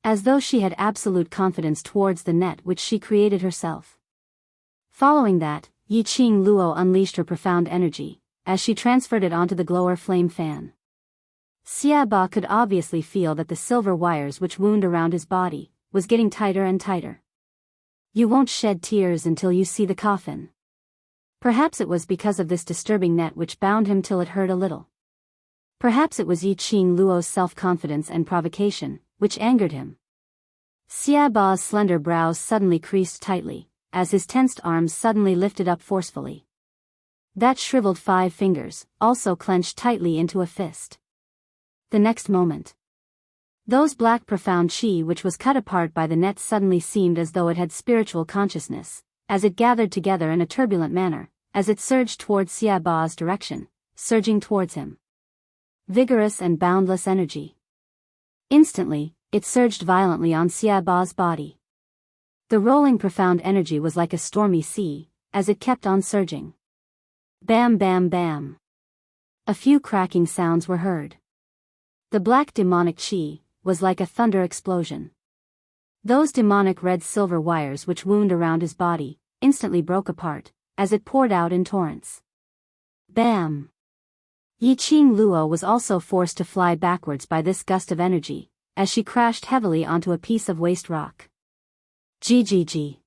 As though she had absolute confidence towards the net which she created herself. Following that, Yiqing Luo unleashed her profound energy, as she transferred it onto the glower flame fan. Xiaba could obviously feel that the silver wires which wound around his body was getting tighter and tighter. You won't shed tears until you see the coffin. Perhaps it was because of this disturbing net which bound him till it hurt a little. Perhaps it was Yiqing Luo's self-confidence and provocation, which angered him. Xiaba's slender brows suddenly creased tightly, as his tensed arms suddenly lifted up forcefully. That shriveled 5 fingers also clenched tightly into a fist. The next moment, those black profound chi which was cut apart by the net suddenly seemed as though it had spiritual consciousness, as it gathered together in a turbulent manner, as it surged towards Xiaba's direction, surging towards him. Vigorous and boundless energy. Instantly, it surged violently on Xiaba's body. The rolling profound energy was like a stormy sea, as it kept on surging. Bam bam bam. A few cracking sounds were heard. The black demonic chi was like a thunder explosion. Those demonic red silver wires which wound around his body instantly broke apart, as it poured out in torrents. Bam! Yiqing Luo was also forced to fly backwards by this gust of energy, as she crashed heavily onto a piece of waste rock. GGG.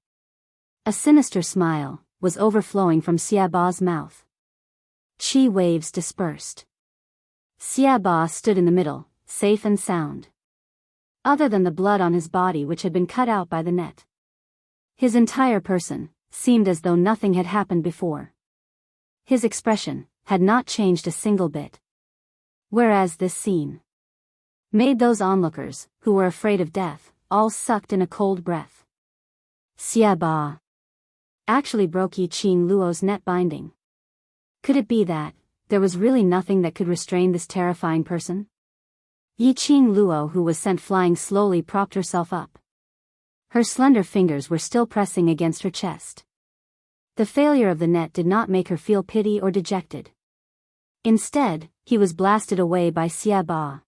A sinister smile was overflowing from Xiaba's mouth. Chi waves dispersed. Xiaba stood in the middle, safe and sound. Other than the blood on his body which had been cut out by the net. His entire person seemed as though nothing had happened before. His expression had not changed a single bit. Whereas this scene made those onlookers, who were afraid of death, all sucked in a cold breath. Xiaba actually broke Yiqing Luo's net binding. Could it be that there was really nothing that could restrain this terrifying person? Yiqing Luo, who was sent flying slowly, propped herself up. Her slender fingers were still pressing against her chest. The failure of the net did not make her feel pity or dejected. Instead, he was blasted away by Xiaba.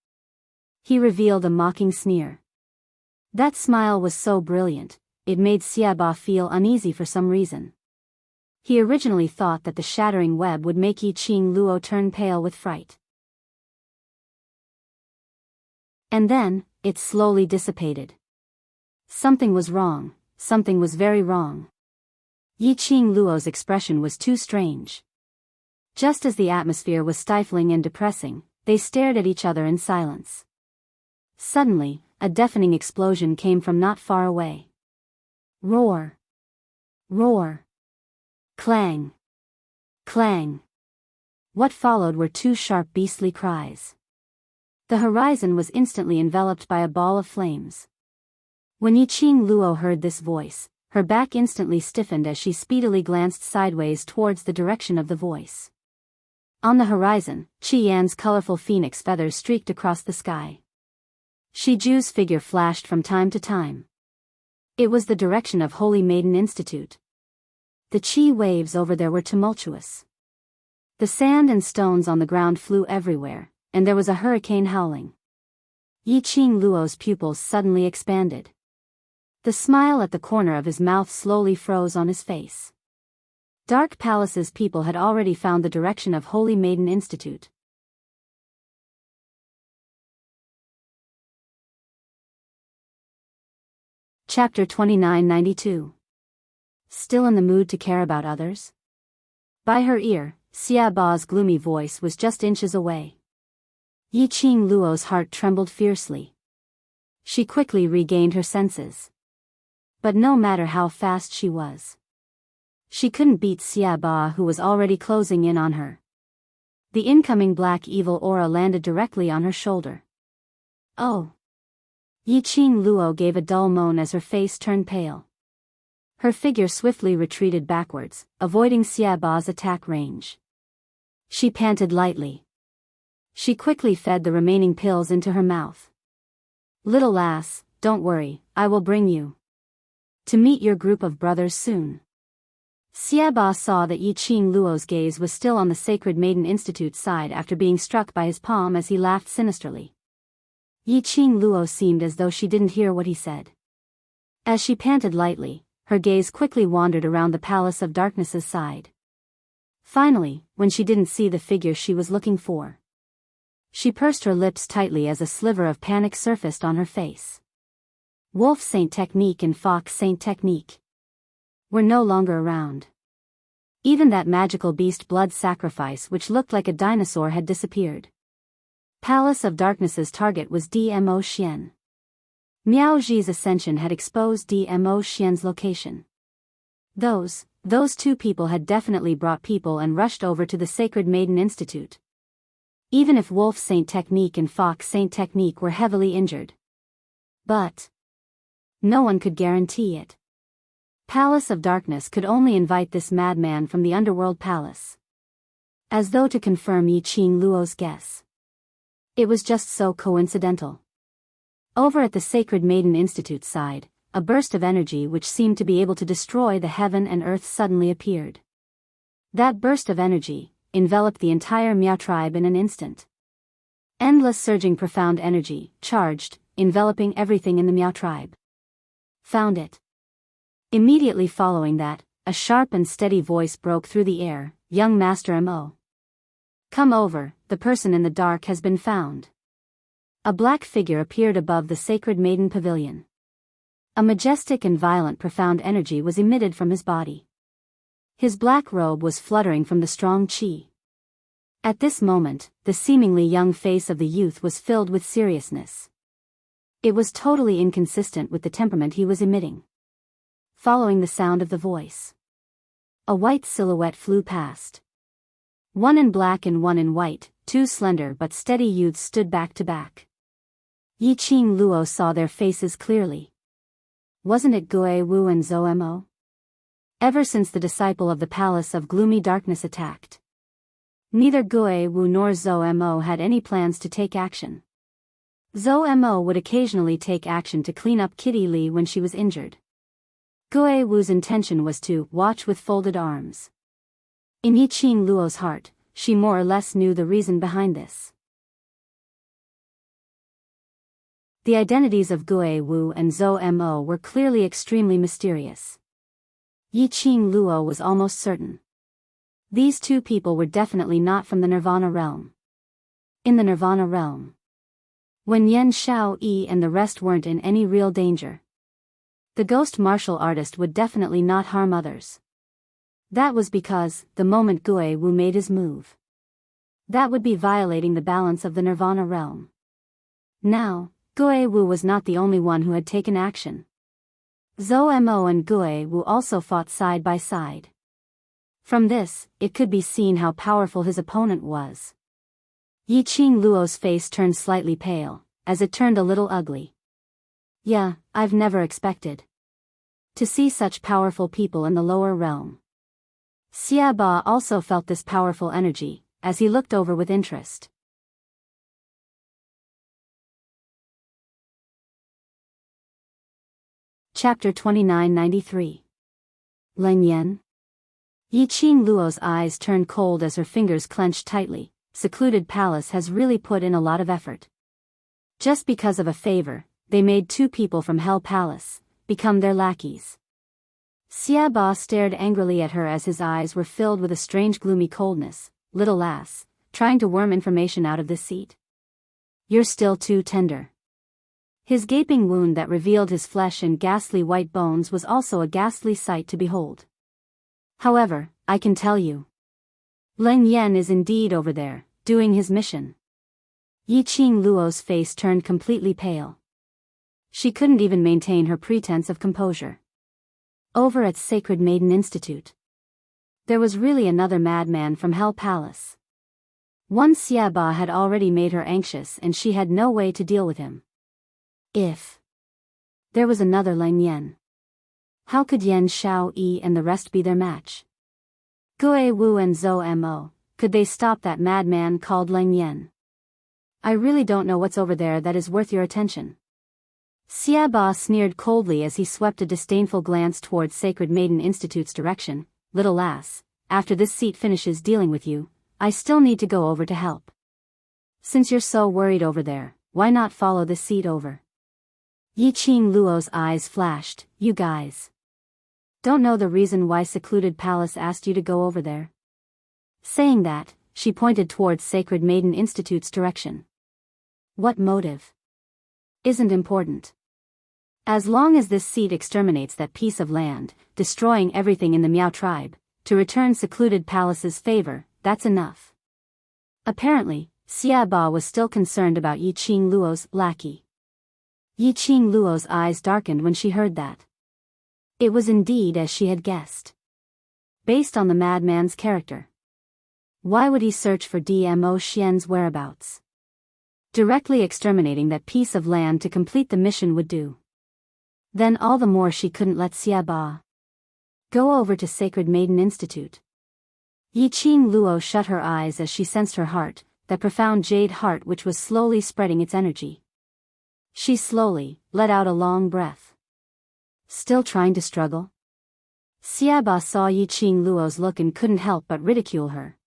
He revealed a mocking sneer. That smile was so brilliant, it made Xiaba feel uneasy for some reason. He originally thought that the shattering web would make Yiqing Luo turn pale with fright. And then, it slowly dissipated. Something was wrong, something was very wrong. Yiqing Luo's expression was too strange. Just as the atmosphere was stifling and depressing, they stared at each other in silence. Suddenly, a deafening explosion came from not far away. Roar! Roar! Clang! Clang! What followed were two sharp beastly cries. The horizon was instantly enveloped by a ball of flames. When Yiqing Luo heard this voice, her back instantly stiffened as she speedily glanced sideways towards the direction of the voice. On the horizon, Qi Yan's colorful phoenix feathers streaked across the sky. Shi Ju's figure flashed from time to time. It was the direction of Holy Maiden Institute. The qi waves over there were tumultuous. The sand and stones on the ground flew everywhere, and there was a hurricane howling. Yiqing Luo's pupils suddenly expanded. The smile at the corner of his mouth slowly froze on his face. Dark Palace's people had already found the direction of Holy Maiden Institute. Chapter 2992. Still in the mood to care about others? By her ear, Xia Ba's gloomy voice was just inches away. Yiqing Luo's heart trembled fiercely. She quickly regained her senses. But no matter how fast she was, she couldn't beat Xia Ba, who was already closing in on her. The incoming black evil aura landed directly on her shoulder. Oh! Yiqing Luo gave a dull moan as her face turned pale. Her figure swiftly retreated backwards, avoiding Xia Ba's attack range. She panted lightly. She quickly fed the remaining pills into her mouth. Little lass, don't worry, I will bring you to meet your group of brothers soon. Xia Ba saw that Yiqing Luo's gaze was still on the Sacred Maiden Institute side after being struck by his palm as he laughed sinisterly. Yiqing Luo seemed as though she didn't hear what he said. As she panted lightly, her gaze quickly wandered around the Palace of Darkness's side. Finally, when she didn't see the figure she was looking for, she pursed her lips tightly as a sliver of panic surfaced on her face. Wolf Saint Technique and Fox Saint Technique were no longer around. Even that magical beast blood sacrifice which looked like a dinosaur had disappeared. Palace of Darkness's target was DMO Xian. Miao Ji's ascension had exposed DMO Xian's location. Those two people had definitely brought people and rushed over to the Sacred Maiden Institute. Even if Wolf Saint Technique and Fox Saint Technique were heavily injured. But no one could guarantee it. Palace of Darkness could only invite this madman from the Underworld Palace, as though to confirm Yiqing Luo's guess. It was just so coincidental. Over at the Sacred Maiden Institute side, a burst of energy which seemed to be able to destroy the heaven and earth suddenly appeared. That burst of energy enveloped the entire Miao tribe in an instant. Endless surging profound energy, charged, enveloping everything in the Miao tribe. Found it. Immediately following that, a sharp and steady voice broke through the air, "Young Master Mo. Come over, the person in the dark has been found." A black figure appeared above the Sacred Maiden Pavilion. A majestic and violent profound energy was emitted from his body. His black robe was fluttering from the strong qi. At this moment, the seemingly young face of the youth was filled with seriousness. It was totally inconsistent with the temperament he was emitting. Following the sound of the voice, a white silhouette flew past. One in black and one in white, two slender but steady youths stood back to back. Yiqing Luo saw their faces clearly. Wasn't it Gue Wu and Zhou Mo? Ever since the disciple of the Palace of Gloomy Darkness attacked, neither Gue Wu nor Zhou Mo had any plans to take action. Zhou Mo would occasionally take action to clean up Kitty Li when she was injured. Gue Wu's intention was to watch with folded arms. In Yiqing Luo's heart, she more or less knew the reason behind this. The identities of Gue Wu and Zhou Mo were clearly extremely mysterious. Yiqing Luo was almost certain. These two people were definitely not from the Nirvana realm. In the Nirvana realm, when Yan Xiao Yi and the rest weren't in any real danger, the ghost martial artist would definitely not harm others. That was because, the moment Gui Wu made his move, that would be violating the balance of the Nirvana realm. Now, Gui Wu was not the only one who had taken action. Zhou Mo and Gui Wu also fought side by side. From this, it could be seen how powerful his opponent was. Yiqing Luo's face turned slightly pale, as it turned a little ugly. Yeah, I've never expected to see such powerful people in the lower realm. Xia Ba also felt this powerful energy, as he looked over with interest. Chapter 2993. Leng Yan. Yiqing Luo's eyes turned cold as her fingers clenched tightly. Secluded Palace has really put in a lot of effort. Just because of a favor, they made two people from Hell Palace become their lackeys. Xia Ba stared angrily at her as his eyes were filled with a strange gloomy coldness. Little lass, trying to worm information out of this seat? You're still too tender. His gaping wound that revealed his flesh and ghastly white bones was also a ghastly sight to behold. However, I can tell you, Leng Yan is indeed over there, doing his mission. Yiqing Luo's face turned completely pale. She couldn't even maintain her pretense of composure. Over at Sacred Maiden Institute, there was really another madman from Hell Palace. One Xia Ba had already made her anxious and she had no way to deal with him. If there was another Leng Yan, how could Yan Xiao Yi and the rest be their match? Gui Wu and Zhou Mo, could they stop that madman called Leng Yan? I really don't know what's over there that is worth your attention. Xia Ba sneered coldly as he swept a disdainful glance towards Sacred Maiden Institute's direction. Little lass, after this seat finishes dealing with you, I still need to go over to help. Since you're so worried over there, why not follow this seat over? Yiqing Luo's eyes flashed. You guys don't know the reason why Secluded Palace asked you to go over there? Saying that, she pointed towards Sacred Maiden Institute's direction. What motive? Isn't important. As long as this seat exterminates that piece of land, destroying everything in the Miao tribe, to return Secluded Palace's favor, that's enough. Apparently, Xia Ba was still concerned about Yiqing Luo's lackey. Yiqing Luo's eyes darkened when she heard that. It was indeed as she had guessed. Based on the madman's character, why would he search for Dmo Xian's whereabouts? Directly exterminating that piece of land to complete the mission would do. Then all the more she couldn't let Xia Ba go over to Sacred Maiden Institute. Yiqing Luo shut her eyes as she sensed her heart, that profound jade heart which was slowly spreading its energy. She slowly let out a long breath. Still trying to struggle? Xia Ba saw Yiqing Luo's look and couldn't help but ridicule her.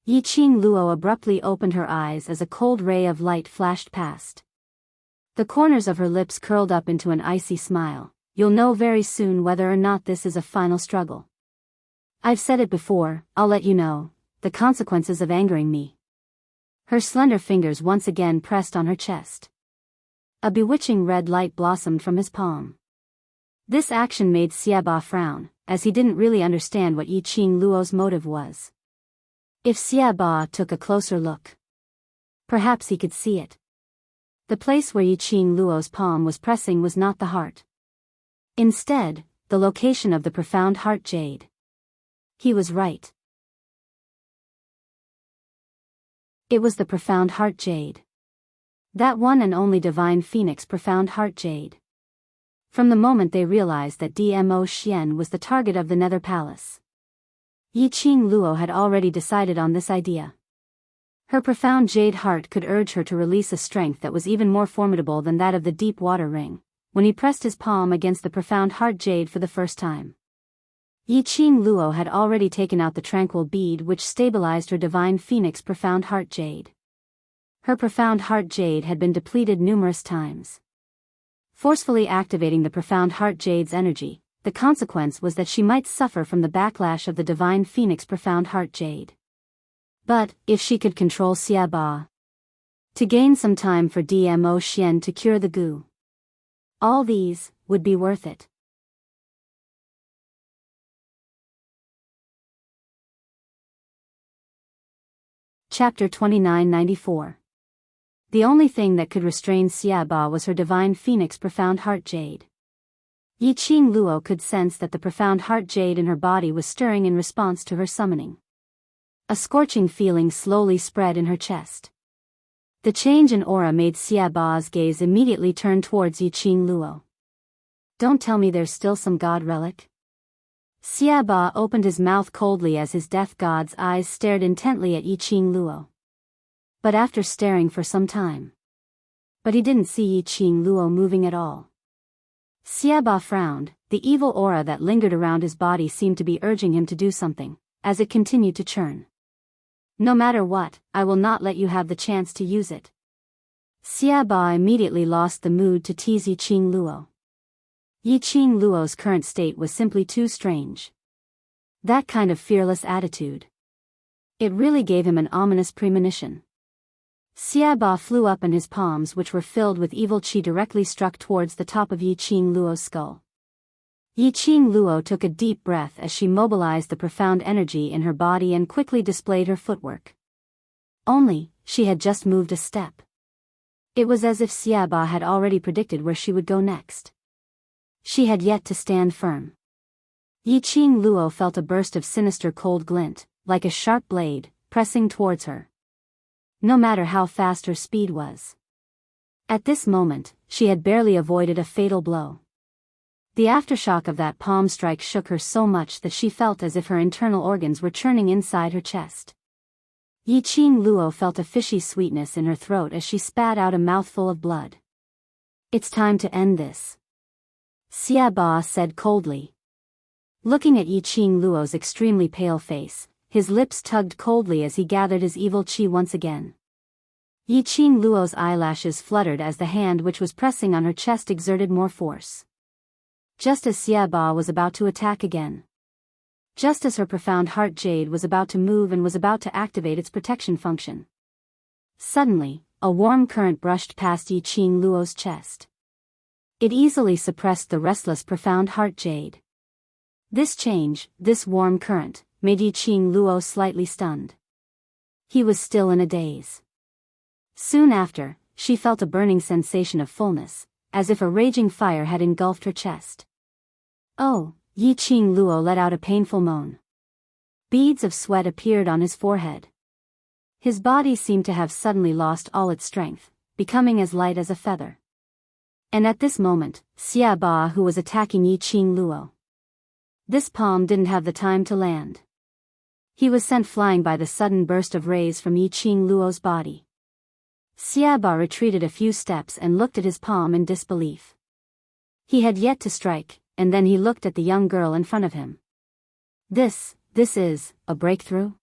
Yiqing Luo abruptly opened her eyes as a cold ray of light flashed past. The corners of her lips curled up into an icy smile. You'll know very soon whether or not this is a final struggle. I've said it before, I'll let you know, the consequences of angering me. Her slender fingers once again pressed on her chest. A bewitching red light blossomed from his palm. This action made Xia Ba frown, as he didn't really understand what Yiqing Luo's motive was. If Xia Ba took a closer look, perhaps he could see it. The place where Yiqing Luo's palm was pressing was not the heart. Instead, the location of the profound heart jade. He was right. It was the profound heart jade. That one and only divine phoenix profound heart jade. From the moment they realized that Dmo Xian was the target of the Nether Palace, Yiqing Luo had already decided on this idea. Her profound jade heart could urge her to release a strength that was even more formidable than that of the deep water ring, when he pressed his palm against the profound heart jade for the first time. Yiqing Luo had already taken out the tranquil bead which stabilized her divine phoenix profound heart jade. Her profound heart jade had been depleted numerous times. Forcefully activating the profound heart jade's energy, the consequence was that she might suffer from the backlash of the divine phoenix profound heart jade. But, if she could control Xiaba, to gain some time for Dmo Xian to cure the goo, all these would be worth it. Chapter 2994. The only thing that could restrain Xiaba was her divine phoenix profound heart jade. Yi Qing Luo could sense that the profound heart jade in her body was stirring in response to her summoning. A scorching feeling slowly spread in her chest. The change in aura made Xiaba's gaze immediately turn towards Yi Qing Luo. Don't tell me there's still some god relic? Xiaba opened his mouth coldly as his death god's eyes stared intently at Yi Qing Luo. But after staring for some time, he didn't see Yi Qing Luo moving at all. Xiaba frowned. The evil aura that lingered around his body seemed to be urging him to do something, as it continued to churn. No matter what, I will not let you have the chance to use it. Xiaba immediately lost the mood to tease Yi Qing Luo. Yi Qing Luo's current state was simply too strange. That kind of fearless attitude. It really gave him an ominous premonition. Xiaba flew up and his palms which were filled with evil qi directly struck towards the top of Yi Qing Luo's skull. Yi Qing Luo took a deep breath as she mobilized the profound energy in her body and quickly displayed her footwork. Only, she had just moved a step. It was as if Xiaba had already predicted where she would go next. She had yet to stand firm. Yi Qing Luo felt a burst of sinister cold glint, like a sharp blade, pressing towards her. No matter how fast her speed was. At this moment, she had barely avoided a fatal blow. The aftershock of that palm strike shook her so much that she felt as if her internal organs were churning inside her chest. Yi Qing Luo felt a fishy sweetness in her throat as she spat out a mouthful of blood. It's time to end this, Xiaba said coldly. Looking at Yi Qing Luo's extremely pale face, his lips tugged coldly as he gathered his evil qi once again. Yi Qing Luo's eyelashes fluttered as the hand which was pressing on her chest exerted more force. Just as Xiaba was about to attack again. Just as her profound heart jade was about to move and was about to activate its protection function. Suddenly, a warm current brushed past Yi Qing Luo's chest. It easily suppressed the restless profound heart jade. This change, this warm current, made Yi Qing Luo slightly stunned. He was still in a daze. Soon after, she felt a burning sensation of fullness, as if a raging fire had engulfed her chest. Oh, Yi Qing Luo let out a painful moan. Beads of sweat appeared on his forehead. His body seemed to have suddenly lost all its strength, becoming as light as a feather. And at this moment, Xiaba who was attacking Yi Qing Luo. This palm didn't have the time to land. He was sent flying by the sudden burst of rays from Yi Qing Luo's body. Xiaba retreated a few steps and looked at his palm in disbelief. He had yet to strike, and then he looked at the young girl in front of him. This is a breakthrough?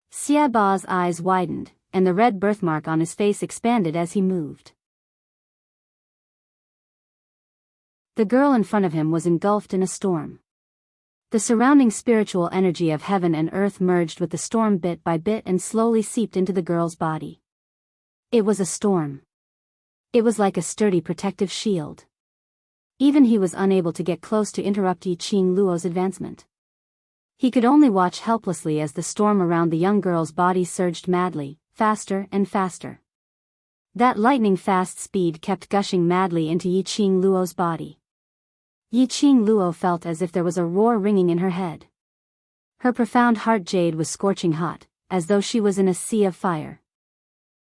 Xiaba's eyes widened, and the red birthmark on his face expanded as he moved. The girl in front of him was engulfed in a storm. The surrounding spiritual energy of heaven and earth merged with the storm bit by bit and slowly seeped into the girl's body. It was a storm. It was like a sturdy protective shield. Even he was unable to get close to interrupt Yi Qing Luo's advancement. He could only watch helplessly as the storm around the young girl's body surged madly, faster and faster. That lightning-fast speed kept gushing madly into Yi Qing Luo's body. Yi Qing Luo felt as if there was a roar ringing in her head. Her profound heart jade was scorching hot, as though she was in a sea of fire.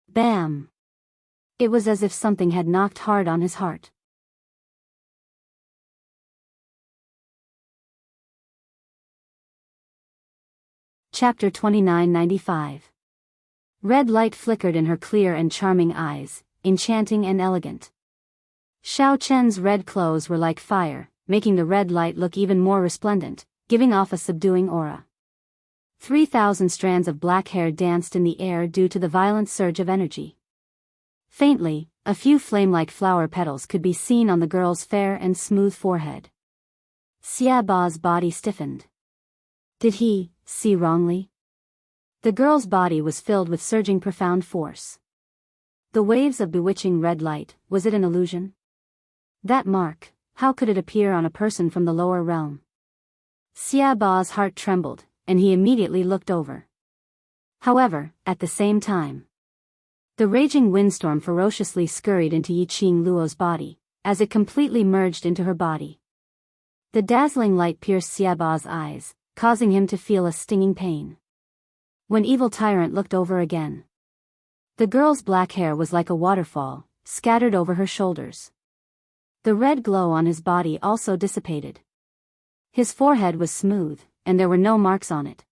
Bam! It was as if something had knocked hard on his heart. Chapter 2995. Red light flickered in her clear and charming eyes, enchanting and elegant. Xiao Chen's red clothes were like fire, making the red light look even more resplendent, giving off a subduing aura. 3,000 strands of black hair danced in the air due to the violent surge of energy. Faintly, a few flame-like flower petals could be seen on the girl's fair and smooth forehead. Xiaoba's body stiffened. Did he see wrongly? The girl's body was filled with surging profound force. The waves of bewitching red light, was it an illusion? That mark, how could it appear on a person from the lower realm? Xiaoba's heart trembled, and he immediately looked over. However, at the same time, the raging windstorm ferociously scurried into Yiqing Luo's body, as it completely merged into her body. The dazzling light pierced Xiaoba's eyes, causing him to feel a stinging pain. When Evil Tyrant looked over again, the girl's black hair was like a waterfall, scattered over her shoulders. The red glow on his body also dissipated. His forehead was smooth, and there were no marks on it.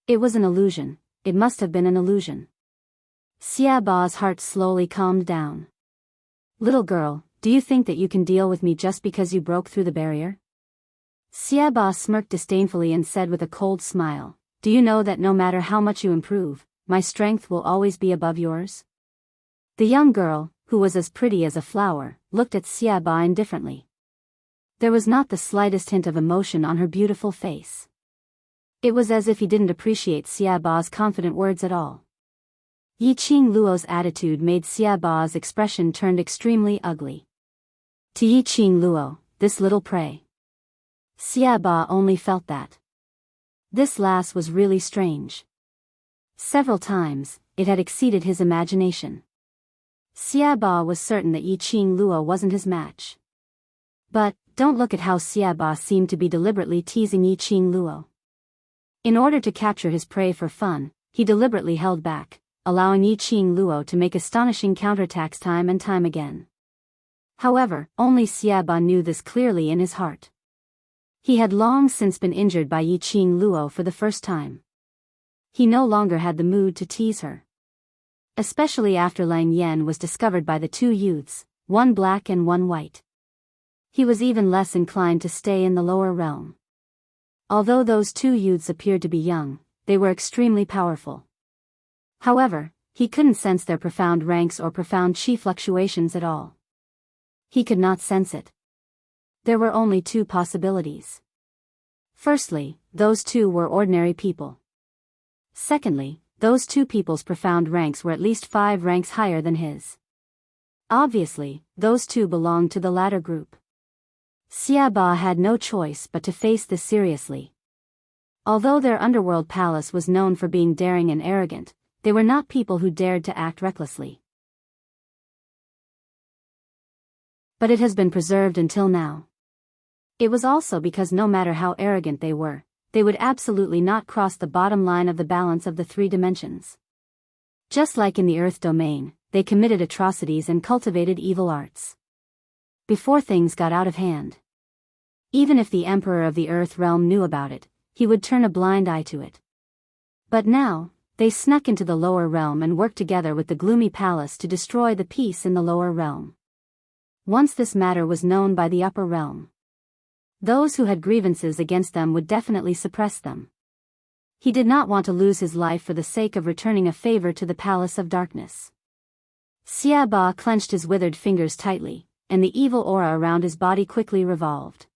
It was an illusion, it must have been an illusion. Xiaoba's heart slowly calmed down. Little girl, do you think that you can deal with me just because you broke through the barrier? Xiaoba smirked disdainfully and said with a cold smile, do you know that no matter how much you improve, my strength will always be above yours? The young girl, who was as pretty as a flower, looked at Xiaoba indifferently. There was not the slightest hint of emotion on her beautiful face. It was as if he didn't appreciate Xiaoba's confident words at all. Yiqing Luo's attitude made Xiaoba's expression turned extremely ugly. To Yiqing Luo, this little prey. Xiaoba only felt that this lass was really strange. Several times, it had exceeded his imagination. Xiaoba was certain that Yiqing Luo wasn't his match. But, don't look at how Xiaoba seemed to be deliberately teasing Yiqing Luo. In order to capture his prey for fun, he deliberately held back, allowing Yiqing Luo to make astonishing counterattacks time and time again. However, only Xiaoba knew this clearly in his heart. He had long since been injured by Yiqing Luo for the first time. He no longer had the mood to tease her. Especially after Lang Yan was discovered by the two youths, one black and one white. He was even less inclined to stay in the lower realm. Although those two youths appeared to be young, they were extremely powerful. However, he couldn't sense their profound ranks or profound chi fluctuations at all. He could not sense it. There were only two possibilities. Firstly, those two were ordinary people. Secondly, those two people's profound ranks were at least 5 ranks higher than his. Obviously, those two belonged to the latter group. Xiaoba had no choice but to face this seriously. Although their underworld palace was known for being daring and arrogant, they were not people who dared to act recklessly. But it has been preserved until now. It was also because no matter how arrogant they would absolutely not cross the bottom line of the balance of the 3 dimensions. Just like in the Earth domain, they committed atrocities and cultivated evil arts. Before things got out of hand. Even if the Emperor of the Earth realm knew about it, he would turn a blind eye to it. But now, they snuck into the lower realm and worked together with the gloomy palace to destroy the peace in the lower realm. Once this matter was known by the upper realm, those who had grievances against them would definitely suppress them. He did not want to lose his life for the sake of returning a favor to the Palace of Darkness. Xiaoba clenched his withered fingers tightly, and the evil aura around his body quickly revolved.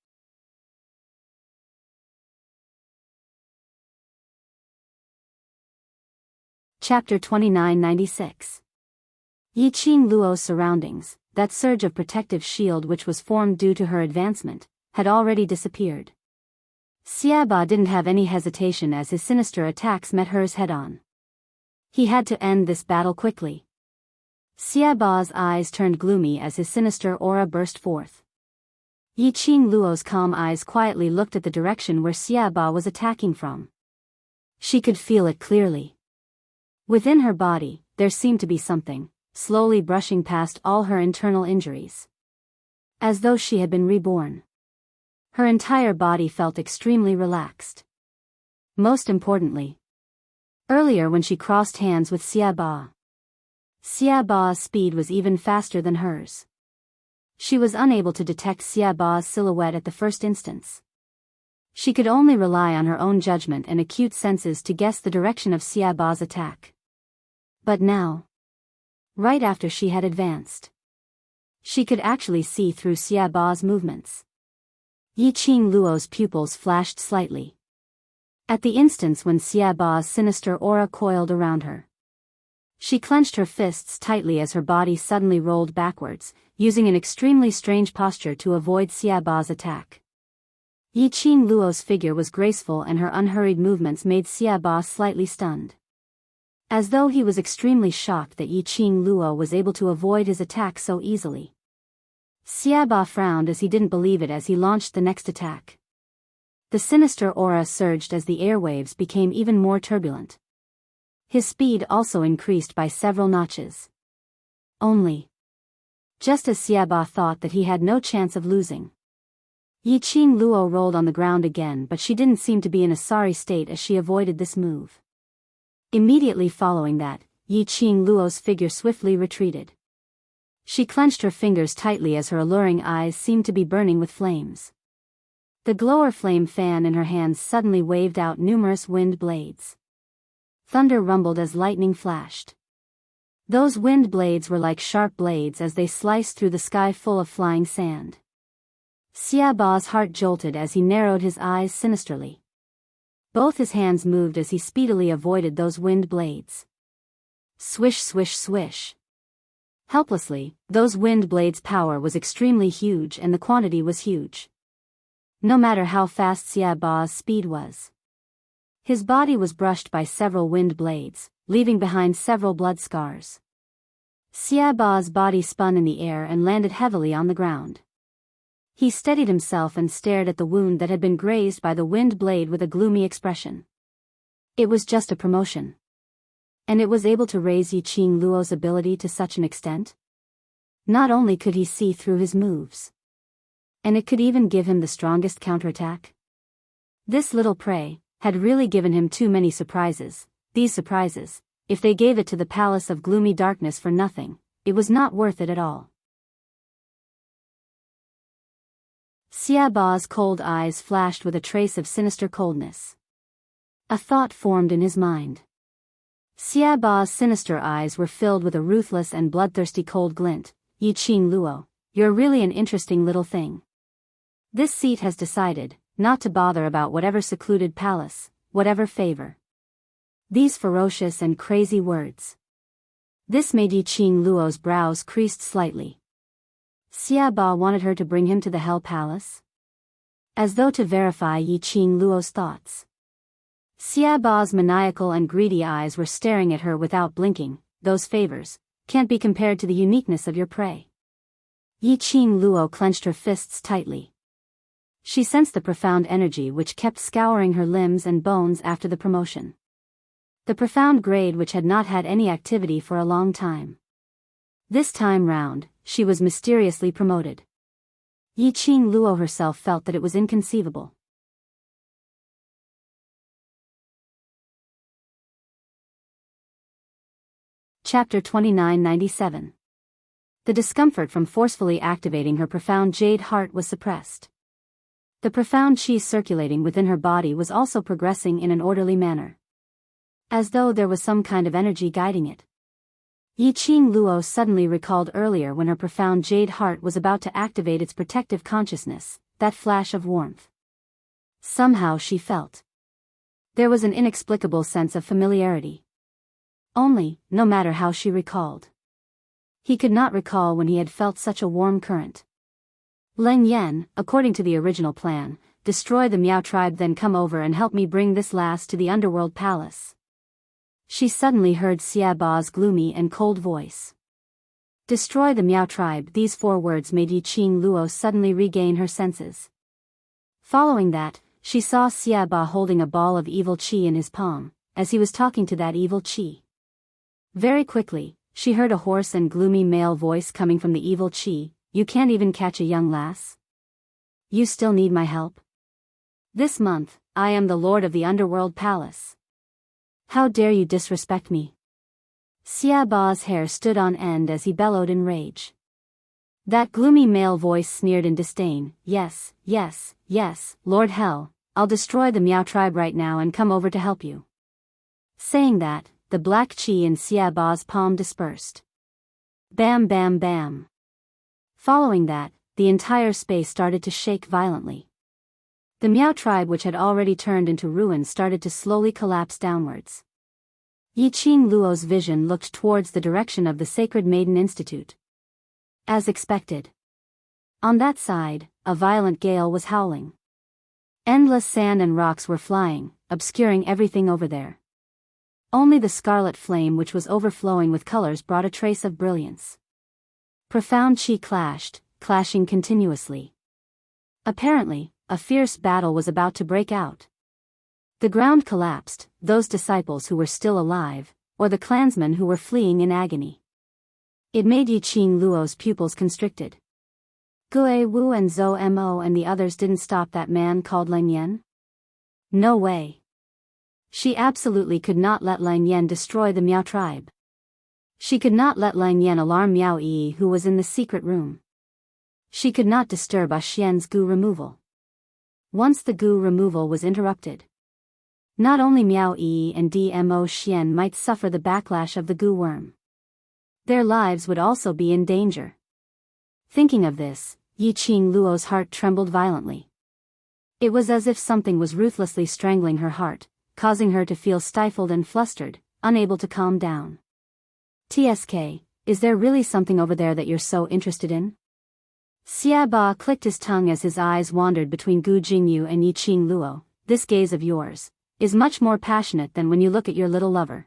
Chapter 2996. Yiqing Luo's surroundings, that surge of protective shield which was formed due to her advancement, had already disappeared. Xiaoba didn't have any hesitation as his sinister attacks met hers head-on. He had to end this battle quickly. Xiaoba's eyes turned gloomy as his sinister aura burst forth. Yiqing Luo's calm eyes quietly looked at the direction where Xiaoba was attacking from. She could feel it clearly. Within her body, there seemed to be something, slowly brushing past all her internal injuries. As though she had been reborn. Her entire body felt extremely relaxed. Most importantly, earlier when she crossed hands with Xiaoba's speed was even faster than hers. She was unable to detect Xiaoba's silhouette at the first instance. She could only rely on her own judgment and acute senses to guess the direction of Xiaoba's attack. But now, right after she had advanced, she could actually see through Xiaoba's movements. Yi Qing Luo's pupils flashed slightly. At the instance when Xia Ba's sinister aura coiled around her. She clenched her fists tightly as her body suddenly rolled backwards, using an extremely strange posture to avoid Xia Ba's attack. Yi Qing Luo's figure was graceful and her unhurried movements made Xia Ba slightly stunned. As though he was extremely shocked that Yi Qing Luo was able to avoid his attack so easily. Xia Ba frowned as he didn't believe it as he launched the next attack. The sinister aura surged as the airwaves became even more turbulent. His speed also increased by several notches. Just as Xia Ba thought that he had no chance of losing. Yi Qing Luo rolled on the ground again, but she didn't seem to be in a sorry state as she avoided this move. Immediately following that, Yi Qing Luo's figure swiftly retreated. She clenched her fingers tightly as her alluring eyes seemed to be burning with flames. The glower flame fan in her hands suddenly waved out numerous wind blades. Thunder rumbled as lightning flashed. Those wind blades were like sharp blades as they sliced through the sky full of flying sand. Xia Ba's heart jolted as he narrowed his eyes sinisterly. Both his hands moved as he speedily avoided those wind blades. Swish, swish, swish. Helplessly, those wind blades' power was extremely huge and the quantity was huge. No matter how fast Xia Ba's speed was. His body was brushed by several wind blades, leaving behind several blood scars. Xia Ba's body spun in the air and landed heavily on the ground. He steadied himself and stared at the wound that had been grazed by the wind blade with a gloomy expression. It was just a promotion. And it was able to raise Yi Qing Luo's ability to such an extent? Not only could he see through his moves. And it could even give him the strongest counterattack. This little prey had really given him too many surprises. These surprises, if they gave it to the palace of gloomy darkness for nothing, it was not worth it at all. Xia Ba's cold eyes flashed with a trace of sinister coldness. A thought formed in his mind. Xia Ba's sinister eyes were filled with a ruthless and bloodthirsty cold glint. Yi Qing Luo, you're really an interesting little thing. This seat has decided not to bother about whatever secluded palace, whatever favor. These ferocious and crazy words. This made Yi Qing Luo's brows creased slightly. Xia Ba wanted her to bring him to the Hell Palace? As though to verify Yi Qing Luo's thoughts. Xia Ba's maniacal and greedy eyes were staring at her without blinking. Those favors can't be compared to the uniqueness of your prey. Yi Qing Luo clenched her fists tightly. She sensed the profound energy which kept scouring her limbs and bones after the promotion. The profound grade which had not had any activity for a long time. This time round, she was mysteriously promoted. Yi Qing Luo herself felt that it was inconceivable. Chapter 2997. The discomfort from forcefully activating her profound jade heart was suppressed. The profound qi circulating within her body was also progressing in an orderly manner. As though there was some kind of energy guiding it. Yi Qing Luo suddenly recalled earlier when her profound jade heart was about to activate its protective consciousness, that flash of warmth. Somehow she felt. There was an inexplicable sense of familiarity. Only, no matter how she recalled. He could not recall when he had felt such a warm current. Leng Yen, according to the original plan, destroy the Miao tribe, then come over and help me bring this lass to the underworld palace. She suddenly heard Xia Ba's gloomy and cold voice. Destroy the Miao tribe. These 4 words made Yi Qing Luo suddenly regain her senses. Following that, she saw Xia Ba holding a ball of evil qi in his palm, as he was talking to that evil qi. Very quickly, she heard a hoarse and gloomy male voice coming from the evil qi. You can't even catch a young lass? You still need my help? This month, I am the lord of the underworld palace. How dare you disrespect me? Xia Ba's hair stood on end as he bellowed in rage. That gloomy male voice sneered in disdain. Yes, yes, yes, Lord Hell, I'll destroy the Miao tribe right now and come over to help you. Saying that, the black qi in Xia Ba's palm dispersed. Bam bam bam. Following that, the entire space started to shake violently. The Miao tribe, which had already turned into ruins, started to slowly collapse downwards. Yiqing Luo's vision looked towards the direction of the Sacred Maiden Institute. As expected. On that side, a violent gale was howling. Endless sand and rocks were flying, obscuring everything over there. Only the scarlet flame, which was overflowing with colors, brought a trace of brilliance. Profound chi clashed, clashing continuously. Apparently, a fierce battle was about to break out. The ground collapsed, those disciples who were still alive, or the clansmen who were fleeing in agony. It made Yiqing Luo's pupils constricted. Gue Wu and Zhou Mo and the others didn't stop that man called Lang Yan? No way. She absolutely could not let Lang Yan destroy the Miao tribe. She could not let Lang Yan alarm Miao Yi, who was in the secret room. She could not disturb Xian's gu removal. Once the gu removal was interrupted, not only Miao Yi and Dmo Xian might suffer the backlash of the gu worm. Their lives would also be in danger. Thinking of this, Yiqing Luo's heart trembled violently. It was as if something was ruthlessly strangling her heart, causing her to feel stifled and flustered, unable to calm down. TSK, is there really something over there that you're so interested in? Xia Ba clicked his tongue as his eyes wandered between Gu Jingyu and Yiqing Luo. This gaze of yours is much more passionate than when you look at your little lover.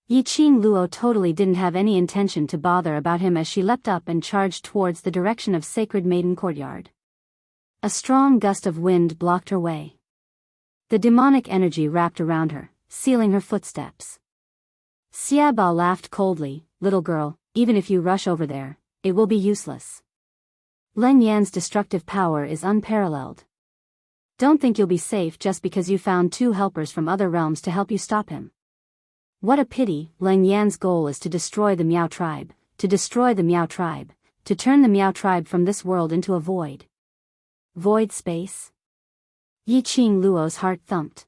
Yiqing Luo totally didn't have any intention to bother about him as she leapt up and charged towards the direction of Sacred Maiden Courtyard. A strong gust of wind blocked her way. The demonic energy wrapped around her, sealing her footsteps. Xia Ba laughed coldly. Little girl, even if you rush over there, it will be useless. Lang Yan's destructive power is unparalleled. Don't think you'll be safe just because you found 2 helpers from other realms to help you stop him. What a pity. Lang Yan's goal is to destroy the Miao tribe, to destroy the Miao tribe, to turn the Miao tribe from this world into a void. Void space? Yiqing Luo's heart thumped.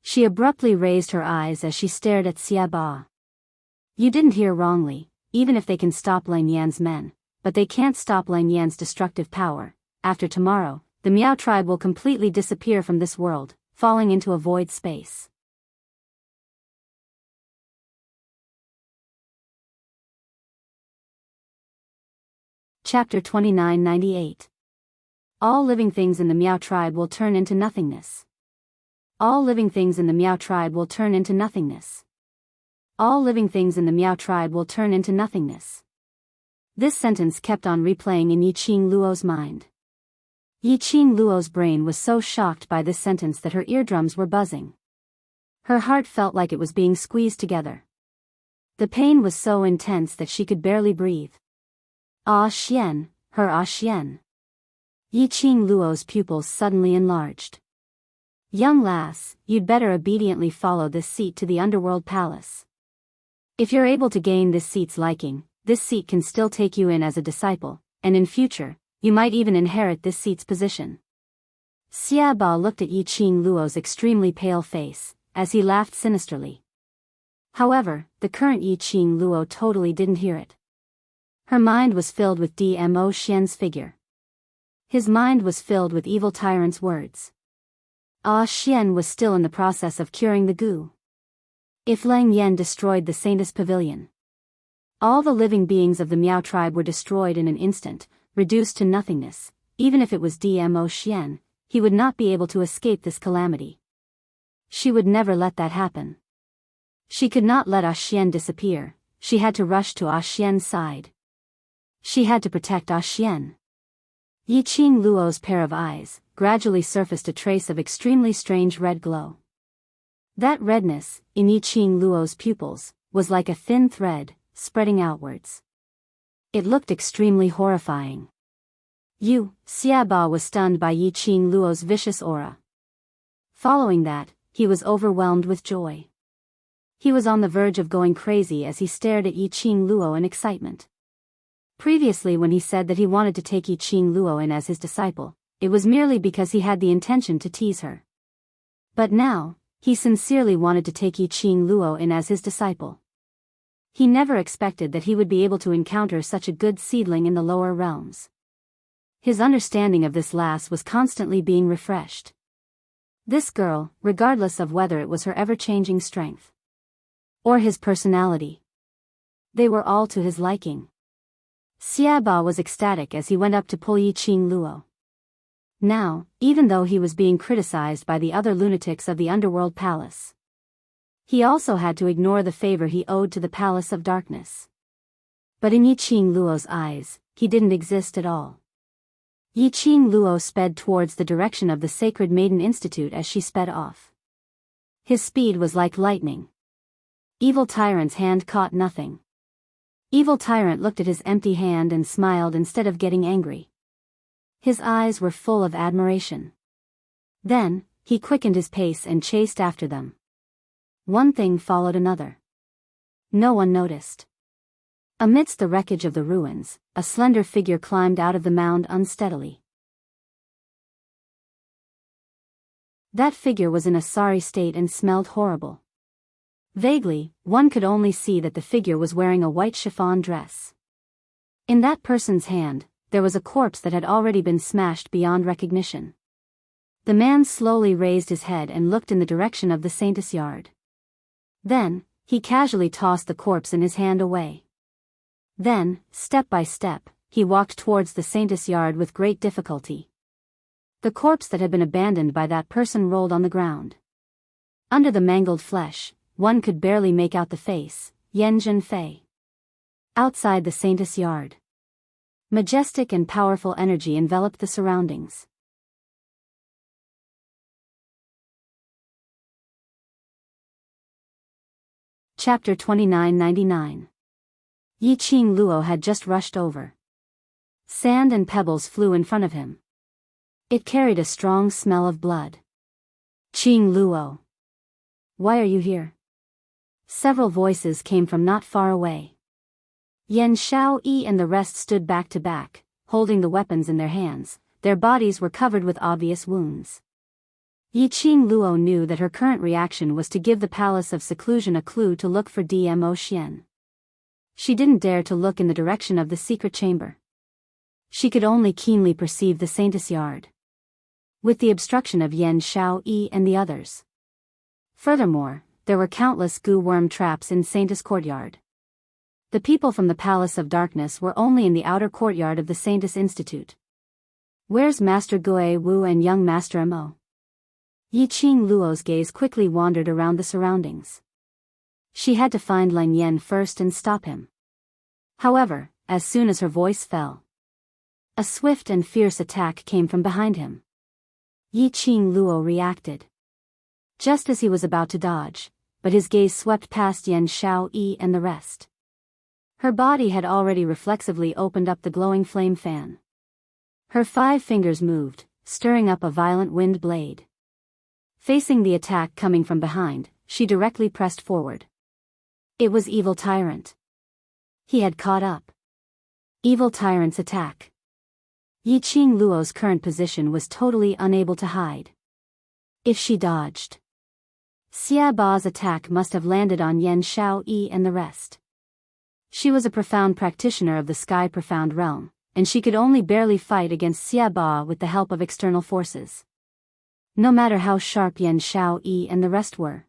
She abruptly raised her eyes as she stared at Xia Ba. You didn't hear wrongly, even if they can stop Lang Yan's men, but they can't stop Lang Yan's destructive power. After tomorrow, the Miao tribe will completely disappear from this world, falling into a void space. Chapter 2998. All living things in the Miao tribe will turn into nothingness. All living things in the Miao tribe will turn into nothingness. All living things in the Miao tribe will turn into nothingness. This sentence kept on replaying in Yiqing Luo's mind. Yiqing Luo's brain was so shocked by this sentence that her eardrums were buzzing. Her heart felt like it was being squeezed together. The pain was so intense that she could barely breathe. Ah Xian, her Ah Xian. Yiqing Luo's pupils suddenly enlarged. Young lass, you'd better obediently follow this seat to the underworld palace. If you're able to gain this seat's liking, this seat can still take you in as a disciple, and in future, you might even inherit this seat's position. Xia Ba looked at Yiqing Luo's extremely pale face, as he laughed sinisterly. However, the current Yiqing Luo totally didn't hear it. Her mind was filled with Dmo Xian's figure. His mind was filled with evil tyrant's words. Ah Xian was still in the process of curing the gu. If Lang Yan destroyed the Saintess Pavilion, all the living beings of the Miao tribe were destroyed in an instant, reduced to nothingness. Even if it was Dmo Xian, he would not be able to escape this calamity. She would never let that happen. She could not let Ah Xian disappear. She had to rush to Ah Xian's side. She had to protect Ah Xian. Yiqing Luo's pair of eyes gradually surfaced a trace of extremely strange red glow. That redness, in Yiqing Luo's pupils, was like a thin thread, spreading outwards. It looked extremely horrifying. Xia Ba was stunned by Yiqing Luo's vicious aura. Following that, he was overwhelmed with joy. He was on the verge of going crazy as he stared at Yiqing Luo in excitement. Previously, when he said that he wanted to take Yiqing Luo in as his disciple, it was merely because he had the intention to tease her. But now, he sincerely wanted to take Yiqing Luo in as his disciple. He never expected that he would be able to encounter such a good seedling in the lower realms. His understanding of this lass was constantly being refreshed. This girl, regardless of whether it was her ever-changing strength or his personality, they were all to his liking. Xiaba was ecstatic as he went up to pull Yiqing Luo. Now, even though he was being criticized by the other lunatics of the underworld palace, he also had to ignore the favor he owed to the Palace of Darkness. But in Yiqing Luo's eyes, he didn't exist at all. Yiqing Luo sped towards the direction of the Sacred Maiden Institute as she sped off. His speed was like lightning. Evil Tyrant's hand caught nothing. Evil Tyrant looked at his empty hand and smiled instead of getting angry. His eyes were full of admiration. Then, he quickened his pace and chased after them. One thing followed another. No one noticed. Amidst the wreckage of the ruins, a slender figure climbed out of the mound unsteadily. That figure was in a sorry state and smelled horrible. Vaguely, one could only see that the figure was wearing a white chiffon dress. In that person's hand, there was a corpse that had already been smashed beyond recognition. The man slowly raised his head and looked in the direction of the Saintess Yard. Then, he casually tossed the corpse in his hand away. Then, step by step, he walked towards the Saintess Yard with great difficulty. The corpse that had been abandoned by that person rolled on the ground. Under the mangled flesh, one could barely make out the face, Yan Zhenfei. Outside the Saintess Yard, majestic and powerful energy enveloped the surroundings. Chapter 2999. Yiqing Luo had just rushed over. Sand and pebbles flew in front of him. It carried a strong smell of blood. Qing Luo. Why are you here? Several voices came from not far away. Yan Xiaoyi and the rest stood back to back, holding the weapons in their hands. Their bodies were covered with obvious wounds. Yiqing Luo knew that her current reaction was to give the Palace of Seclusion a clue to look for Dmo Xian. She didn't dare to look in the direction of the secret chamber. She could only keenly perceive the Saintess Yard, with the obstruction of Yan Xiaoyi and the others. Furthermore, there were countless goo worm traps in Saintess Courtyard. The people from the Palace of Darkness were only in the outer courtyard of the Saintess Institute. Where's Master Gui Wu and young Master Mo? Yiqing Luo's gaze quickly wandered around the surroundings. She had to find Lang Yen first and stop him. However, as soon as her voice fell, a swift and fierce attack came from behind him. Yiqing Luo reacted just as he was about to dodge, but his gaze swept past Yan Xiaoyi and the rest. Her body had already reflexively opened up the glowing flame fan. Her 5 fingers moved, stirring up a violent wind blade. Facing the attack coming from behind, she directly pressed forward. It was Evil Tyrant. He had caught up. Evil Tyrant's attack. Yiqing Luo's current position was totally unable to hide. If she dodged, Xiaba's attack must have landed on Yan Xiaoyi and the rest. She was a profound practitioner of the Sky Profound Realm, and she could only barely fight against Xiaba with the help of external forces. No matter how sharp Yan Xiaoyi and the rest were,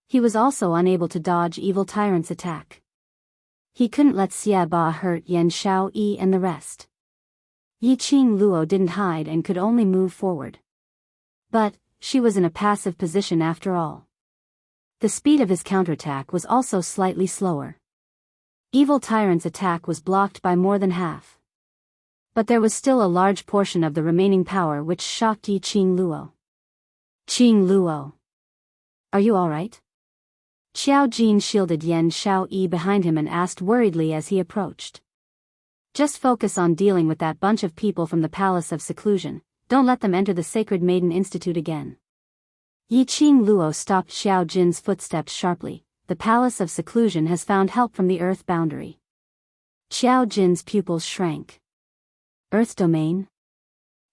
he was also unable to dodge Evil Tyrant's attack. He couldn't let Xiaba hurt Yan Xiaoyi and the rest. Yiqing Luo didn't hide and could only move forward. But she was in a passive position after all. The speed of his counterattack was also slightly slower. Evil Tyrant's attack was blocked by more than half. But there was still a large portion of the remaining power which shocked Yiqing Luo. Qing Luo. Are you alright? Xiao Jin shielded Yan Xiaoyi behind him and asked worriedly as he approached. Just focus on dealing with that bunch of people from the Palace of Seclusion. Don't let them enter the Sacred Maiden Institute again. Yiqing Luo stopped Xiao Jin's footsteps sharply. The Palace of Seclusion has found help from the Earth boundary. Xiao Jin's pupils shrank. Earth domain?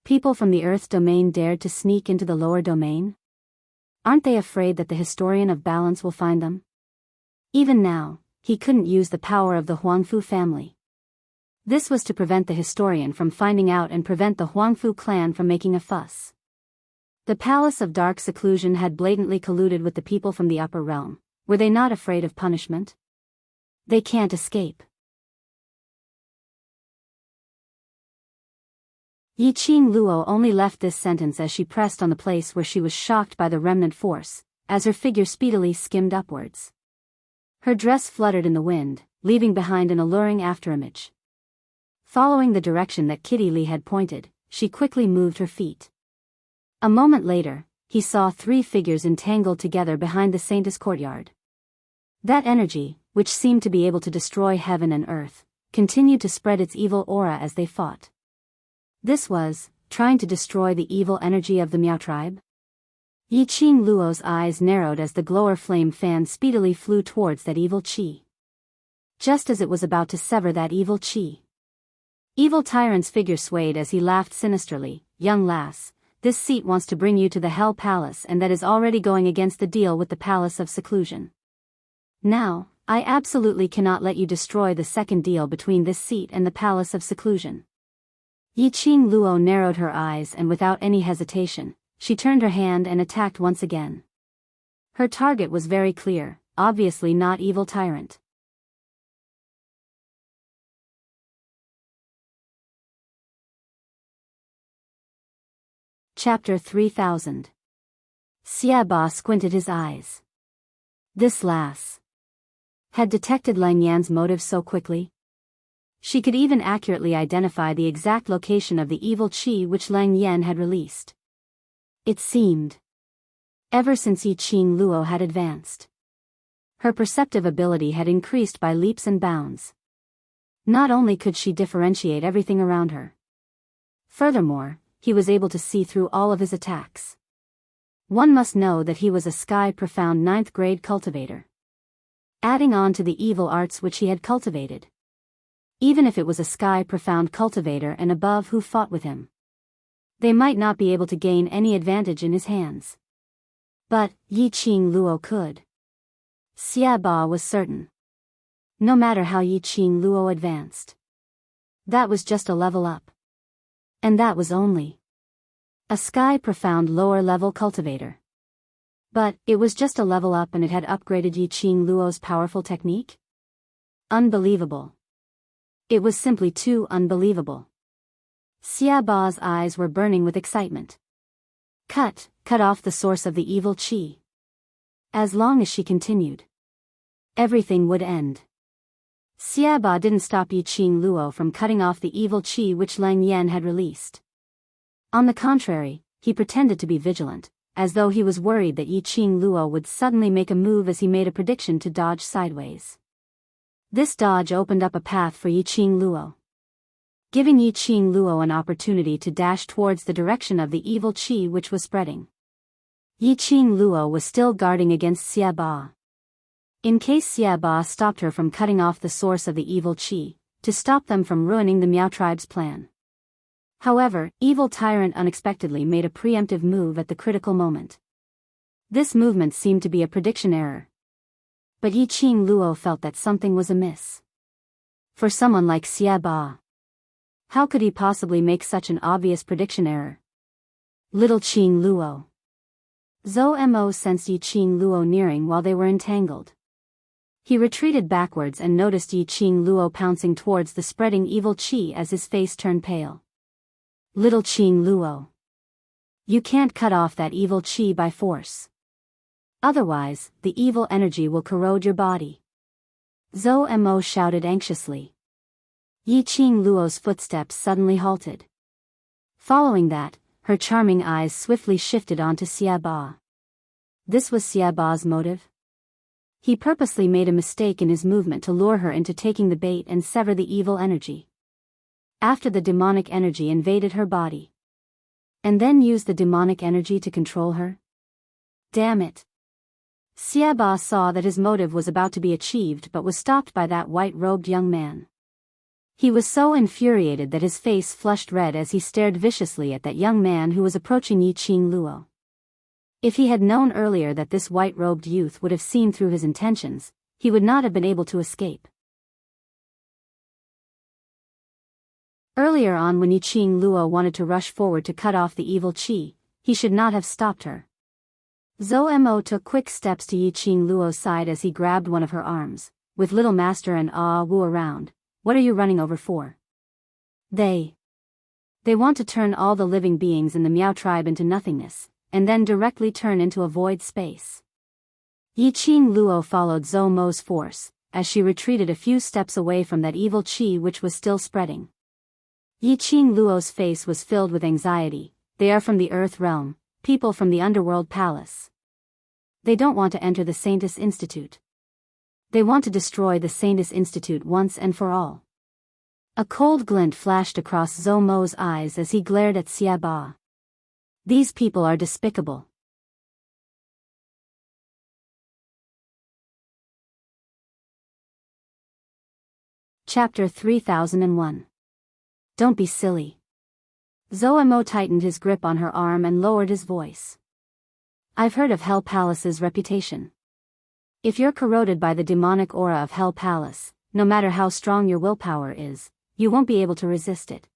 People from the Earth domain dared to sneak into the lower domain? Aren't they afraid that the Historian of Balance will find them? Even now, he couldn't use the power of the Huangfu family. This was to prevent the historian from finding out and prevent the Huangfu clan from making a fuss. The Palace of Dark Seclusion had blatantly colluded with the people from the upper realm. Were they not afraid of punishment? They can't escape. Yiqing Luo only left this sentence as she pressed on the place where she was shocked by the remnant force, as her figure speedily skimmed upwards. Her dress fluttered in the wind, leaving behind an alluring afterimage. Following the direction that Kitty Lee had pointed, she quickly moved her feet. A moment later, he saw 3 figures entangled together behind the saintess courtyard. That energy, which seemed to be able to destroy heaven and earth, continued to spread its evil aura as they fought. This was, trying to destroy the evil energy of the Miao tribe? Yiqing Luo's eyes narrowed as the glower flame fan speedily flew towards that evil qi. Just as it was about to sever that evil qi. Evil Tyrant's figure swayed as he laughed sinisterly. Young lass, this seat wants to bring you to the Hell Palace, and that is already going against the deal with the Palace of Seclusion. Now, I absolutely cannot let you destroy the second deal between this seat and the Palace of Seclusion. Yiqing Luo narrowed her eyes and without any hesitation, she turned her hand and attacked once again. Her target was very clear, obviously not Evil Tyrant. Chapter 3000. Xiaba squinted his eyes. This lass had detected Lang Yan's motive so quickly. She could even accurately identify the exact location of the evil qi which Lang Yan had released. It seemed. Ever since Yiqing Luo had advanced, her perceptive ability had increased by leaps and bounds. Not only could she differentiate everything around her. Furthermore, he was able to see through all of his attacks. One must know that he was a sky-profound 9th grade cultivator. Adding on to the evil arts which he had cultivated. Even if it was a sky-profound cultivator and above who fought with him, they might not be able to gain any advantage in his hands. But Yiqing Luo could. Xiaba was certain. No matter how Yiqing Luo advanced, that was just a level up. And that was only a sky-profound lower-level cultivator. But it was just a level up and it had upgraded Yiqing Luo's powerful technique? Unbelievable. It was simply too unbelievable. Xiaba's eyes were burning with excitement. Cut off the source of the evil qi. As long as she continued, everything would end. Xiaba didn't stop Yiqing Luo from cutting off the evil qi which Lang Yan had released. On the contrary, he pretended to be vigilant, as though he was worried that Yiqing Luo would suddenly make a move as he made a prediction to dodge sideways. This dodge opened up a path for Yiqing Luo, giving Yiqing Luo an opportunity to dash towards the direction of the evil qi which was spreading. Yiqing Luo was still guarding against Xiaba. In case Xiaba stopped her from cutting off the source of the evil qi, to stop them from ruining the Miao tribe's plan. However, Evil Tyrant unexpectedly made a preemptive move at the critical moment. This movement seemed to be a prediction error. But Yiqing Luo felt that something was amiss. For someone like Xiaba, how could he possibly make such an obvious prediction error? Little Qing Luo. Zhou Mo sensed Yiqing Luo nearing while they were entangled. He retreated backwards and noticed Yiqing Luo pouncing towards the spreading evil qi as his face turned pale. Little Qing Luo. You can't cut off that evil qi by force. Otherwise, the evil energy will corrode your body. Zhou Mo shouted anxiously. Yiqing Luo's footsteps suddenly halted. Following that, her charming eyes swiftly shifted onto Xiaba. This was Xiaba's motive? He purposely made a mistake in his movement to lure her into taking the bait and sever the evil energy. After the demonic energy invaded her body. And then used the demonic energy to control her? Damn it. Xiaba saw that his motive was about to be achieved but was stopped by that white-robed young man. He was so infuriated that his face flushed red as he stared viciously at that young man who was approaching Yiqing Luo. If he had known earlier that this white-robed youth would have seen through his intentions, he would not have been able to escape. Earlier on when Yiqing Luo wanted to rush forward to cut off the evil qi, he should not have stopped her. Zhou Mo took quick steps to Yiqing Luo's side as he grabbed one of her arms. With little master and Wu around, what are you running over for? They want to turn all the living beings in the Miao tribe into nothingness, and then directly turn into a void space. Yiqing Luo followed Zhou Mo's force, as she retreated a few steps away from that evil qi which was still spreading. Yiqing Luo's face was filled with anxiety. They are from the Earth realm, people from the Underworld Palace. They don't want to enter the Saintis Institute. They want to destroy the Saintis Institute once and for all. A cold glint flashed across Zhou Mo's eyes as he glared at Xia Ba. These people are despicable. Chapter 3001. Don't be silly. Zhou Mo tightened his grip on her arm and lowered his voice. I've heard of Hell Palace's reputation. If you're corroded by the demonic aura of Hell Palace, no matter how strong your willpower is, you won't be able to resist it.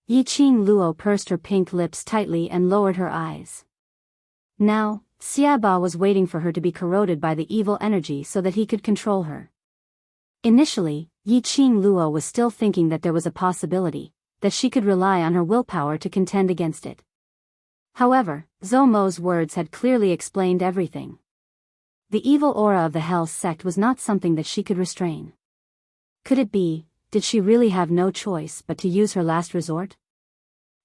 Yiqing Luo pursed her pink lips tightly and lowered her eyes. Now, Xia Ba was waiting for her to be corroded by the evil energy so that he could control her. Initially, Yiqing Luo was still thinking that there was a possibility that she could rely on her willpower to contend against it. However, Zhou Mo's words had clearly explained everything. The evil aura of the Hell sect was not something that she could restrain. Could it be, did she really have no choice but to use her last resort?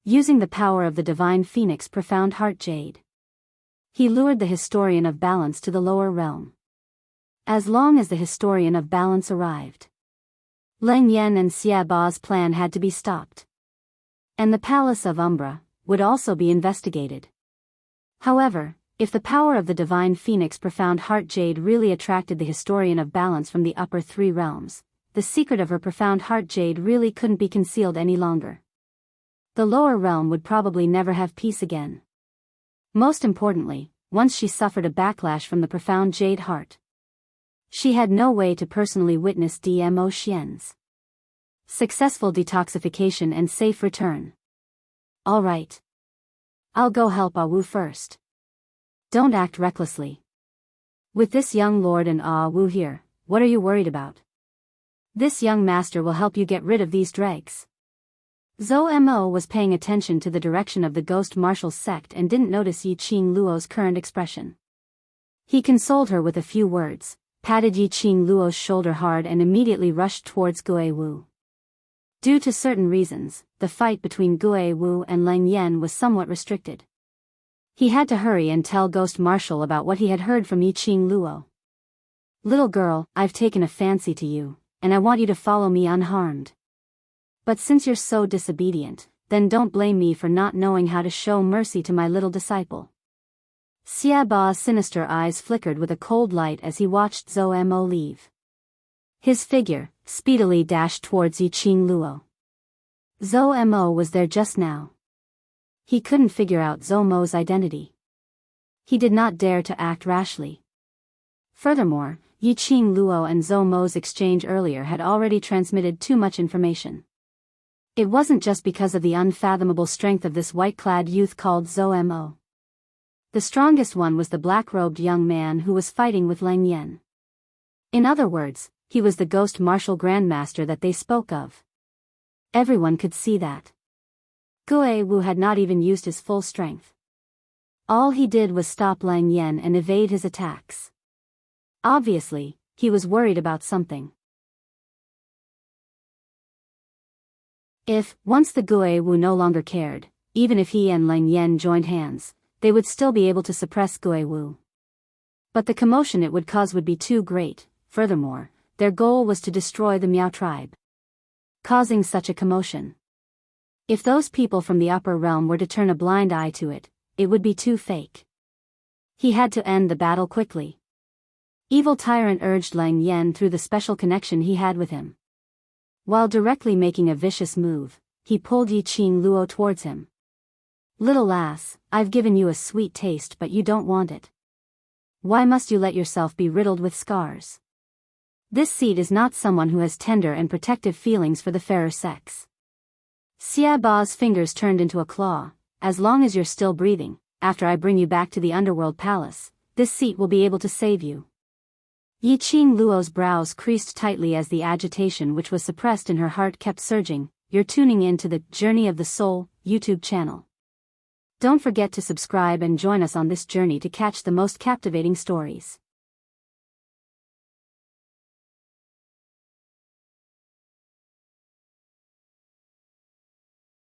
Using the power of the divine phoenix profound heart jade. He lured the historian of balance to the lower realm. As long as the historian of balance arrived, Leng Yan and Xia Ba's plan had to be stopped. And the Palace of Umbra would also be investigated. However, if the power of the divine phoenix profound heart jade really attracted the historian of balance from the upper three realms, the secret of her profound heart jade really couldn't be concealed any longer. The lower realm would probably never have peace again. Most importantly, once she suffered a backlash from the profound jade heart, she had no way to personally witness Dmo Xian's successful detoxification and safe return. All right. I'll go help Wu first. Don't act recklessly. With this young lord and Wu here, what are you worried about? This young master will help you get rid of these dregs. Zhou Mo was paying attention to the direction of the ghost martial sect and didn't notice Yiqing Luo's current expression. He consoled her with a few words, patted Yiqing Luo's shoulder hard and immediately rushed towards Gue Wu. Due to certain reasons, the fight between Gue Wu and Leng Yan was somewhat restricted. He had to hurry and tell Ghost Marshal about what he had heard from Yiqing Luo. Little girl, I've taken a fancy to you, and I want you to follow me unharmed. But since you're so disobedient, then don't blame me for not knowing how to show mercy to my little disciple. Xia Ba's sinister eyes flickered with a cold light as he watched Zhou Mo leave. His figure speedily dashed towards Yiqing Luo. Zhou Mo was there just now. He couldn't figure out Zhou Mo's identity. He did not dare to act rashly. Furthermore, Yiqing Luo and Zhou Mo's exchange earlier had already transmitted too much information. It wasn't just because of the unfathomable strength of this white-clad youth called Zhou Mo. The strongest one was the black-robed young man who was fighting with Leng Yan. In other words, he was the ghost martial grandmaster that they spoke of. Everyone could see that. Gue Wu had not even used his full strength. All he did was stop Leng Yan and evade his attacks. Obviously, he was worried about something. If, once the Gue Wu no longer cared, even if he and Leng Yan joined hands, they would still be able to suppress Gue Wu. But the commotion it would cause would be too great. Furthermore, their goal was to destroy the Miao tribe. Causing such a commotion, if those people from the upper realm were to turn a blind eye to it, it would be too fake. He had to end the battle quickly. Evil Tyrant urged Leng Yan through the special connection he had with him. While directly making a vicious move, he pulled Yiqing Luo towards him. Little lass, I've given you a sweet taste but you don't want it. Why must you let yourself be riddled with scars? This seed is not someone who has tender and protective feelings for the fairer sex. Xia Ba's fingers turned into a claw. As long as you're still breathing, after I bring you back to the underworld palace, this seat will be able to save you. Yi Qing Luo's brows creased tightly as the agitation which was suppressed in her heart kept surging. You're tuning in to the Journey of the Soul YouTube channel. Don't forget to subscribe and join us on this journey to catch the most captivating stories.